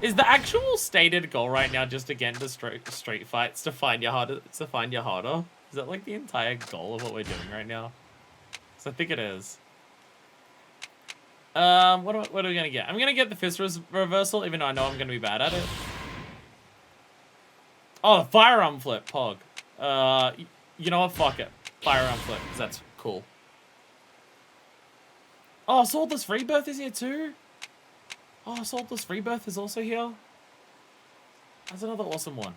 Is the actual stated goal right now just to get into street fights to find Yahata? Is that like the entire goal of what we're doing right now? Because I think it is. What are we gonna get? I'm gonna get the fist reversal, even though I know I'm gonna be bad at it. Oh, the firearm flip, Pog. You know what? Fuck it. Firearm flip, because that's cool. Oh, Saltless Rebirth is here too? Oh, Saltless Rebirth is also here? That's another awesome one.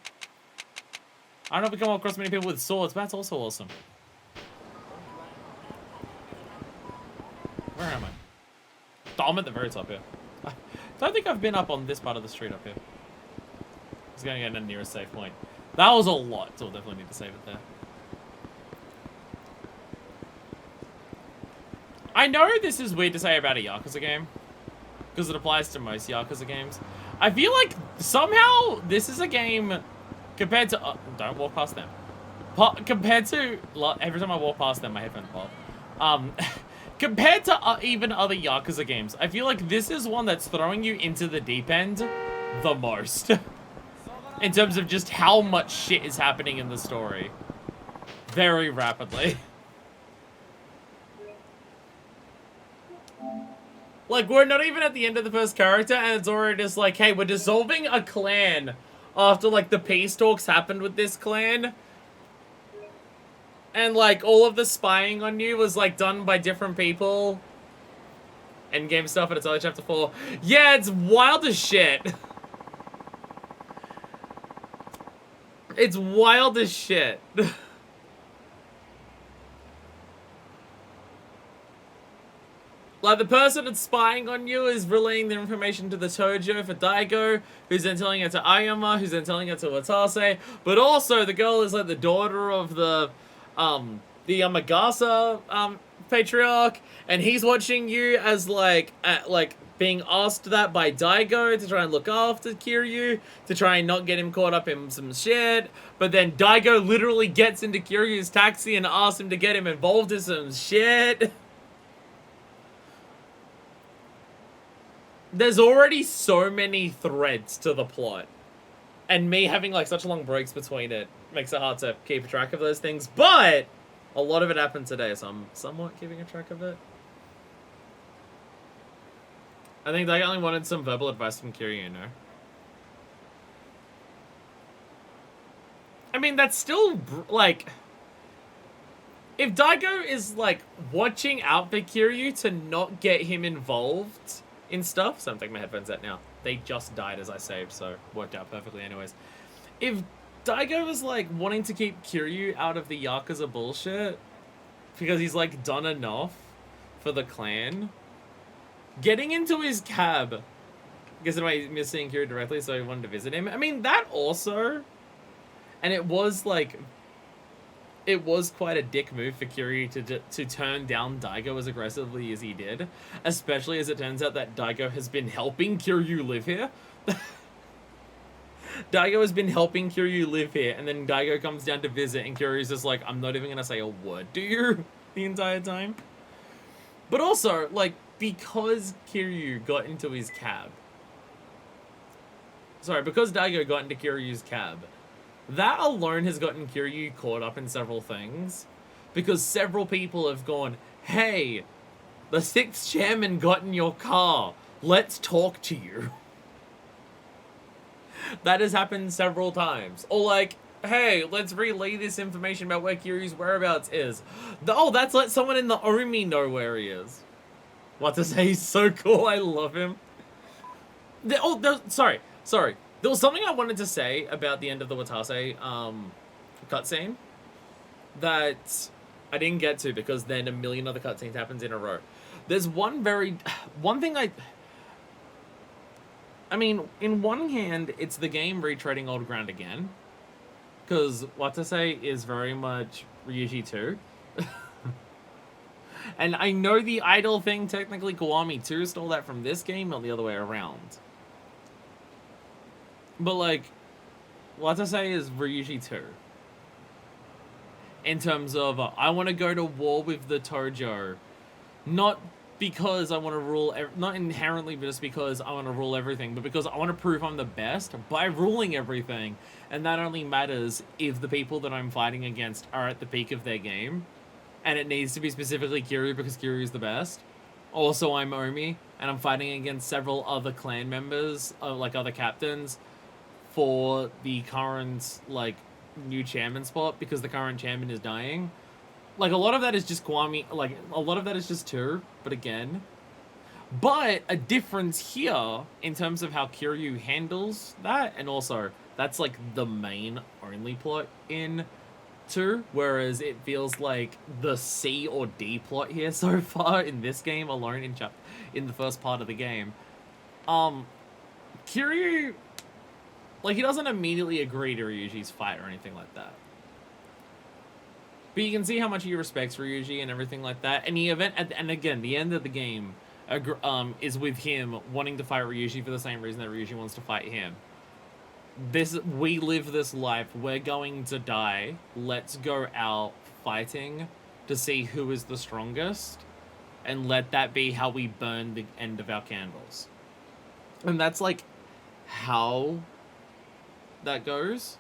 I don't know if we come across many people with swords, but that's also awesome. Where am I? Oh, I'm at the very top here. I don't think I've been up on this part of the street up here. I was going to get a nearest save point. That was a lot, so we'll definitely need to save it there. I know this is weird to say about a Yakuza game, because it applies to most Yakuza games. I feel like somehow this is a game compared to... don't walk past them. Compared to... every time I walk past them, my headphones pop. Compared to even other Yakuza games, I feel like this is one that's throwing you into the deep end the most. In terms of just how much shit is happening in the story. Very rapidly. Like, we're not even at the end of the first character, and it's already just like, hey, we're dissolving a clan after, like, the peace talks happened with this clan. And, like, all of the spying on you was, like, done by different people. Endgame stuff, and it's only chapter 4. Yeah, it's wild as shit. It's wild as shit. Like, the person that's spying on you is relaying the information to the Tojo for Daigo, who's then telling it to Ayama, who's then telling it to Watase. But also, the girl is, like, the daughter of the Yamagasa, patriarch, and he's watching you as, like, being asked that by Daigo to try and look after Kiryu, to try and not get him caught up in some shit. But then Daigo literally gets into Kiryu's taxi and asks him to get him involved in some shit. There's already so many threads to the plot. And me having, like, such long breaks between it makes it hard to keep track of those things. But a lot of it happened today, so I'm somewhat keeping a track of it. I think they only wanted some verbal advice from Kiryu, you know? I mean, that's still, like... If Daigo is, like, watching out for Kiryu to not get him involved in stuff... So I'm taking my headphones out now. They just died as I saved, so worked out perfectly anyways. If Daigo is, like, wanting to keep Kiryu out of the Yakuza bullshit because he's, like, done enough for the clan... Getting into his cab, because in a way he's missing Kiryu directly, so he wanted to visit him. I mean, that also, and it was like, it was quite a dick move for Kiryu to turn down Daigo as aggressively as he did, especially as it turns out that Daigo has been helping Kiryu live here. Daigo has been helping Kiryu live here, and then Daigo comes down to visit, and Kiryu's just like, I'm not even gonna say a word to you the entire time. But also, like, because Kiryu got into his cab. Sorry, because Daigo got into Kiryu's cab. That alone has gotten Kiryu caught up in several things. Because several people have gone, hey, The 6th chairman got in your car. Let's talk to you. That has happened several times. Or like, hey, let's relay this information about where Kiryu's whereabouts is. Oh, that's let someone in the Omi know where he is. What to say? He's so cool. I love him. Sorry. There was something I wanted to say about the end of the Watase cutscene that I didn't get to because then a million other cutscenes happens in a row. There's one thing I mean, in one hand, it's the game retreading old ground again. Because Watase is very much Ryuji 2. And I know the idol thing, technically Kiwami 2 stole that from this game, not the other way around. But like, Watase is Ryuji 2. In terms of, I want to go to war with the Tojo. Not because I want to rule, not inherently, but just because I want to rule everything, but because I want to prove I'm the best by ruling everything. And that only matters if the people that I'm fighting against are at the peak of their game. And it needs to be specifically Kiryu because Kiryu is the best. Also, I'm Omi, and I'm fighting against several other clan members, like other captains, for the current, like, new chairman spot because the current chairman is dying. Like, a lot of that is just Kiwami, like, a lot of that is just 2, but again. But a difference here in terms of how Kiryu handles that, and also, that's, like, the main only plot in 2, whereas it feels like the C or D plot here so far in this game alone in the first part of the game. Kiryu, like, he doesn't immediately agree to Ryuji's fight or anything like that. But you can see how much he respects Ryuji and everything like that. And the event, and again, the end of the game is with him wanting to fight Ryuji for the same reason that Ryuji wants to fight him. We live this life. We're going to die. Let's go out fighting to see who is the strongest. And let that be how we burn the end of our candles. And that's like how that goes.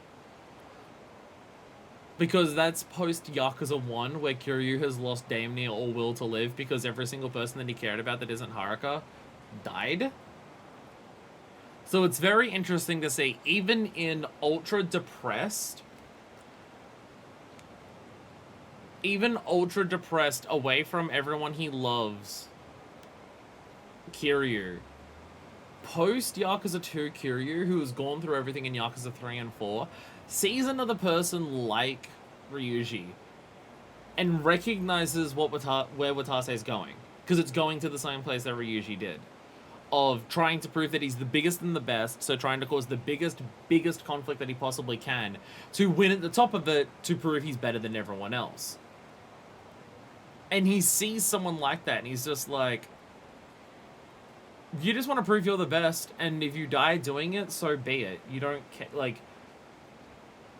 Because that's post Yakuza 1, where Kiryu has lost damn near all will to live because every single person that he cared about that isn't Haruka died. So it's very interesting to see, even in ultra depressed, away from everyone he loves, Kiryu, post Yakuza 2 Kiryu, who has gone through everything in Yakuza 3 and 4, sees another person like Ryuji and recognizes where Watase is going, because it's going to the same place that Ryuji did, of trying to prove that he's the biggest and the best, so trying to cause the biggest conflict that he possibly can to win at the top of it to prove he's better than everyone else. And he sees someone like that and he's just like, you just want to prove you're the best, and if you die doing it, so be it. You don't care, like,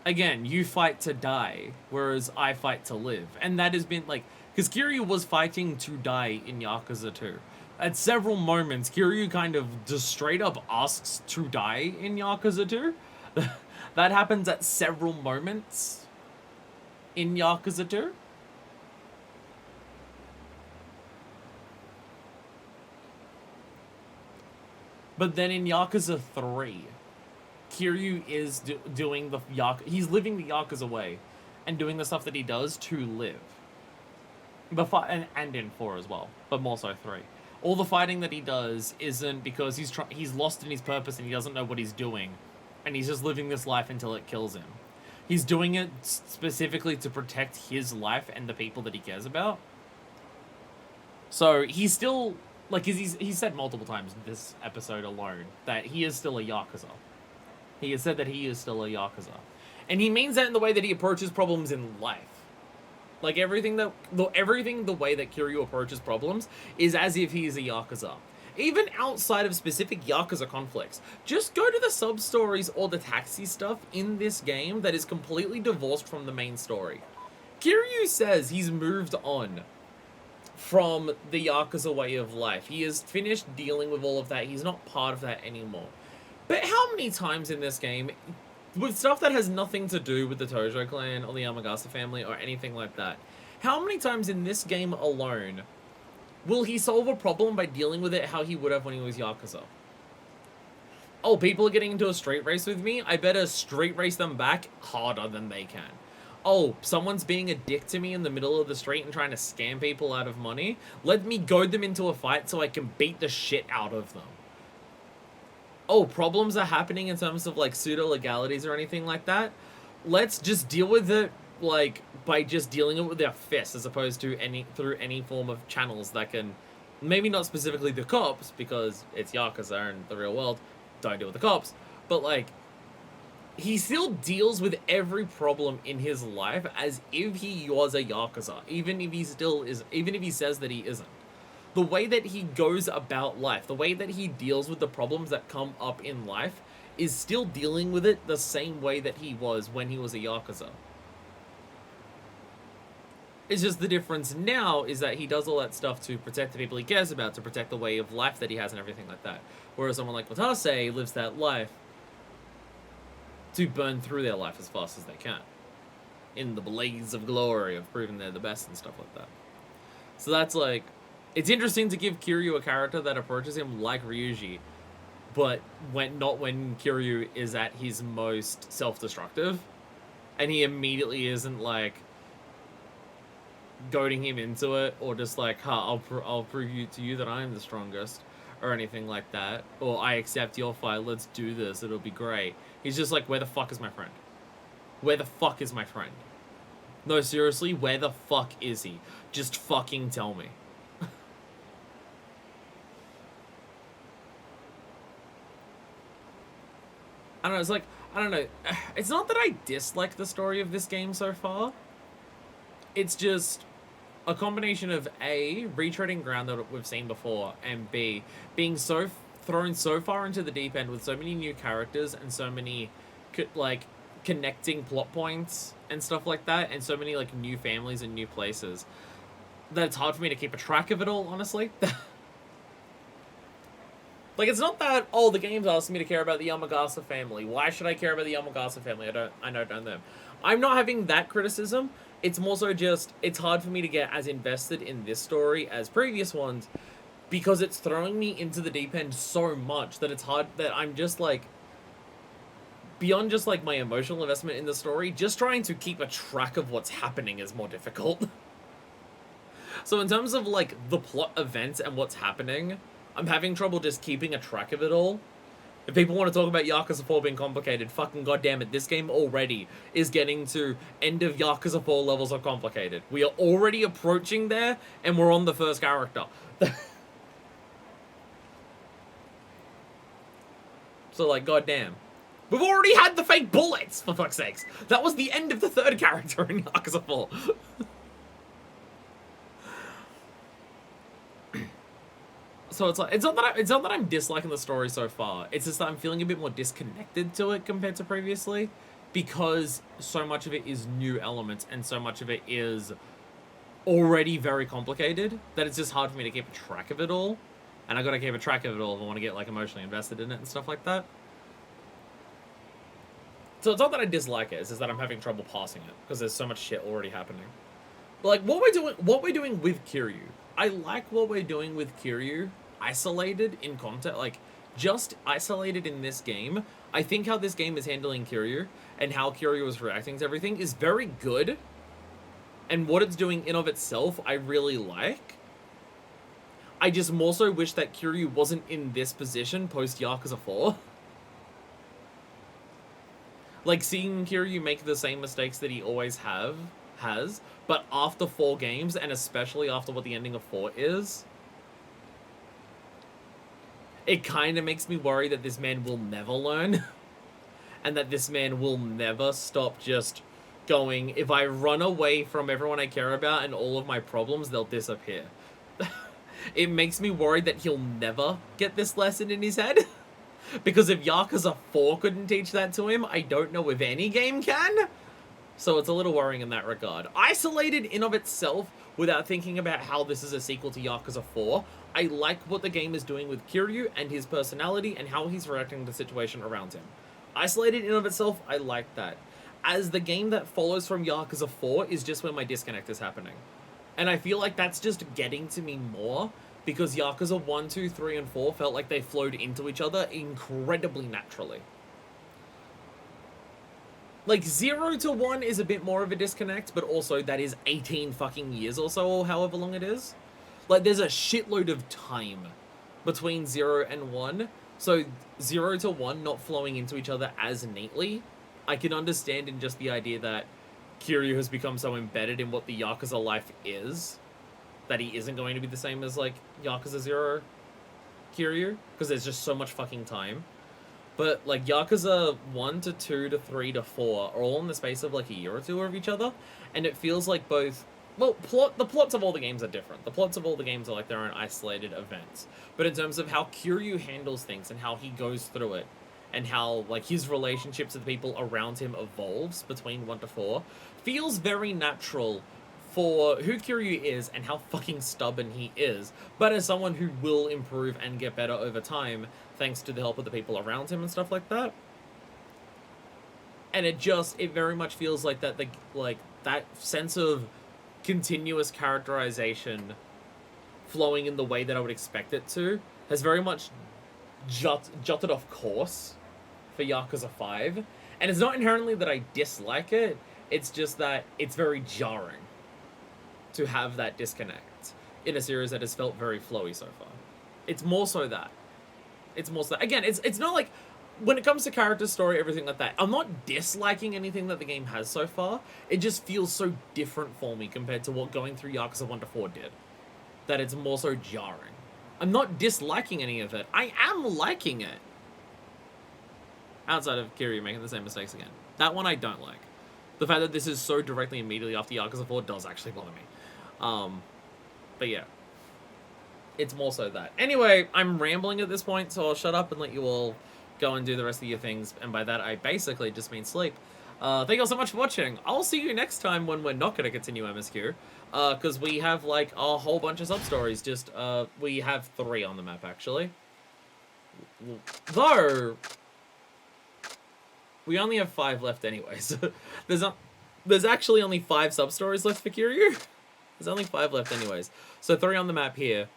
again, you fight to die, whereas I fight to live. And that has been, like, because Kiryu was fighting to die in Yakuza 2. At several moments, Kiryu kind of just straight up asks to die in Yakuza 2. That happens at several moments in Yakuza 2. But then in Yakuza 3, Kiryu is doing the he's living the Yakuza way and doing the stuff that he does to live. And in 4 as well, but more so 3. All the fighting that he does isn't because he's lost in his purpose and he doesn't know what he's doing, and he's just living this life until it kills him. He's doing it specifically to protect his life and the people that he cares about. So he's still, like, he's said multiple times in this episode alone that he is still a Yakuza. He has said that he is still a Yakuza. And he means that in the way that he approaches problems in life. Like, everything the way that Kiryu approaches problems is as if he is a Yakuza. Even outside of specific Yakuza conflicts, just go to the sub-stories or the taxi stuff in this game that is completely divorced from the main story. Kiryu says he's moved on from the Yakuza way of life. He has finished dealing with all of that. He's not part of that anymore. But how many times in this game, with stuff that has nothing to do with the Tojo clan or the Yamagata family or anything like that, how many times in this game alone Will he solve a problem by dealing with it how he would have when he was Yakuza? Oh, people are getting into a street race with me? I better street race them back harder than they can. Oh, someone's being a dick to me in the middle of the street and trying to scam people out of money? Let me goad them into a fight so I can beat the shit out of them. Oh, problems are happening in terms of, like, pseudo-legalities or anything like that? Let's just deal with it, like, by just dealing it with our fists as opposed to through any form of channels that can, maybe not specifically the cops, because it's Yakuza and the real world, don't deal with the cops, but, like, he still deals with every problem in his life as if he was a Yakuza, even if he still is, even if he says that he isn't. The way that he goes about life, the way that he deals with the problems that come up in life, is still dealing with it the same way that he was when he was a Yakuza. It's just the difference now is that he does all that stuff to protect the people he cares about, to protect the way of life that he has and everything like that. Whereas someone like Watase lives that life to burn through their life as fast as they can, in the blaze of glory of proving they're the best and stuff like that. So that's like, it's interesting to give Kiryu a character that approaches him like Ryuji, but not when Kiryu is at his most self-destructive, and he immediately isn't like goading him into it, or just like, I'll prove to you that I'm the strongest, or anything like that, or I accept your fight, let's do this, it'll be great. He's just like, where the fuck is my friend? Where the fuck is my friend? No, seriously, where the fuck is he? Just fucking tell me. I don't know, it's like, I don't know. It's not that I dislike the story of this game so far. It's just a combination of A, retreading ground that we've seen before, and B, being so thrown so far into the deep end with so many new characters and so many, like, connecting plot points and stuff like that, and so many, like, new families and new places, that it's hard for me to keep a track of it all, honestly. Like, it's not that, oh, the game's asking me to care about the Yamagasa family. Why should I care about the Yamagasa family? I know them. I'm not having that criticism. It's more so just, it's hard for me to get as invested in this story as previous ones, because it's throwing me into the deep end so much that it's hard, that I'm just like, beyond just like my emotional investment in the story, just trying to keep a track of what's happening is more difficult. So in terms of like the plot events and what's happening, I'm having trouble just keeping a track of it all. If people want to talk about Yakuza 4 being complicated, fucking goddamn it, this game already is getting to end of Yakuza 4 levels of complicated. We are already approaching there, and we're on the first character. So, like, goddamn. We've already had the fake bullets, for fuck's sakes. That was the end of the third character in Yakuza 4. So it's like, it's not that I'm disliking the story so far. It's just that I'm feeling a bit more disconnected to it compared to previously, because so much of it is new elements and so much of it is already very complicated that it's just hard for me to keep a track of it all. And I gotta keep a track of it all if I want to get like emotionally invested in it and stuff like that. So it's not that I dislike it, it's just that I'm having trouble passing it because there's so much shit already happening. But like what we're doing with Kiryu, I like what we're doing with Kiryu isolated in content, like just isolated in this game. I think how this game is handling Kiryu and how Kiryu is reacting to everything is very good, and what it's doing in of itself I really like. I just more so wish that Kiryu wasn't in this position post Yakuza 4. Like seeing Kiryu make the same mistakes that he always has, but after 4 games, and especially after what the ending of 4 is, it kind of makes me worry that this man will never learn. And that this man will never stop just going, if I run away from everyone I care about and all of my problems, they'll disappear. It makes me worried that he'll never get this lesson in his head. Because if Yakuza 4 couldn't teach that to him, I don't know if any game can. So it's a little worrying in that regard. Isolated in of itself, without thinking about how this is a sequel to Yakuza 4, I like what the game is doing with Kiryu and his personality and how he's reacting to the situation around him. Isolated in of itself, I like that. As the game that follows from Yakuza 4 is just where my disconnect is happening. And I feel like that's just getting to me more because Yakuza 1, 2, 3, and 4 felt like they flowed into each other incredibly naturally. Like, 0 to 1 is a bit more of a disconnect, but also that is 18 fucking years or so, or however long it is. Like, there's a shitload of time between 0 and 1, so 0 to 1 not flowing into each other as neatly, I can understand in just the idea that Kiryu has become so embedded in what the Yakuza life is, that he isn't going to be the same as, like, Yakuza 0 Kiryu, because there's just so much fucking time. But, like, Yakuza 1 to 2 to 3 to 4 are all in the space of, like, a year or two of each other, and it feels like both... Well, the plots of all the games are different. The plots of all the games are, like, their own isolated events. But in terms of how Kiryu handles things and how he goes through it, and how, like, his relationships with the people around him evolves between 1 to 4, feels very natural for who Kiryu is and how fucking stubborn he is, but as someone who will improve and get better over time, thanks to the help of the people around him and stuff like that. And it very much feels like that, that sense of continuous characterization flowing in the way that I would expect it to, has very much jotted off course for Yakuza 5. And it's not inherently that I dislike it, it's just that it's very jarring to have that disconnect in a series that has felt very flowy so far. It's more so that. It's more so that. Again, it's not like, when it comes to character story, everything like that, I'm not disliking anything that the game has so far. It just feels so different for me compared to what going through Yakuza 1 to 4 did. That it's more so jarring. I'm not disliking any of it. I am liking it. Outside of Kiryu making the same mistakes again. That one I don't like. The fact that this is so directly immediately after Yakuza 4 does actually bother me. But yeah. It's more so that. Anyway, I'm rambling at this point, so I'll shut up and let you all go and do the rest of your things. And by that, I basically just mean sleep. Thank you all so much for watching. I'll see you next time when we're not going to continue MSQ. Because we have, like, a whole bunch of sub-stories. Just, we have 3 on the map, actually. Though, we only have 5 left anyway, so there's actually only 5 sub-stories left for Kiryu. There's only 5 left anyways. So 3 on the map here.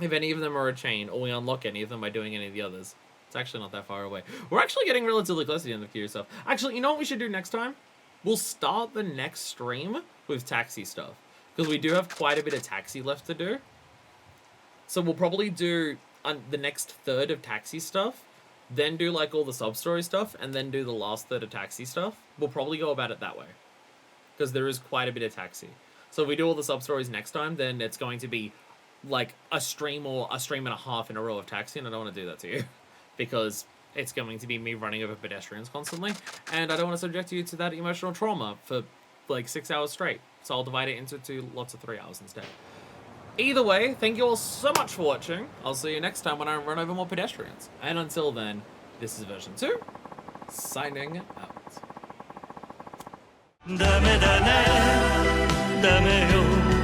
If any of them are a chain, or we unlock any of them by doing any of the others. It's actually not that far away. We're actually getting relatively close to the end of Kiryu stuff. Actually, you know what we should do next time? We'll start the next stream with taxi stuff. Because we do have quite a bit of taxi left to do. So we'll probably do the next third of taxi stuff. Then do, like, all the sub-story stuff. And then do the last third of taxi stuff. We'll probably go about it that way. Because there is quite a bit of taxi. So if we do all the sub-stories next time, then it's going to be, like, a stream or a stream and a half in a row of taxi. And I don't want to do that to you. Because it's going to be me running over pedestrians constantly. And I don't want to subject you to that emotional trauma for, like, 6 hours straight. So I'll divide it into lots of 3 hours instead. Either way, thank you all so much for watching. I'll see you next time when I run over more pedestrians. And until then, this is version 2, signing out. ダメだねダメよ